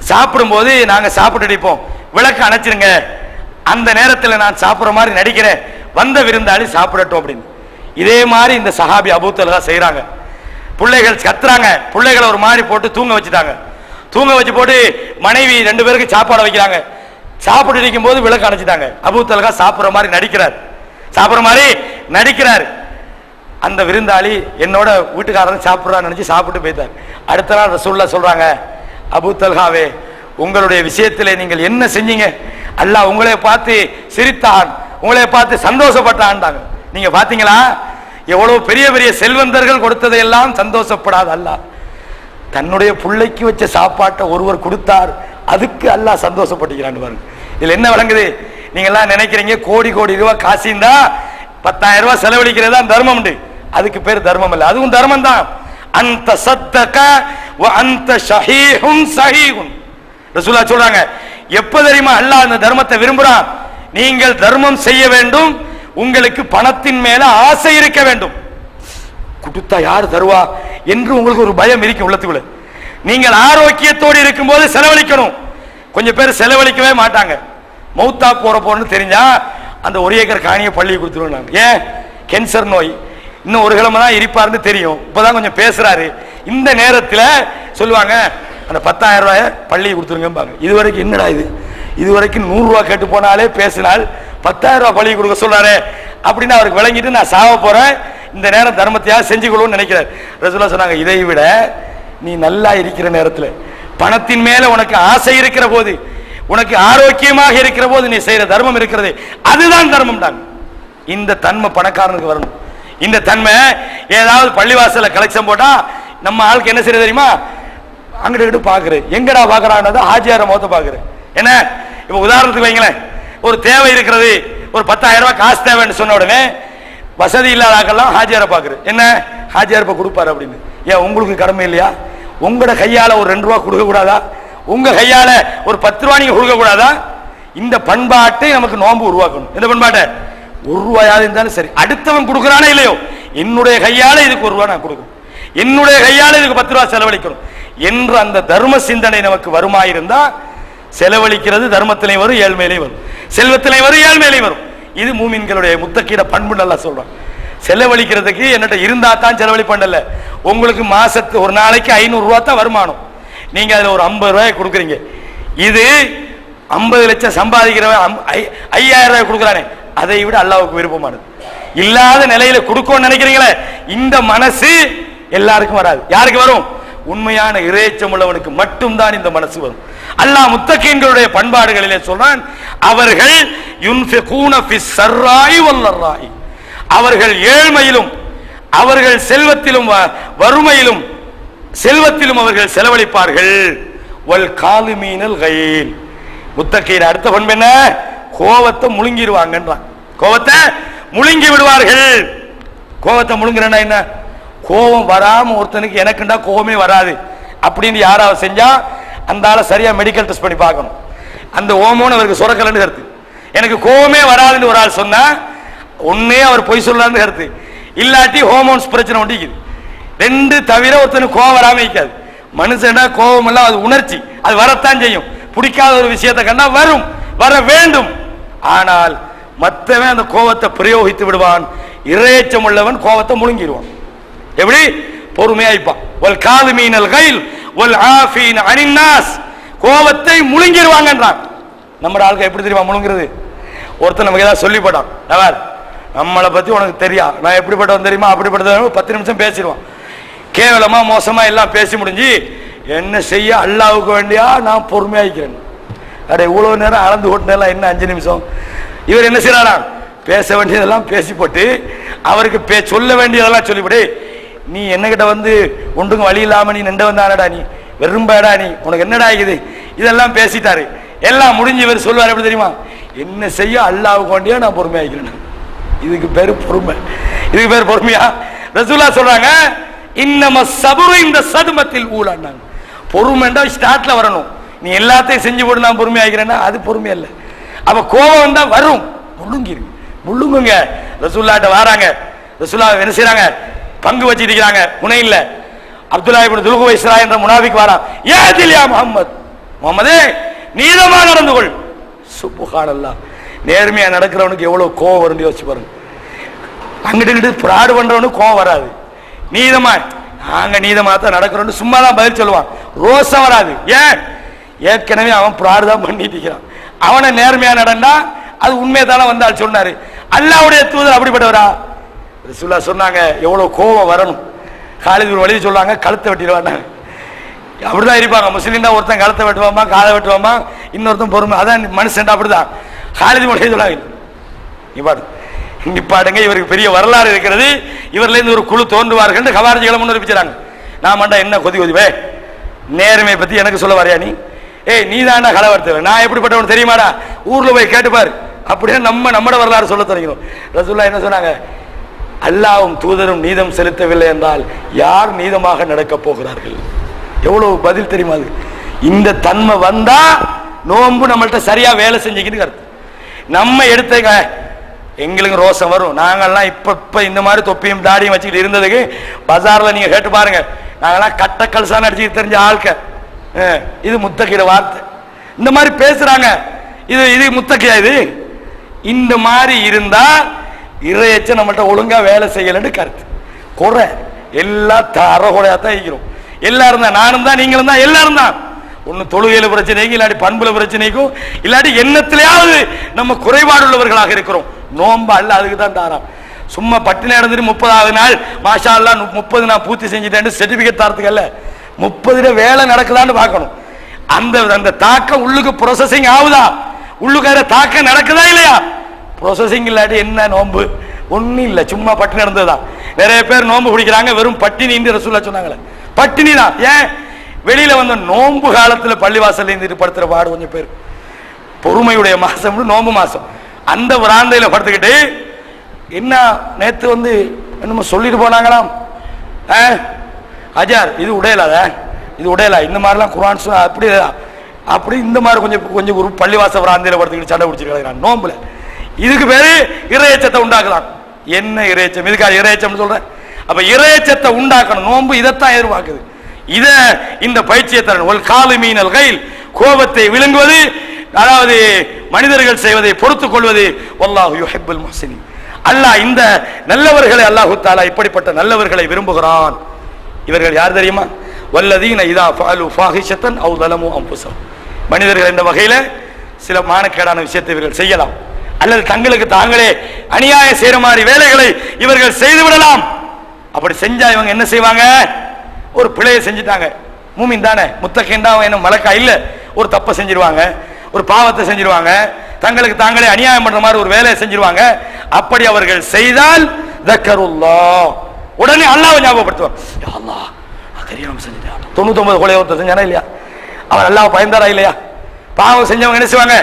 சாப்பிடும்போது நாங்க சாப்பிட்டு அடிப்போம், விளக்கு அணைச்சிருங்க, அந்த நேரத்தில் நான் சாப்பிட்ற மாதிரி நடிக்கிறேன், வந்த விருந்தாளி சாப்பிடட்டும் அப்படின்னு. இதே மாதிரி இந்த சஹாபி அபூ தல்ஹா செய்யறாங்க. பிள்ளைகள் கத்துறாங்க, பிள்ளைகளை ஒரு மாதிரி போட்டு தூங்க வச்சுட்டாங்க. தூங்க வச்சு போட்டு மனைவி 2 பேருக்கு சாப்பாடு வைக்கிறாங்க. சாப்பிட்டு இருக்கும் போது விளக்கு அணைச்சிட்டாங்க. அபூ தல்ஹா சாப்பிட்ற மாதிரி நடிக்கிறார். அந்த விருந்தாளி என்னோட வீட்டுக்காரன் சாப்பிட்றான்னு நினைச்சு சாப்பிட்டு போயிட்டார். அடுத்த நாள் ரசூலுல்லாஹ் சொல்றாங்க, அபூ தல்ஹாவே, உங்களுடைய விஷயத்திலே நீங்கள் என்ன செஞ்சீங்க? அல்லாஹ் உங்களை பார்த்து சிரித்தான், உங்களை பார்த்து சந்தோஷப்பட்டான்டாங்க. நீங்க பாத்தீங்களா, எவ்வளவு பெரிய பெரிய செல்வந்தர்கள் கொடுத்ததையெல்லாம் சந்தோஷப்படாது அல்லாஹ். தன்னுடைய பிள்ளைக்கு வச்ச சாப்பாட்டை ஒருவர் கொடுத்தார், அதுக்கு அல்லாஹ் சந்தோஷப்பட்டுக்கிறான் பாருங்க. இதுல என்ன விளங்குது? நீங்க எல்லாம் நினைக்கிறீங்க கோடி கோடி ரூபாய் காசிந்தா 10,000 ரூபாய் செலவழிக்கிறதா தர்மம், அதுக்கு பேர் தர்மம் இல்ல, அதுவும் தர்மம் தான். அந்த சத்தக வ அந்த ஷஹீஹுன் ஸஹீஹுன். ரசூலுல்லாஹ் சொல்றாங்க, எப்ப தெரியுமா அல்லாஹ் அந்த தர்மத்தை விரும்புறான்? நீங்கள் தர்மம் செய்ய வேண்டும், உங்களுக்கு பணத்தின் மேல ஆசை இருக்க வேண்டும். கொடுத்தா யார் தருவா என்று உங்களுக்கு ஒரு பயம் இருக்கு உள்ளத்துக்குள்ள. நீங்கள் ஆரோக்கியத்தோடு இருக்கும்போது செலவழிக்கணும். கொஞ்சம் பேர் செலவழிக்கவே மாட்டாங்க. மௌத்தா போறப்போன்னு தெரிஞ்சா அந்த 1 ஏக்கர் காணியை பள்ளியை கொடுத்துருவாங்க. ஏன்? கேன்சர் நோய், இன்னும் 1 கிழமை தான் இருப்பாருன்னு தெரியும், இப்பதான் கொஞ்சம் பேசுறாரு. இந்த நேரத்தில் சொல்லுவாங்க, அந்த 10,000 ரூபாய பள்ளியை கொடுத்துருங்கம்பாங்க. இதுவரைக்கும் என்னடா இதுவரைக்கும் 100 ரூபா கேட்டு போனாலே பேசினால் 10,000 ரூபாய் பள்ளியை கொடுக்க சொல்றாரு அப்படின்னு அவருக்கு விளங்கிட்டு, நான் சாவ போறேன், இந்த நேரம் தர்மத்தையாக செஞ்சுக்கொள்ளுன்னு நினைக்கிறார். ரசூலுல்லாஹ் சொன்னாங்க, இதை விட நீ நல்லா இருக்கிற நேரத்தில், பணத்தின் மேல உனக்கு ஆசை இருக்கிற போது, உனக்கு ஆரோக்கியமாக இருக்கிற போது நீ செய்யற தர்மம் இருக்கிறது, அதுதான் தர்மம் தான். இந்த தன்மை பணக்காரனுக்கு வரணும். இந்த தன்மை ஏதாவது பள்ளிவாசல கலெக்ஷன் போட்டா நம்ம ஆளுக்கு என்ன செய்ய தெரியுமா? அங்கிட்டு பாக்குறது, எங்கடா பாக்குறான்னு ஹாஜியார முகத்தை பாக்குறது. என்ன இப்ப உதாரணத்துக்கு வைங்களேன், ஒரு தேவை இருக்கிறது, ஒரு 10,000 ரூபாய் காசு தேவைன்னு சொன்ன உடனே வசதி இல்லாத ஆக்கெல்லாம் ஹாஜியார பாக்குறது. என்ன ஹாஜியார் இப்ப கொடுப்பாரு அப்படின்னு. ஏன் உங்களுக்கு கடமை இல்லையா? உங்களோட கையால ஒரு 2 ரூபா கொடுக்க கூடாதா? உங்க கையால ஒரு 10 ரூபா நீங்க கொடுக்க கூடாதா? இந்த பண்பாட்டை நமக்கு நோன்பு உருவாக்கணும். இந்த பண்பாட்டை 1 ரூபாயாவது இருந்தாலும் சரி, அடுத்தவன் கொடுக்குறானே இல்லையோ, என்னுடைய கையால இதுக்கு 1 ரூபா நான் கொடுக்கணும், என்னுடைய கையால இதுக்கு 10 ரூபா செலவழிக்கணும் என்ற அந்த தர்ம சிந்தனை நமக்கு வருமாயிருந்தா செலவழிக்கிறது தர்மத்திலையும் வரும், ஏழ்மையிலையும் வரும், செல்வத்திலையும் வரும், ஏழ்மையிலையும் வரும். இது மூமின்களுடைய முத்தக்கீட பண்பு. நல்லா சொல்றான். செலவழிக்கிறதுக்கு என்னட்ட இருந்தா தான் செலவழிப்பண்டல்ல. உங்களுக்கு மாசத்து ஒரு நாளைக்கு 500 ரூபா தான் வருமானம், நீங்க அதுல ஒரு 50 ரூபாய் கொடுக்குறீங்க. இது 50 லட்சம் சம்பாதிக்கிறவன் 5,000 ரூபாய் கொடுக்குறானே, அதை விட அல்லாஹ்வுக்கு விருப்பமானது. இல்லாத நிலையில கொடுக்கணும்னு நினைக்கிறீங்களே, இந்த மனசு எல்லாருக்கும் வராது. யாருக்கு வரும்? உண்மையான இறைச்சம் உள்ளவனுக்கு மட்டும்தான் இந்த மனசு வரும். அல்லாஹ் முத்தகீன்களுடைய பண்பாடுகளிலே சொல்றான், அவர்கள் யுன்ஃபிகூன ஃபிஸ் ஸர்ராஇ வல் ضراஇ, அவர்கள் ஏழ்மையிலும் அவர்கள் செல்வத்திலும் வறுமையிலும் செல்வத்திலும் அவர்கள் செலவழிப்பார்கள். வல் காலிமீனல் கைல், முத்தகீன் அடுத்த பண்பு என்ன? கோவத்தை முழுங்கிடுவாங்கன்றான். கோவத்தை முழுங்கி விடுவார்கள். கோவத்தை முழுங்குறேன்னா என்ன? கோபம் வராம ஒருத்தனுக்கு எனக்குண்டா கோபமே வராது அப்படின்னு யாராவது செஞ்சா அந்த ஆளை சரியா மெடிக்கல் டெஸ்ட் பண்ணி பார்க்கணும். அந்த ஓமோன்னு அவருக்கு சுரக்கலன்னு கருத்து. எனக்கு கோபமே வராதுன்னு ஒரு ஆள் சொன்னா ஒன்னே அவர் பொய் சொல்லான்னு கருத்து, இல்லாட்டி ஹோமோன்ஸ் பிரச்சனை ஒட்டிக்குது. 2 தவிர ஒருத்தனுக்கு கோபம் வராம இருக்காது. மனுஷனா கோபம் எல்லாம் அது உணர்ச்சி, அது வரத்தான் செய்யும். பிடிக்காத ஒரு விஷயத்தை கண்டா வரும், வர வேண்டும். ஆனால் மற்றவன் அந்த கோபத்தை பிரயோகித்து விடுவான். இறையச்சம் உள்ளவன் கோபத்தை முழுங்கிடுவான். எப்படி? பொறுமையாய்ப்பான். வல் காலிமீனல் கைல் வல் ஆஃபீன அனின் நாஸ், கோபத்தை முழுங்கிடுவாங்கன்றான். நம்ம ஆளுக்கு எப்படி தெரியுமா முழுங்குறது? ஒருத்தர் நமக்கு ஏதாவது சொல்லி போட்டான், நம்மளை பத்தி உனக்கு தெரியா, நான் எப்படிப்பட்டவன் தெரியுமா, அப்படிப்பட்ட 10 நிமிஷம் பேசிடுவான். கேவலமா மோசமா எல்லாம் பேசி முடிஞ்சு என்ன செய்ய, அல்லாஹ்வுக்கு வேண்டியா நான் பொறுமையாய்க்கிறேன். அடே இவ்வளவு நேரம் அளந்து ஓட்டினெல்லாம் என்ன 5 நிமிஷம்? இவர் என்ன செய்யறாரா? பேச வேண்டியதெல்லாம் பேசி போட்டு அவருக்கு சொல்ல வேண்டியதெல்லாம் சொல்லிவிடு. நீ என்னகிட்ட வந்து ஒன்றுங்க வழி இல்லாம நீ நின்று வந்தானடா, நீ வெறும்பாடா, நீ உனக்கு என்னடா ஆகுது, இதெல்லாம் பேசிட்டாரு. எல்லாம் முடிஞ்சு இவர் சொல்லுவார், எப்படி தெரியுமா? என்ன செய்ய, அல்லாஹ்வுக்கு வேண்டியா நான் பொறுமையாக்கிறேன். இதுக்கு பேரு பொறுமை. இதுக்கு பேர் பொறுமையா? ரசூலுல்லாஹ் சொல்றாங்க, இன்னம சபுரு இந்த சதுமத்தில் ஊலாண்டாங்க. பொறுமைண்டா ஸ்டார்ட்ல வரணும். நீ எல்லாத்தையும் செஞ்சு போட்டு நான் பொறுமையாகிறேன்னா அது பொறுமை இல்லை. அப்ப கோபம் வந்தா வரும், முள்ளுங்குங்க. ரசூலுல்லாஹ்ட்ட வராங்க, ரசூலுல்லாஹ் என்ன செய்றாங்க, பங்கு வச்சிருக்கிறாங்க ஹுனைன்ல. அப்துல்லாஹ் இப்னு துல்குவைஸ்ரா என்ற முனாஃபிக் வரான், யா தில்யா முஹம்மத், முஹம்மதே நீதமா நடந்து கொள். சுப்ஹானல்லாஹ், நேர்மையா நடக்கிறவனுக்கு எவ்வளவு கோவம் வரும்னு யோசிச்சு பாருங்க. அங்கிட்டு பிராடு பண்றவனுக்கு கோவம் வராது, நீதமா நாங்க நீதமா தான் நடக்கிறோம்னு சும்மா தான் பதில் சொல்லுவான், ரோசம் வராது. ஏன்? ஏற்கனவே அவன் பிராடு தான் பண்ணிட்டு இருக்கிறான். அவனை நேர்மையா நடந்தா அது உண்மையதான வந்தால் சொன்னாரு. அல்லாஹ்வுடைய தூதர் அப்படிப்பட்டவரா? ரசூலுல்லாஹ் சொன்னாங்க எவ்வளவு கோபம் வரணும். காலித் ஒரு வழி சொல்றாங்க, கழுத்தை வெட்டிடுவாங்க. அப்படிதான் இருப்பாங்க. முஸ்லீம் தான் ஒருத்தன் கழுத்தை வெட்டுவாமா, காலை வெட்டுவாமா, இன்னொருத்தன் பொறுமை. அதான் மனுஷன் அப்படிதான். காலித் வழி சொல்லாங்க, நிப்பாடுங்க, இவருக்கு பெரிய வரலாறு இருக்கிறது, இவர்ல இருந்து ஒரு குழு தோன்றுவார்கள் கவாரிஜிகளை முன்னறிவிச்சாங்க. நான் மண்டா என்ன கொதிவே நேர்மையை பத்தி எனக்கு சொல்ல வரையா நீ? ஏய் நீ தாண்டா கலவரத்தவன், நான் எப்படிப்பட்டவன் தெரியுமாடா, ஊர்ல போய் கேட்டுப்பாரு. அப்படியே நம்மட வரலாறு சொல்ல தொடங்கிடும். ரசூலுல்லாஹ் என்ன சொன்னாங்க, அல்லாஹ்வும் தூதரும் நீதம் செலுத்தவில்லை என்றால் யார் நீதமாக நடக்க போகிறார்கள்? எவ்வளவு பதில் தெரியுமா அது? இந்த தன்மை வந்தா நோன்பு நம்மள்ட்ட சரியா வேலை செஞ்சுக்கிட்டு கருத்து. நம்ம எடுத்துங்க, எங்களுக்கு ரோசம் வரும். நாங்கள்லாம் இப்ப இந்த மாதிரி தொப்பியும் தாடியும் வச்சுக்கிட்டு இருந்ததுக்கு பஜார்ல நீங்க கேட்டு பாருங்க, நாங்கெல்லாம் கட்ட கல்சான அடிச்சுட்டு தெரிஞ்ச ஆட்க. இது முத்தக்கிற வார்த்தை, இந்த மாதிரி பேசுறாங்க. இது முத்தக்கியா? இது இந்த மாதிரி இருந்தா இறையச்ச நம்மள்ட்ட ஒழுங்கா வேலை செய்யலன்னு கருத்து. குறை எல்லாம் அறகுறையா தான் இருக்கிறோம். எல்லாரும் தான், நானும் தான், நீங்களும் தான், எல்லாரும் தான். ஒன்னு தொழுகையில பிரச்சனைக்கும், இல்லாட்டி பண்புல பிரச்சனைக்கும், இல்லாட்டி எண்ணத்திலேயாவது நம்ம குறைபாடு உள்ளவர்களாக இருக்கிறோம். நோம்பு அல்ல அதுக்கு தான் தாராம். சும்மா பட்டினி நடந்துட்டு 30வது நாள் மாஷா அல்லாஹ் 30 நான் பூர்த்தி செஞ்சுட்டேன்னு சர்டிபிகேட் தரத்துக்கு அல்ல, 30 வேலை நடக்குதான்னு பார்க்கணும். அந்த தாக்கம் உள்ளுக்கு ப்ரோசஸிங் ஆகுதா, உள்ளுக்கார தாக்கம் நடக்குதா இல்லையா? ப்ரோசஸிங் இல்லாட்டி என்ன நோம்பு? ஒன்னும் இல்லை, சும்மா பட்டினி நடந்ததுதான். நிறைய பேர் நோம்பு குடிக்கிறாங்க, வெறும் பட்டினி ரசூலுல்லாஹ் சொன்னாங்களே, பட்டினி தான். ஏன்? வெளியில வந்த நோம்பு காலத்துல பள்ளிவாசல் இருந்து படுத்துற பாடு கொஞ்சம் பேர். பொறுமையுடைய மாசம் நோம்பு மாசம், அந்த வராந்தையில படுத்துக்கிட்டு என்ன நேத்து என்னமோ சொல்லிட்டு போனாங்களாம், அஜார் இது உடையலாத, இது உடையலா, இந்த மாதிரிலாம் குர்ஆன் அப்படி இந்த மாதிரி கொஞ்சம் ஒரு பள்ளிவாச வராந்தையில படுத்துக்கிட்டு சண்டை பிடிச்சிருக்காங்க நோம்புல. இதுக்கு பேரு இறையச்சத்தை உண்டாக்கலாம். என்ன இறையச்சம்? இதுக்காக இறையச்சம் சொல்றேன். அப்ப இறையச்சத்தை உண்டாக்கணும். நோம்பு இதைத்தான் எதிர்பார்க்குது. இந்த பயிற்சியை தரணும். ஒரு காலுமீனல் கைல், கோபத்தை விழுங்குவது, அதாவது மனிதர்கள் செய்வதை பொறுத்துக் கொள்வது. வல்லாஹு யுஹிப்புல் முஹ்சினீன், அல்லாஹ் இந்த நல்லவர்களை, அல்லாஹு தஆலா இப்படிப்பட்ட நல்லவர்களை விரும்புகிறான். இவர்கள் யார் தெரியுமா? வல்லதீன இதா ஃபஅலு ஃபாஹிஷத்தன் அவ் ஸலமு அன்ஃபுஸஹும், மனிதர்கள் இந்த வகையில சில மானக்கேடான விஷயத்தை இவர்கள் செய்யலாம், அல்லது தங்களுக்கு தாங்களே அநியாயம் செய்யற மாதிரி வேலைகளை இவர்கள் செய்து விடலாம். அப்படி செஞ்சா இவங்க என்ன செய்வாங்க? ஒரு பிழையை செஞ்சுட்டாங்க, மூமின் தானே, முத்தகீன் தான், என்ன மலக்கா இல்ல, ஒரு தப்பை செஞ்சிருவாங்க, ஒரு பாவத்தை செஞ்சிருவாங்க, தங்களுக்கு தாங்களே அநியாயம் பண்ற மாதிரி ஒரு வேலையை செஞ்சிருவாங்க. அப்படி அவர்கள் செய்தால் தக்கருல்லாஹ், உடனே அல்லாஹ்வை ஞாபகப்படுத்துவாங்க. யா அல்லாஹ், நான் தெரியாம செஞ்சிட்டேன். 99 கொலை ஒருத்தர் செஞ்சானா இல்லையா? அவர் அல்லாஹ்வை பயந்தாரா இல்லையா? பாவம் செஞ்சவங்க என்ன செய்வாங்க?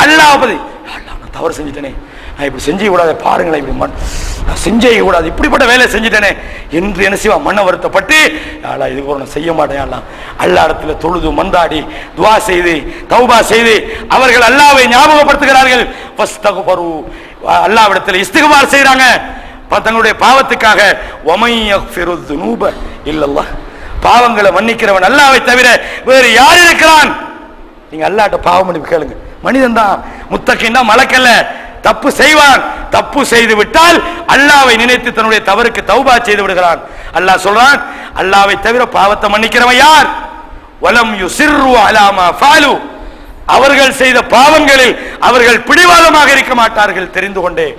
அல்லாஹ்வை பத்தி, நான் தவறு செஞ்சிட்டேனே, நான் இப்படி செஞ்சே கூடாது, பாருங்களேன், இப்படி நான் செஞ்சே கூடாது, இப்படிப்பட்ட வேலையை செஞ்சுட்டேனே என்று என்ன செய்வான்? மன வருத்தப்பட்டு, இதுக்கு ஒரு நான் செய்ய மாட்டேன், அல்லா இடத்துல தொழுது மந்தாடி துவா செய்து தௌபா செய்து அவர்கள் அல்லாஹ்வை ஞாபகப்படுத்துகிறார்கள். அல்லாஹ்விடத்தில் இஸ்திக்பார் செய்றாங்க தங்களுடைய பாவத்துக்காக. வமை யக்ஃபிரு ذுனூப இல்லல்லாஹ், பாவங்களை மன்னிக்கிறவன் அல்லாஹ்வை தவிர வேறு யார் இருக்கிறான்? நீங்க அல்லாஹ்ட்ட பாவம் மன்னிப்பு கேளுங்க. மனிதன் தான், முத்தகீன் தான், மலக்கல்ல. தப்பு செய்வான், தப்பு செய்து விட்டால் அல்லாஹ்வை நினைத்து தன்னுடைய தவறுக்கு தௌபா செய்து விடுகிறான். அல்லாஹ் சொல்றான், அல்லாஹ்வை தவிர பாவத்தை மன்னிக்கிறவன் யார்? வலம் யுஸிர்ரு அலா மா ஃபாலு, அவர்கள் செய்த பாவங்களில் அவர்கள் பிடிவாதமாக இருக்க மாட்டார்கள், தெரிந்து கொண்டே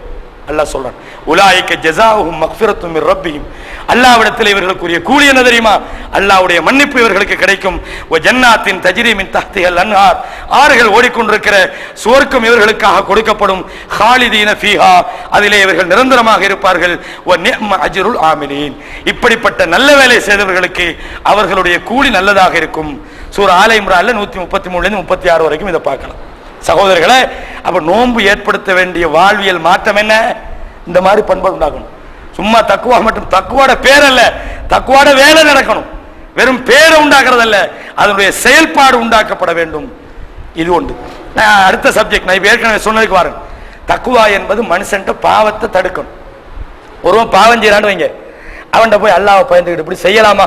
அல்லாஹ் சொல்றான். உலாயிக ஜஸாஉஹும் மக்ஃபிரத்தும் மிர் ரப்பிஹிம், அல்லாஹ்விடத்தில் இவர்களுக்குரிய கூலி என்ன தெரியுமா? அல்லாஹ்வுடைய மன்னிப்பு இவர்களுக்கு கிடைக்கும். வ ஜன்னாத்தின் தஜ்ரி மின் தஹ்திஹல் அன்ஹார், ஆறுகள் ஓடிக்கொண்டிருக்கிற சுவர்க்கம் இவர்களுக்காக கொடுக்கப்படும். ஹாலிதீன ஃபீஹா, அதிலே இவர்கள் நிரந்தரமாக இருப்பார்கள். வ நிஅம அஜ்ருல் ஆமிலீன், இப்படிப்பட்ட நல்ல வேலை செய்தவர்களுக்கு அவர்களுடைய கூலி நல்லதாக இருக்கும். சூரா ஆல இம்ரான்ல 133 இருந்து 36 வரைக்கும் இதை பார்க்கலாம். சகோதரர்களே, அப்ப நோன்பு ஏற்படுத்த வேண்டிய வாழ்வியல் மாற்றம் என்ன? இந்த மாதிரி பண்பாடு உண்டாக்கணும். சும்மா தக்குவா மட்டும், தக்குவாட பேர் அல்ல, தக்குவாட வேலை நடக்கணும். வெறும் பேரை உண்டாக்குறது அல்ல, அதனுடைய செயல்பாடு உண்டாக்கப்பட வேண்டும். இது உண்டு. நான் அடுத்த சப்ஜெக்ட் நான் ஏற்கனவே சொன்னதுக்கு வரேன். தக்குவா என்பது மனுஷன்ட்ட பாவத்தை தடுக்கணும். ஒருவன் பாவம் செய்யறான்னு வைங்க, அவன்கிட்ட போய் அல்லாஹ்வை பயந்துக்கிட்டு இப்படி செய்யலாமா,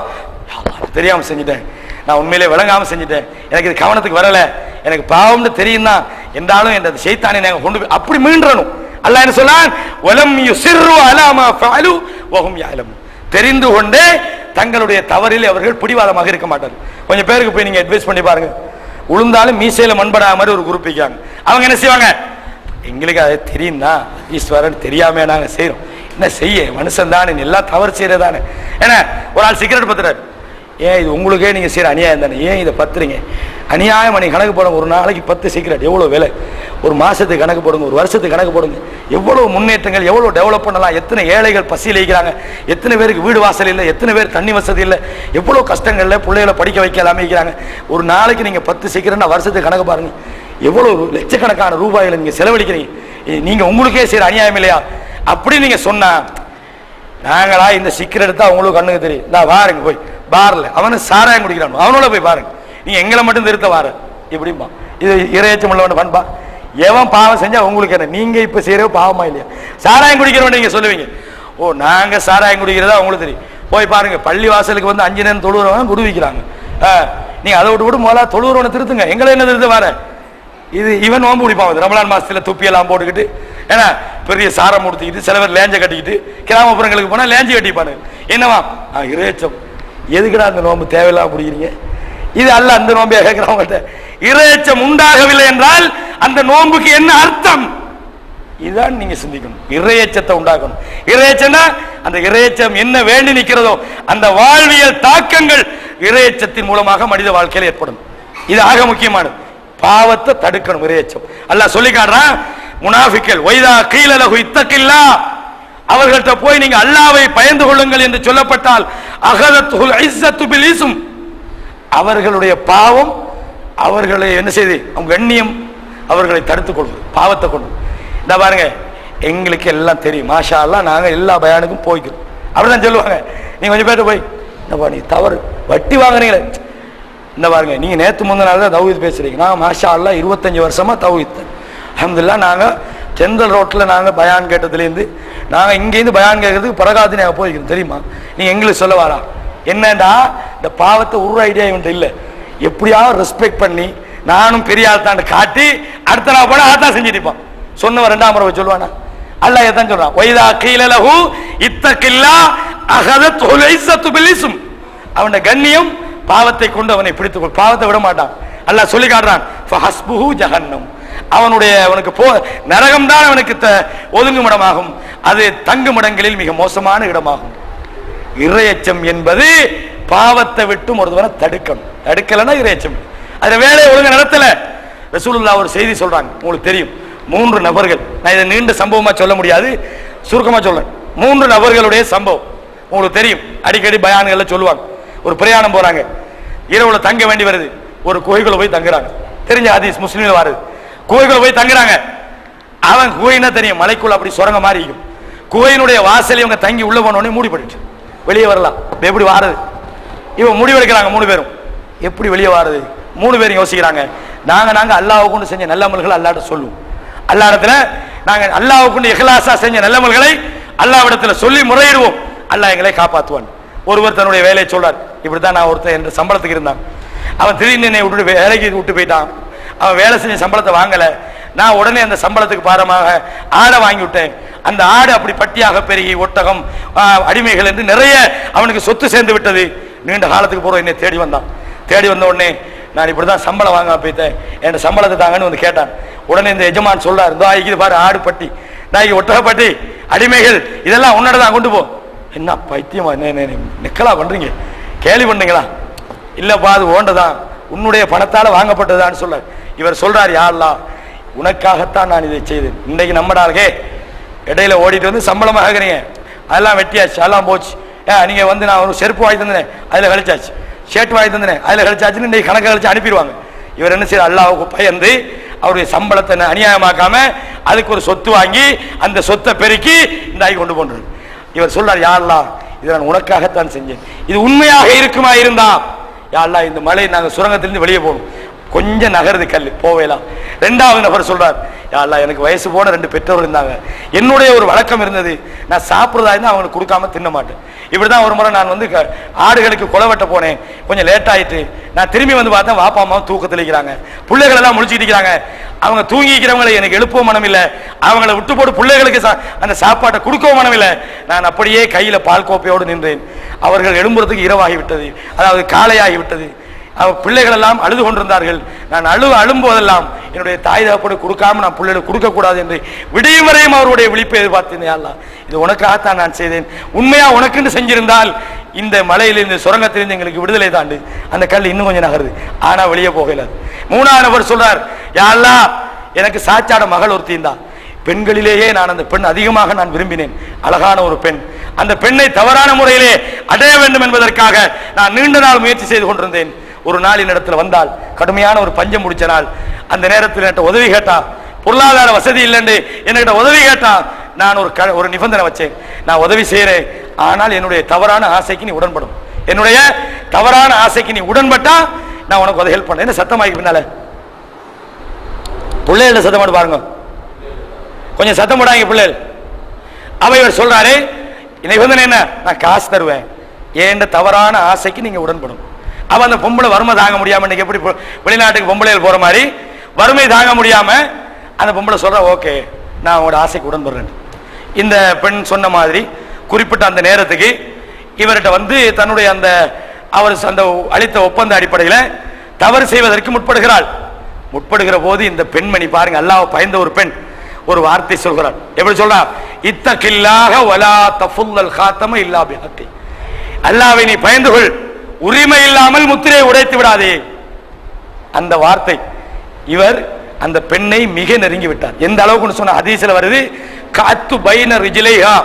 தெரியாம செஞ்சுட்டேன், நான் உண்மையிலே விளங்காம செஞ்சுட்டேன், எனக்கு இது கவனத்துக்கு வரல, எனக்கு பாவம்னு தெரியும் தான் என்றாலும் என்ற செய்தானை நாங்க கொண்டு போய் அப்படி மீண்டணும். அல்லாஹ் என்ன சொன்னான், வலம் யுஸிர்ரு அலா மா ஃபஅலு வஹும் யஅலமூன். தெரிந்து கொண்டே தங்களுடைய தவறில் அவர்கள் பிடிவாதமாக இருக்க மாட்டார்கள். கொஞ்சம் பேருக்கு போய் நீங்க அட்வைஸ் பண்ணி பாருங்க, உளுந்தாலும் மீசையில மண்படாத மாதிரி ஒரு குரூப் இருக்காங்க. அவங்க என்ன செய்வாங்க, எங்களுக்கு அது தெரியும் தான், ஈஸ்வரன் தெரியாம நாங்க செய்யறோம், என்ன செய்ய, மனுஷன் தானே, எல்லாம் தவறு செய்யறதானே. ஏன்னா ஒரு ஆள் சிகரெட் பத்துறாரு, ஏன் இது உங்களுக்கே நீங்க செய்யற அநியாயம் தானே, ஏன் இதை பத்துறீங்க, அநியாயம் நீங்க கணக்கு போடுங்க, ஒரு நாளைக்கு 10 சிகரெட் எவ்வளவு விலை, ஒரு மாசத்துக்கு கணக்கு போடுங்க, ஒரு வருஷத்துக்கு கணக்கு போடுங்க, எவ்வளவு முன்னேற்றங்கள், எவ்வளவு டெவலப் பண்ணலாம், எத்தனை ஏழைகள் பசியில் இருக்கிறாங்க, எத்தனை பேருக்கு வீடு வாசல் இல்லை, எத்தனை பேர் தண்ணி வசதி இல்லை, எவ்வளவு கஷ்டங்கள்ல பிள்ளைகளை படிக்க வைக்கலாம இருக்கிறாங்க. ஒரு நாளைக்கு நீங்க 10 சிகரெட் வருஷத்துக்கு கணக்கு பாருங்க, எவ்வளவு லட்சக்கணக்கான ரூபாயில நீங்க செலவழிக்கிறீங்க, நீங்க உங்களுக்கே செய்யற அநியாயம் இல்லையா? அப்படி நீங்க சொன்னா, நாங்களா இந்த சிக்கர் எடுத்தா உங்களுக்கு கண்ணுக்கு தெரியும், நான் வாருங்க போய் பார்ல அவனு சாராயம் குடிக்கிறான், அவனோட போய் பாருங்க, நீங்க எங்களை மட்டும் திருத்த வார இப்படிமா, இது இறையச்சம் உள்ளவன் பண்பா? எவன் பாவம் செஞ்சா உங்களுக்கு என்ன, நீங்க இப்ப செய்யற பாவமா இல்லையா? சாராயம் குடிக்கிறவன் நீங்க சொல்லுவீங்க, ஓ நாங்க சாராயம் குடிக்கிறதா உங்களுக்கு தெரியும், போய் பாருங்க பள்ளி வாசலுக்கு வந்து 5 நேரம் தொழுவுறவன் குடுவிக்கிறாங்க, நீங்க அதை விட்டு முதல்ல தொழுவுறவனை திருத்துங்க, எங்களை என்ன திருத்த வார? இது இவன் நோம்பு குடிப்பான் ரமலான் மாசத்துல தொப்பியெல்லாம் போட்டுக்கிட்டு, ஏன்னா பெரிய சாரம் முடித்துக்கிட்டு, சில பேர் லேஞ்ச கட்டிக்கிட்டு, கிராமப்புறங்களுக்கு போனா லேஞ்சு கட்டிப்பானு, என்னவா இறையச்சம், எதுக்குடா அந்த நோம்பு தேவையில்லாம பிடிக்கிறீங்க, இது அல்ல அந்த நோம்பையா கேட்கிறவங்கள்ட்ட. இறையச்சம் உண்டாகவில்லை என்றால் அந்த நோம்புக்கு என்ன அர்த்தம், இதுதான் நீங்க சிந்திக்கணும். இறையச்சத்தை உண்டாக்கணும். இறையச்சம்னா அந்த இறையச்சம் என்ன வேண்டி நிற்கிறதோ அந்த வாழ்வியல் தாக்கங்கள் இறையச்சத்தின் மூலமாக மனித வாழ்க்கையில் ஏற்படும். இது ஆக முக்கியமானது. பாவத்தை தடுக்கணும் இறையச்சம். அல்லாஹ் சொல்லி காட்டுறான், முனாஃபிக்கள் வைதா கீல லஹு இத்தகில்லாஹ், அவர்கள்ட்ட போய் நீங்க அல்லாஹ்வை பயந்து கொள்ளுங்கள் என்று சொல்லப்பட்டால் அகதத்துல் இஸ்ஸத்து பில் இஸ்ம், அவர்களுடைய பாவம் அவர்களை என்ன செய்து, அவங்க கண்ணியம் அவர்களை தடுத்துக் கொள்வது, பாவத்தை கொண்டு. இந்த பாருங்க, எங்களுக்கு எல்லாம் தெரியும், மாஷா அல்லாஹ், நாங்க எல்லா பயானுக்கும் போய்க்கிறோம், அப்படிதான் சொல்லுவாங்க. நீங்க கொஞ்சம் பேர்ட்ட போய், நீ தவறு வட்டி வாங்குறீங்களே, இந்த பாருங்க, நீங்க நேற்று முந்தின நாள் தான் தௌஹீத் பேசுறீங்க, நான் மாஷா அல்லாஹ் 25 வருஷமா தௌஹீத், அல்ஹம்துலில்லாஹ். நாங்க செங்கல் ரோட்ல நாங்க பயான் கேட்டதுலேருந்து நாங்க இங்கேருந்து பயான் கேட்கறதுக்கு பரகாதி நாங்க போய்க்கிறோம் தெரியுமா? நீங்க எங்களுக்கு சொல்ல வாரா என்னடா, இந்த பாவத்தை ஒரு ஐடியா இவன்ட்டு இல்லை, எப்படியாவது ரெஸ்பெக்ட் பண்ணி நானும் பெரிய ஆள் தான் காட்டி அடுத்த நாள் போனா ஆத்தான் செஞ்சுட்டு சொன்னவன் 2ஆம் முறை சொல்லுவானா? அல்லாஹ் எதான் சொல்றான், வைதா கீல லஹு இத்தகில்லாஹ் அகதத்துல் இஸ்ஸத்து பில் இஸ்ம், அவன கண்ணியம் பாவத்தை கொண்டு அவனை பிடித்துக்கொள், பாவத்தை விட மாட்டான். அல்லாஹ் சொல்லி காட்டுறான், ஃபஹஸ்புஹு ஜஹன்னம், அவனுக்கு நரகம் தான் அவனுக்கு ஒதுங்கும் இடமாகும், அது தங்கும் இடங்களில் மிக மோசமான இடமாகும். இறையச்சம் என்பது பாவத்தை விட்டும் ஒருவனை தடுக்கணும், தடுக்கலன்னா இறையச்சம். அது வேலையை ஒழுங்கு நடத்தல. ரசூலுல்லாஹ் ஒரு செய்தி சொல்றாங்க, உங்களுக்கு தெரியும், 3 நபர்கள், நான் இதை நீண்ட சம்பவமா சொல்ல முடியாது, சுருக்கமா சொல்றேன். 3 நபர்களுடைய சம்பவம் உங்களுக்கு தெரியும், அடிக்கடி பயான்கள்ல சொல்லுவாங்க. ஒரு பிரயாணம் போறாங்க, இரவுல தங்க வேண்டி வருது, ஒரு குகைக்குள்ள போய் தங்குறாங்க, தெரிஞ்ச ஹதீஸ் முஸ்லிம்ல வருது. குகைக்குள்ள போய் தங்குறாங்க, அவன் குகைன்னா தெரியும், மலைக்குள்ள அப்படி சுரங்க மாதிரி இருக்கும், குகையினுடைய வாசலை இவங்க தங்கி உள்ள போனோடனே மூடி போட்டுச்சு, வெளியே வரலாம், எப்படி வாரது? இவன் முடிவெடுக்கிறாங்க 3 பேரும், எப்படி வெளியே வாரது? 3 பேரும் யோசிக்கிறாங்க, நாங்க அல்லாஹ்வை கொண்டு செஞ்ச நல்லமல்களை அல்லாஹ்ட்ட சொல்லுவோம், அல்லாஹ்விடத்துல நாங்க அல்லாஹ்வை கொண்டு இஹ்லாஸா செஞ்ச நல்லமல்களை அல்லாஹ்விடத்துல சொல்லி முறையிடுவோம், அல்லாஹ் எங்களை காப்பாற்றுவான். ஒருவர் தன்னுடைய வேலையை சொல்றார், இப்படித்தான் நான் ஒருத்தன் என்ற சம்பளத்துக்கு இருந்தான், அவன் திடீர்னு என்னை விட்டு வேலைக்கு விட்டு போயிட்டான், அவன் வேலை செஞ்ச சம்பளத்தை வாங்கல, நான் உடனே அந்த சம்பளத்துக்கு பாரமாக ஆடை வாங்கி விட்டேன், அந்த ஆடு அப்படி பட்டியாக பெருகி ஒட்டகம் அடிமைகள் என்று நிறைய அவனுக்கு சொத்து சேர்ந்து விட்டது. நீண்ட காலத்துக்கு போற என்னை தேடி வந்தான், தேடி வந்த உடனே நான் இப்படிதான் சம்பளம் வாங்க போயிட்டேன், என் சம்பளத்தை தாங்கன்னு வந்து கேட்டான். உடனே இந்த எஜமான் சொல்றாரு, இது பாரு ஆடு பட்டி, நாய்க்கு ஒட்டகப்பட்டி, அடிமைகள், இதெல்லாம் உன்னோட தான் கொண்டு போ. என்ன பைத்தியமா, நிக்கலா பண்றீங்க, கேலி பண்ணீங்களா? இல்லப்பா அது ஓண்டதான், உன்னுடைய பணத்தால வாங்கப்பட்டதான்னு சொல்ல. இவர் சொல்றார், யா அல்லாஹ் உனக்காகத்தான் நான் இதை செய்தேன். இன்றைக்கு நம்மடாளுக்கே இடையில ஓடிட்டு வந்து சம்பளம் ஆகிறீங்க, அதெல்லாம் வெட்டியாச்சு, அதெல்லாம் போச்சு. நீங்க வந்து நான் ஒரு செருப்பு வாங்கி தந்தேன், அதுல கழிச்சாச்சு, ஷர்ட் வாங்கி தந்தேன், அதுல கழிச்சாச்சுன்னு இன்னைக்கு கணக்கு கழிச்சு அனுப்பிடுவாங்க. இவர் என்ன செய்ய, அல்லாஹ்வுக்கு பயந்து அவருடைய சம்பளத்தை அநியாயமாக்காம அதுக்கு ஒரு சொத்து வாங்கி அந்த சொத்தை பெருக்கி இந்த ஆகி கொண்டு போன்றது. இவர் சொல்றார், யா அல்லாஹ் இதை நான் உனக்காகத்தான் செஞ்சேன், இது உண்மையாக இருக்குமா இருந்தா யா அல்லாஹ் இந்த மலை நாங்கள் சுரங்கத்திலிருந்து வெளியே போகணும், கொஞ்சம் நகருது கல் போவேலாம். ரெண்டாவது நபர் சொல்றார், யா அல்லாஹ் எனக்கு வயசு போன 2 பெற்றோர் இருந்தாங்க, என்னுடைய ஒரு வழக்கம் இருந்தது, நான் சாப்பிட்றதா இருந்தால் அவங்களுக்கு கொடுக்காம தின்ன மாட்டேன். இப்படிதான் ஒரு முறை நான் வந்து ஆடுகளுக்கு கொலை வெட்ட போனேன், கொஞ்சம் லேட் ஆயிட்டு நான் திரும்பி வந்து பார்த்தேன் வாப்பா அம்மாவும் தூக்கத்தில் இருக்கிறாங்க, பிள்ளைகள் எல்லாம் முழிச்சுட்டு இருக்கிறாங்க. அவங்க தூங்கிக்கிறவங்களை எனக்கு எழுப்பவும் மனம் இல்லை, அவங்கள விட்டு போட்டு பிள்ளைகளுக்கு அந்த சாப்பாட்டை கொடுக்கவும் மனம் இல்லை. நான் அப்படியே கையில பால் கோப்பையோடு நின்றேன். அவர்கள் எழும்புறதுக்கு இரவாகி விட்டது, அதாவது காலையாகி விட்டது. பிள்ளைகள் எல்லாம் அழுது கொண்டிருந்தார்கள். நான் அழும்போதெல்லாம் என்னுடைய தாய் தகப்போடு கொடுக்காம நான் பிள்ளைகளுக்கு கொடுக்க கூடாது என்று விடியும் வரையும் அவருடைய விழிப்பை எதிர்பார்த்தேன். அல்லாஹ் இது உனக்காகத்தான் நான் செய்தேன், உண்மையா உனக்குன்னு செஞ்சிருந்தால் இந்த மலையிலிருந்து சுரங்கத்திலிருந்து எங்களுக்கு விடுதலை தாண்டு. அந்த கல் இன்னும் கொஞ்சம் நகருது, ஆனா வெளியே போகல. மூணாவது நபர் சொல்றார், யா அல்லாஹ் எனக்கு சாச்சாட மகள் ஒருத்தின் தான், பெண்களிலேயே நான் அந்த பெண் அதிகமாக நான் விரும்பினேன், அழகான ஒரு பெண். அந்த பெண்ணை தவறான முறையிலே அடைய வேண்டும் என்பதற்காக நான் நீண்ட நாள் முயற்சி செய்து கொண்டிருந்தேன். ஒரு நாள் என்னிடத்தில் வந்தால், கடுமையான ஒரு பஞ்சம் முடிச்ச நாள், அந்த நேரத்தில் என்கிட்ட உதவி கேட்டா, பொருளாதார வசதி இல்லைன்னு என்கிட்ட உதவி கேட்டா, நான் ஒரு நிபந்தனை வச்சேன், நான் உதவி செய்யறேன், ஆனால் என்னுடைய தவறான ஆசைக்கு நீ உடன்படும், என்னுடைய தவறான ஆசைக்கு நீ உடன்பட்டா நான் உனக்கு உதவி ஹெல்ப் பண்ணேன். என்ன சத்தமாகி பின்னால பிள்ளைகள சத்தம் பாருங்க, கொஞ்சம் சத்தம் போடாங்க பிள்ளைகள். அவைவர் சொல்றாரு, நிபந்தனை என்ன, நான் காசு தருவேன், ஏண்ட தவறான ஆசைக்கு நீங்க உடன்படும். அவ அந்த பொம்பளை வறுமை தாங்க முடியாம, இன்னைக்கு எப்படி வெளிநாட்டுக்கு பொம்பளைகள் போற மாதிரி வறுமை தாங்க முடியாம அந்த பொம்பளை சொல்ற, ஓகே நான் உங்களோட ஆசைக்கு உடன்படுறேன். இந்த பெண் சொன்ன மாதிரி குறிப்பிட்ட அந்த நேரத்துக்கு இவர்கிட்ட வந்து தன்னுடைய அந்த அவர் அந்த அளித்த ஒப்பந்த அடிப்படையில் தவறு செய்வதற்கு முற்படுகிற போது இந்த பெண்மணி பாருங்க, அல்லாஹ் பயந்த ஒரு பெண் ஒரு வார்த்தை சொல்கிறார். எப்படி சொல்றா, இத்தகில்லாஹ வலா தஃபுல்லல் காத்தம இல்லா பிஹக்கி, அல்லாஹ்வை நீ பயந்து கொள், உரிமை இல்லாமல் முத்திரையை உடைத்து விடாதே. அந்த வார்த்தை இவர் அந்த பெண்ணை மிக நெருங்கி விட்டார். எந்த அளவுக்கு சொன்ன ஹதீஸ்ல வருது, காத்து பைன ரிஜிலைஹா,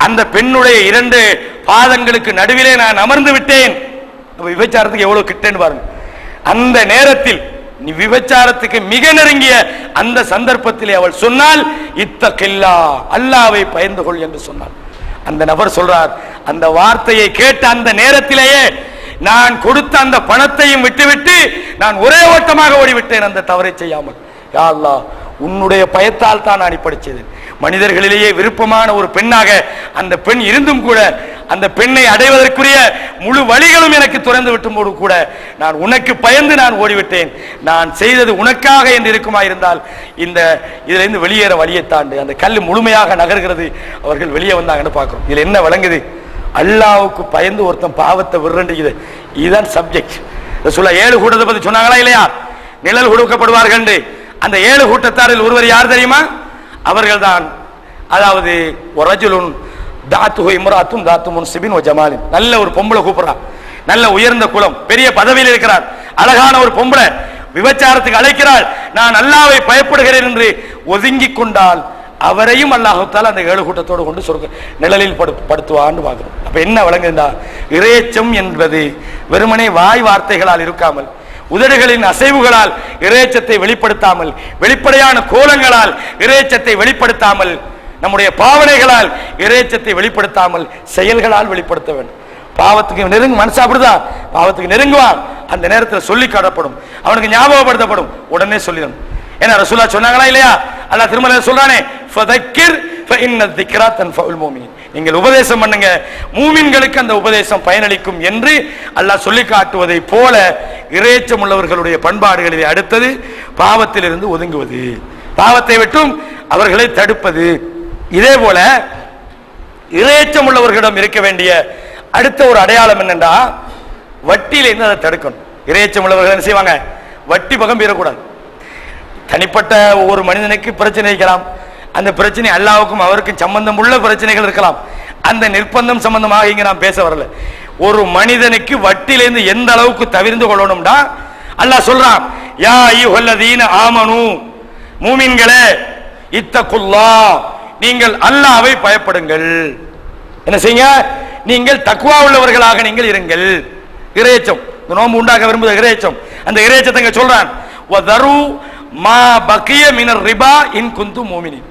அந்த பெண்ணுடைய 2 பாதங்களுக்கு நடுவிலே நான் அமர்ந்து விட்டேன். விபச்சாரத்துக்கு எவ்வளவு கிட்டேன்னு பாருங்க. அந்த நேரத்தில் நீ விபச்சாரத்துக்கு மிக நெருங்கிய அந்த சந்தர்ப்பத்திலே அவள் சொன்னால், இத்தகில்லா, அல்லாஹ்வை பயந்து கொள் என்று சொன்னாள். அந்த நபர் சொல்றார், அந்த வார்த்தையை கேட்ட அந்த நேரத்திலேயே நான் கொடுத்த அந்த பணத்தையும் விட்டுவிட்டு நான் ஒரே ஓட்டமாக ஓடிவிட்டேன், அந்த தவறை செய்யாமல். யா அல்லாஹ், உன்னுடைய பயத்தால் தான் நான் இப்படி செய்தேன். மனிதர்களிலேயே விருப்பமான ஒரு பெண்ணாக அந்த பெண் இருந்தும் கூட அந்த பெண்ணை அடைவதற்குரிய முழு வழிகளும் எனக்கு துறந்து விட்டும் போது கூட நான் உனக்கு பயந்து நான் ஓடிவிட்டேன். நான் செய்தது உனக்காக என்று இருக்குமா இருந்தால் இதுல இருந்து வெளியேற வழியை தாண்டு அந்த கல் முழுமையாக நகர்கிறது. அவர்கள் வெளியே வந்தாங்கன்னு பார்க்கிறோம். இதுல என்ன விளங்குது, அல்லாஹ்வுக்கு பயந்து ஒருத்தன் பாவத்தை விரண்டுகிறது. இதுதான் சப்ஜெக்ட். சொல்ல 7 கூட்டத்தை பத்தி சொன்னாங்களா இல்லையா, நிழல் கொடுக்கப்படுவார்கள். அந்த 7 கூட்டத்தாரில் ஒருவர் யார் தெரியுமா, அவர்கள் தான், அதாவது நல்ல ஒரு பொம்பளை கூப்பிடுறா, நல்ல உயர்ந்த குலம், பெரிய பதவியில் இருக்கிறார், அழகான ஒரு பொம்பளை விபச்சாரத்துக்கு அழைக்கிறாள். நான் அல்லாஹ்வை பயப்படுகிறேன் என்று ஒதுங்கி கொண்டால் அவரையும் அல்லாஹ் தஆலா அந்த 7 கூட்டத்தோடு கொண்டு சொர்க்க நிழலில் படுத்துவான்னு பார்க்கிறோம். அப்ப என்ன விளங்குதா, இறைச்சம் என்பது வெறுமனே வாய் வார்த்தைகளால் இருக்காமல், உதடுகளின் அசைவுகளால் இறைச்சத்தை வெளிப்படுத்தாமல், வெளிப்படையான கோலங்களால் இறைச்சத்தை வெளிப்படுத்தாமல், நம்முடைய பாவனைகளால் இறைச்சத்தை வெளிப்படுத்தாமல் செயல்களால் வெளிப்படுத்த வேண்டும். பாவத்துக்கு நெருங்கு மனசு அப்படிதான், பாவத்துக்கு நெருங்குவான், அந்த நேரத்தில் சொல்லி காட்டப்படும், அவனுக்கு ஞாபகப்படுத்தப்படும், உடனே சொல்லிடணும். ஏன்னா ரசூலுல்லாஹ் சொன்னாங்களா இல்லையா, அல்லாஹ் திருமறையில் சொல்றானே, ஃபதக்கிர் ஃபஇன்ன ذிக்ரா தன்ஃபஉல் முஃமினீன், நீங்கள் உபதேசம் பண்ணுங்க, மூமின்களுக்கு அந்த உபதேசம் பயனளிக்கும் என்று அல்லாஹ் சொல்லி காட்டுவதை போல இறைச்சம் உள்ளவர்களுடைய பண்பாடுகளிலே அடுத்தது பாவத்திலிருந்து ஒதுங்குவது, பாவத்தை விட்டும் அவர்களை தடுப்பது. இதே போல இறைச்சம் உள்ளவர்களிடம் இருக்க வேண்டிய அடுத்த ஒரு அடையாளம் என்னென்றா, வட்டியிலிருந்து அதை தடுக்கணும். இறைச்சம் உள்ளவர்கள் என்ன செய்வாங்க, வட்டி பக்கம் பெறக்கூடாது. தனிப்பட்ட ஒவ்வொரு மனிதனுக்கு பிரச்சனை இருக்கலாம், அந்த பிரச்சனை அல்லாஹ்வுக்கும் அவருக்கும் சம்பந்தம் உள்ள பிரச்சனைகள் இருக்கலாம். அந்த நிர்பந்தம் சம்பந்தமாக இங்க நான் பேச வரல. ஒரு மனிதனுக்கு வட்டியிலிருந்து எந்த அளவுக்கு தவிர்த்து கொள்ளணும்டா, அல்லாஹ் சொல்றான், யா அய்யுஹல்லதீன ஆமனூ, மூமின்களே, இத்தகுல்லாஹ், நீங்கள் அல்லாஹ்வை பயப்படுங்கள். என்ன செய்யுங்க, நீங்கள் தக்வா உள்ளவர்களாக நீங்கள் இருங்கள். இறைச்சம், நோன்பு உண்டாக்க விரும்புகிற இறைச்சம், அந்த இறைச்சத்தை சொல்றான், வதரு மா பக்கிய மினர் ரிபா இன் குந்து மூமினின்,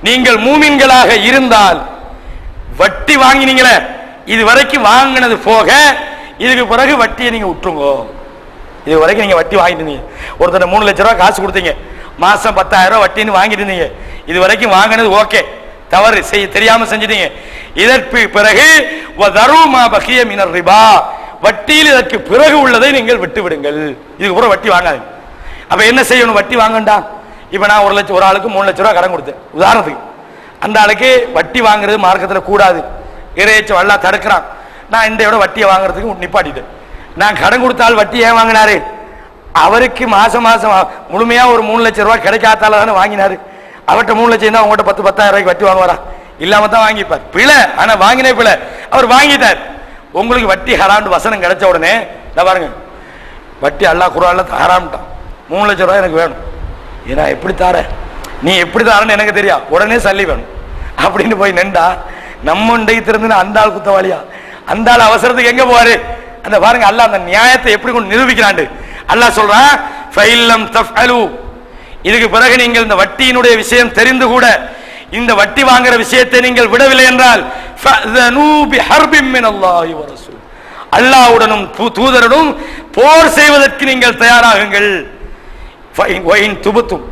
நீங்கள் மூமின்களாக இருந்தால் வட்டி வாங்கினீங்களே, இது வரைக்கும் வாங்கினது போக இதுக்கு பிறகு வட்டியை நீங்க விட்டுருங்க. இது வரைக்கும் நீங்க வட்டி வாங்கிட்டு இருந்தீங்க. ஒருத்தர் 3 லட்ச ரூபா காசு கொடுத்தீங்க, மாசம் 10,000 ரூபாய் வட்டின்னு வாங்கிட்டு இருந்தீங்க. இது வரைக்கும் வாங்கினது ஓகே, தவறு செய்ய தெரியாம செஞ்சிட்டீங்க. இதற்கு பிறகு வதருமா பகிய மினர் ரிபா, வட்டியில் இதற்கு பிறகு உள்ளதை நீங்கள் விட்டு விடுங்கள். இதுக்கு பிறகு வட்டி வாங்காதீங்க. அப்ப என்ன செய்யணும்? வட்டி வாங்கண்டா. இப்ப நான் 1 லட்சம், ஒரு ஆளுக்கு 3 லட்ச ரூபா கடன் கொடுத்தேன் உதாரணத்துக்கு. அந்த ஆளுக்கு வட்டி வாங்குறது மார்க்கத்தில் கூடாது, இறையச்ச வல்லா தடுக்கிறான். நான் இந்த வட்டியை வாங்குறதுக்கு நிப்பாட்டிட்டேன். நான் கடன் கொடுத்தால் வட்டி ஏன் வாங்கினாரு? அவருக்கு மாசம் மாசம் முழுமையா ஒரு 3 லட்சம் ரூபாய் கிடைக்காதால தானே வாங்கினாரு. அவர்கிட்ட 3 லட்சம் தான் உங்கள்கிட்ட 10,000 ரூபாய்க்கு வட்டி வாங்குவாரா? இல்லாம தான் வாங்கிப்பார். பிழை, ஆனா வாங்கினே பிழை. அவர் வாங்கிட்டார். உங்களுக்கு வட்டி ஹராம்னு வசனம் கிடைச்ச உடனே பாருங்க, வட்டி அல்லாஹ் குர்ஆன்ல ஹராம்ட்டான். 3 லட்சம் ரூபாய் எனக்கு வேணும், ஏன்னா எப்படி தார, நீ எப்படி தாரன்னு எனக்கு தெரியா, உடனே சல்லி வேணும் அப்படின்னு போய் நின்றா நம்ம திறந்து அந்த ஆள் குத்தவாளியா? அந்த ஆள் அவசரத்துக்கு எங்க போவாரு? அந்த பாருங்க அல்லாஹ் அந்த நியாயத்தை எப்படி கொண்டு நிரூபிக்கிறான். அல்லாஹ் சொல்றான், ஃபைல்லம் தஃஅலு, இதுக்கு பிறகு நீங்கள் இந்த வட்டியினுடைய விஷயம் தெரிந்து கூட இந்த வட்டி வாங்குற விஷயத்தை நீங்கள் விடவில்லை என்றால் ஃபஅதனு பிஹர்பின் மினல்லாஹி வ ரசூல், அல்லாஹ்வுடனும் தூதருடனும் போர் செய்வதற்கு நீங்கள் தயாராகுங்கள். ஃபைன் துபுத்தும்,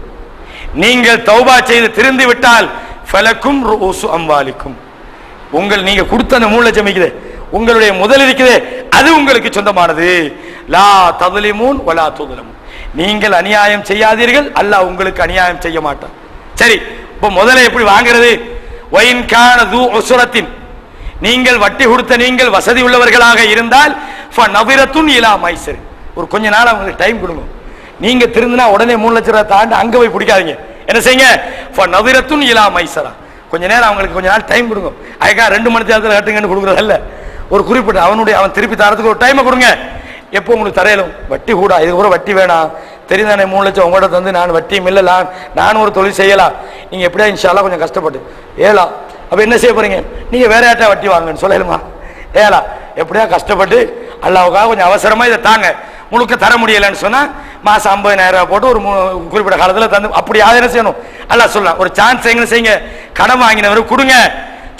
நீங்கள் தௌபா செய்து திருந்தி விட்டால் ஃபலக்கும் ரூசு அம்வாலிக்கும், நீங்க கொடுத்த அந்த 3 லட்சம் இருக்குது, உங்களுடைய முதல் இருக்குது, அது உங்களுக்கு சொந்தமானது. லா தظلمون ولا تظلمون, நீங்கள் அநியாயம் செய்யாதீர்கள், அல்லாஹ் உங்களுக்கு அநியாயம் செய்ய மாட்டான். சரி, இப்போ முதல்ல எப்படி வாங்குறது? வைன் கான து உஸ்ரத்தின், நீங்கள் வட்டி கொடுத்த நீங்கள் வசதி உள்ளவர்களாக இருந்தால் ஃபநதிரத்துன் இலா மைஸர், ஒரு கொஞ்ச நாள் அவங்களுக்கு டைம் கொடுங்க. நீங்க திருந்தினா உடனே 3 லட்சம் ரூபாய் தாண்டி அங்க போய் பிடிக்காதீங்க. என்ன செய்யுங்க? ஃபநதிரத்துன் இலா மைஸரா, கொஞ்ச நேரம் அவங்களுக்கு கொஞ்ச நாள் டைம் கொடுங்க. அதுக்காக 2 மணி நேரத்தில் கட்டுங்கன்னு கொடுக்குறது அல்ல, ஒரு குறிப்பிட்ட அவன் திருப்பி தரத்துக்கு ஒரு டைமை கொடுங்க. எப்போ உங்களுக்கு தரையிலும் வட்டி கூட, இதுக்கப்புறம் வட்டி வேணாம், தெரிந்தானே 3 லட்சம் உங்கள்கிட்ட தந்து நான் வட்டியும் இல்லை, நானும் ஒரு தொழில் செய்யலாம், நீங்க எப்படியா இன்ஷால்லா கொஞ்சம் கஷ்டப்பட்டு ஏலாம், அப்ப என்ன செய்ய போறீங்க? நீங்க வேற யார்ட்டா வட்டி வாங்கன்னு சொல்லலுமா? ஏலா எப்படியா கஷ்டப்பட்டு அல்லாவுக்காக கொஞ்சம் அவசரமா இதை தாங்க, முழுக்க தர முடியலன்னு சொன்னா மாசம் 50,000 ரூபாய் போட்டு ஒரு குறிப்பிட்ட காலத்தில் தந்து, அப்படி யாரும் என்ன செய்யணும்? அல்லாஹ் சொல்லலாம், ஒரு சான்ஸ் எங்க செய்யுங்க, கடன் வாங்கினவர் கொடுங்க.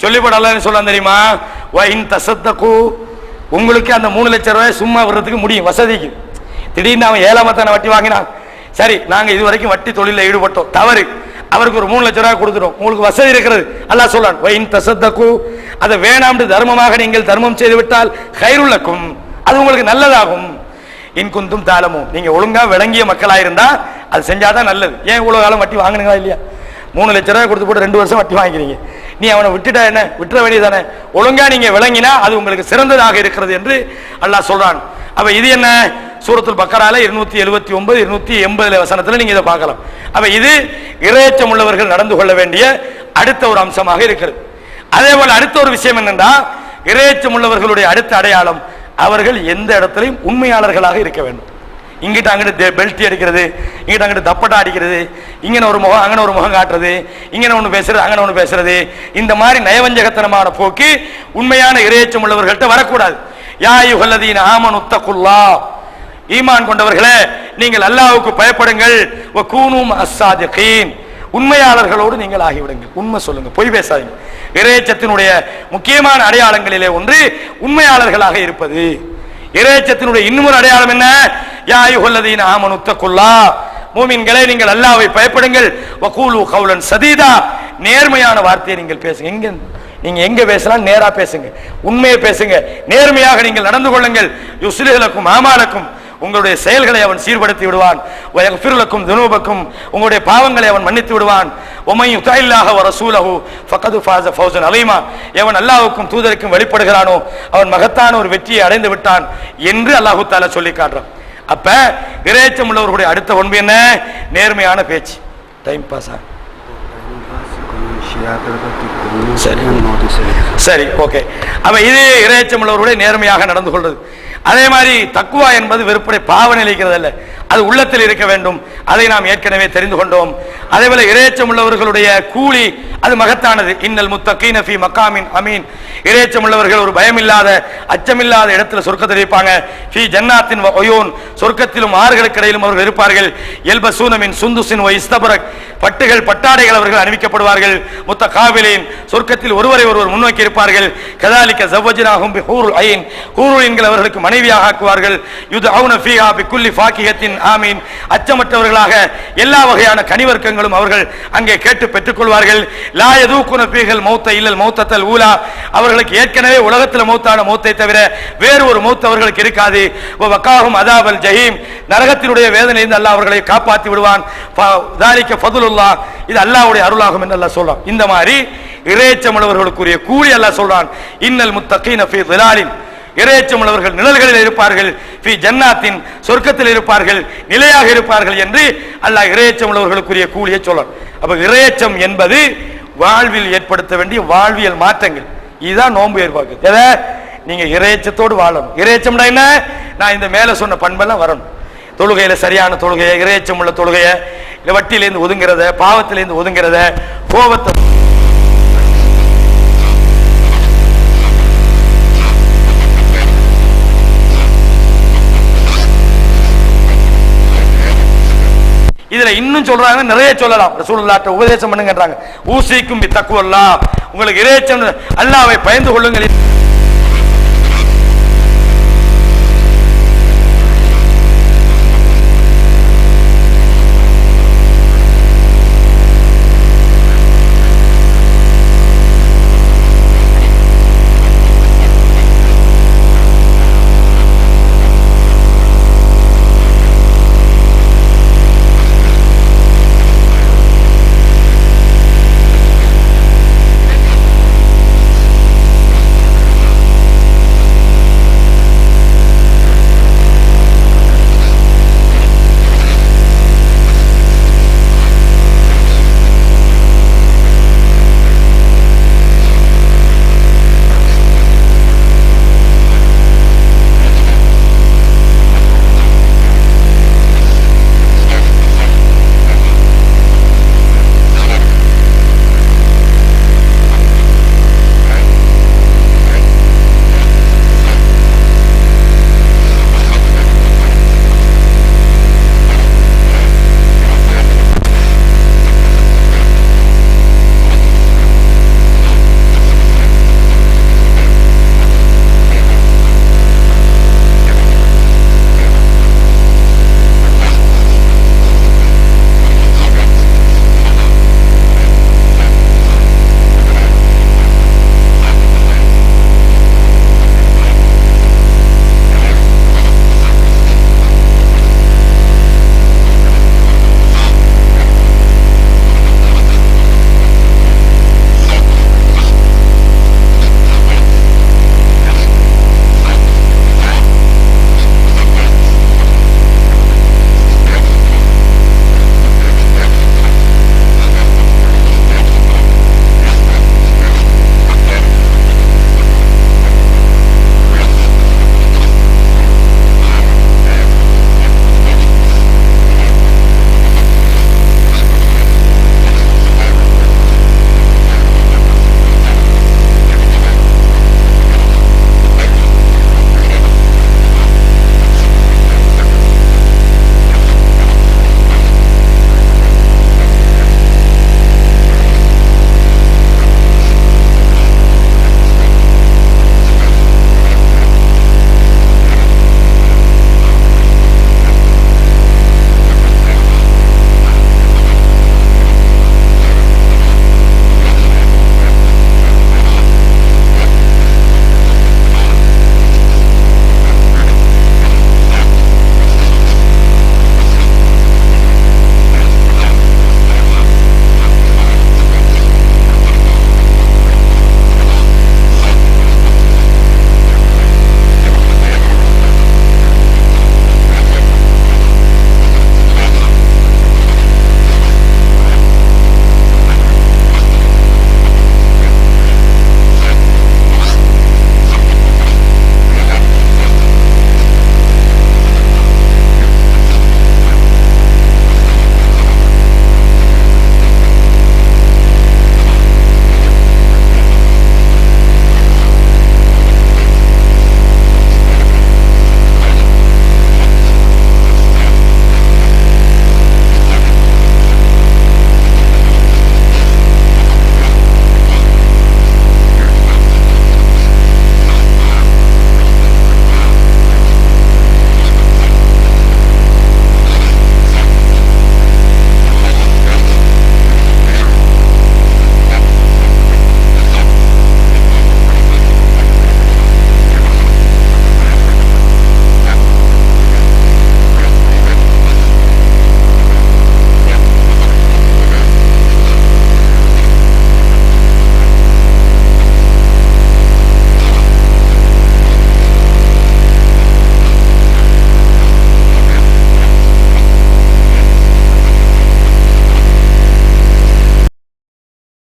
சொல்லிப்படலாம் சொல்லலாம் தெரியுமா? வைன் தசத்தகு, உங்களுக்கு அந்த 3 லட்சம் ரூபாய் சும்மா விடுறதுக்கு முடியும் வசதிக்கு. திடீர்னு அவன் ஏழாமத்தான வட்டி வாங்கினான், சரி நாங்க இது வரைக்கும் வட்டி தொழில ஈடுபட்டோம், தவறு, அவருக்கு ஒரு 3 லட்சம் ரூபாய் கொடுத்துரும், உங்களுக்கு வசதி இருக்கிறது, அல்லாஹ் சொல்றான் வைன் தசத்தகு, அதை வேணாம் தர்மமாக நீங்கள் தர்மம் செய்து விட்டால் கைருலக்கும், அது உங்களுக்கு நல்லதாகும். இன்குந்தும் தாளமும், நீங்க ஒழுங்கா விளங்கிய மக்களாயிருந்தா அது செஞ்சாதான் நல்லது. ஏன் இவ்வளவு காலம் வட்டி வாங்கினீங்களா இல்லையா? 3 லட்சம் ரூபாய் கொடுத்து போட்டு 2 வருஷம் வட்டி வாங்கிக்கிறீங்க, நீ அவனை விட்டுட்டா என்ன? விட்டுற வேண்டியதானே? ஒழுங்கா நீங்க விளங்கினா அது உங்களுக்கு சிறந்ததாக இருக்கிறது என்று அல்லாஹ் சொல்றான். அப்ப இது என்ன? சூரத்துல் பக்கரால 279 280 வசனத்துல நீங்க இதை பார்க்கலாம். அப்ப இது இறையச்சம் உள்ளவர்கள் நடந்து கொள்ள வேண்டிய அடுத்த ஒரு அம்சமாக இருக்கிறது. அதே போல அடுத்த ஒரு விஷயம் என்னன்னா, இறையச்சம் உள்ளவர்களுடைய அடுத்த அடையாளம், அவர்கள் எந்த இடத்திலையும் உண்மையாளர்களாக இருக்க வேண்டும். இங்கிட்ட அங்கிட்டு பெல்ட் அடிக்கிறது, இங்கிட்ட அங்கிட்டு தப்பட்டா அடிக்கிறது, இங்கே ஒரு முகம் அங்கே ஒரு முகம் காட்டுறது, இங்கே ஒன்று பேசுறது அங்கே ஒன்று பேசுறது, இந்த மாதிரி நயவஞ்சகத்தனமான போக்கு உண்மையான இறையச்சம் உள்ளவர்கள்ட்ட வரக்கூடாது. யா அய்யுஹல்லதீன ஆமனு தக்குல்லாஹ், ஈமான் கொண்டவர்களே நீங்கள் அல்லாஹ்வுக்கு பயப்படுங்கள், வ கூனு மஸ்ஸாதிகீன், உண்மையாளர்களோடு நீங்கள் ஆகிவிடுங்கள், உண்மை சொல்லுங்க, பொய் பேசாதீங்க. இறையச்சத்தினுடைய முக்கியமான அடையாளங்களிலே ஒன்று உண்மையாளர்களாக இருப்பது. இறையச்சத்தினுடைய இன்னொரு அடையாளம் என்ன? யா அய்யுஹல்லதீன ஆமனு தக்குல்லாஹ், மூமின்களே நீங்கள் அல்லாஹ்வை பயப்படுங்கள், வகூலு கௌலன் சதீதா, நேர்மையான வார்த்தையை நீங்கள் பேசுங்க. நீங்க எங்க பேசலாம் நேரா பேசுங்க, உண்மையை பேசுங்க, நேர்மையாக நீங்கள் நடந்து கொள்ளுங்கள். யுஸ்லிஹ் லக்கும் ஆமாலக்கும், உங்களுடைய செயல்களை அவன் சீர்படுத்தி விடுவான். வயக்ஃபிர் லக்கும் துனூபக்கும், உங்களுடைய பாவங்களை அவன் மன்னித்து விடுவான். வமன் யுதஇல்லாஹ வ ரசூலஹு ஃபகத் ஃபாஸ ஃபௌஸன் அலீமா, எவன் அல்லாஹ்வுக்கும் தூதருக்கும் வெளிப்படுகிறானோ அவன் மகத்தான ஒரு வெற்றியை அடைந்து விட்டான் என்று அல்லாஹ் தஆலா சொல்லி காட்டுறான். அப்ப இறையச்சம் உள்ளவர்களுடைய அடுத்த பண்பு என்ன? நேர்மையான பேச்சு. டைம் பாஸ் ஆ சரி, ஓகே. அப்ப இது இறையச்சம் உள்ளவர்களுடைய நேர்மையாக நடந்து கொள்வது. அதே மாதிரி தக்குவா என்பது வெறுப்புடைய பாவ நிலைக்கிறது அல்ல, அது உள்ளத்தில் இருக்க வேண்டும். அதை நாம் ஏற்கனவே தெரிந்து கொண்டோம். அதே போல இறையச்சம் உள்ளவர்களுடைய கூலி அது மகத்தானது. இன்னல் முத்தகீன ஃபீ மகாமின் அமீன், இறையச்சம் உள்ளவர்கள் ஒரு பயமில்லாத அச்சமில்லாத இடத்துல சொர்க்கத்தில் இருப்பாங்க. ஃபீ ஜன்னாத்தின் வ உயூன், சொர்க்கத்திலும் ஆறுகளுக்கு இடையிலும் அவர்கள் இருப்பார்கள். யல்பஸூன மின் சுந்துஸின் வ இஸ்தபரக், பட்டுகள் பட்டாடைகள் அவர்கள் அணிவிக்கப்படுவார்கள். முத்தகாபிலீன், சொர்க்கத்தில் ஒருவரை ஒருவர் முன்னோக்கி இருப்பார்கள். கதாலிக ஸவ்வஜ்னாஹும் பிஹூருல் ஐன், ஹூருல் அவர்களுக்கு மனைவியாக ஆக்குவார்கள். யுத்அவுன ஃபீஹா பிகுல்லி ஃபாகிஹத்தின் ஆமீன், அச்சமற்றவர்களாக எல்லா வகையான கனிவர்க்கங்களும் அவர்கள் அங்கே கேட்டு பெற்றுக்கொள்வார்கள். லா யதூகுன ஃபீஹல் மௌத்த இல்லல் மௌத்தத்தல் ஊலா, அவர்களுக்கு ஏற்கனவே உலகத்தில் மௌத்தான மௌத்தை தவிர வேறு ஒரு மௌத் அவர்களுக்கு இருக்காது. வ வகாஹும் அதாபல் ஜஹீம், நரகத்தினுடைய வேதனையிலிருந்து அல்லாஹ் அவர்களை காப்பாற்றி விடுவான். ذلك فضل الله, இது அல்லாஹ்வுடைய அருளாகும் என்று அல்லாஹ் சொல்றான். இந்த மாதிரி இறையச்சமுள்ளவர்களுக்குரிய கூலி அல்லாஹ் சொல்றான். இன்னல் முத்தகீன ஃபீ ظிலாலின், இறையச்சமுள்ளவர்கள் நிழல்களில் இருப்பார்கள். ஃபீ ஜன்னாத்தின், சொர்க்கத்தில் இருப்பார்கள், நிலையாக இருப்பார்கள் என்று அல்லாஹ் இறையச்சமுள்ளவர்களுக்குரிய கூலியை சொல்றான். அப்ப இறையச்சம் என்பது வாழ்வில் ஏற்படுத்த வேண்டிய வாழ்வியல் மாற்றங்கள். இதுதான் நோன்பு ஏற்பாடு. எதை நீங்க இறையச்சத்தோடு வாழணும். இறையச்சம்னா என்ன? நான் இந்த மேல சொன்ன பண்பெல்லாம் வரணும். தொழுகையில சரியான தொழுகையை, இறையச்சம் உள்ள தொழுகையை, வட்டியிலேருந்து ஒதுங்கிறத, பாவத்திலேருந்து ஒதுங்கிறத, கோபத்தை இதுல இன்னும் சொல்றாங்க, நிறைய சொல்லலாம். ரசூலுல்லாஹ்ட்ட உபதேசம் பண்ணுங்கன்றாங்க. ஊசிக்கும் பி தக்வல்லாஹ், உங்களுக்கு இறையச்சம் அல்லாஹ்வை பயந்து கொள்ளுங்கள்.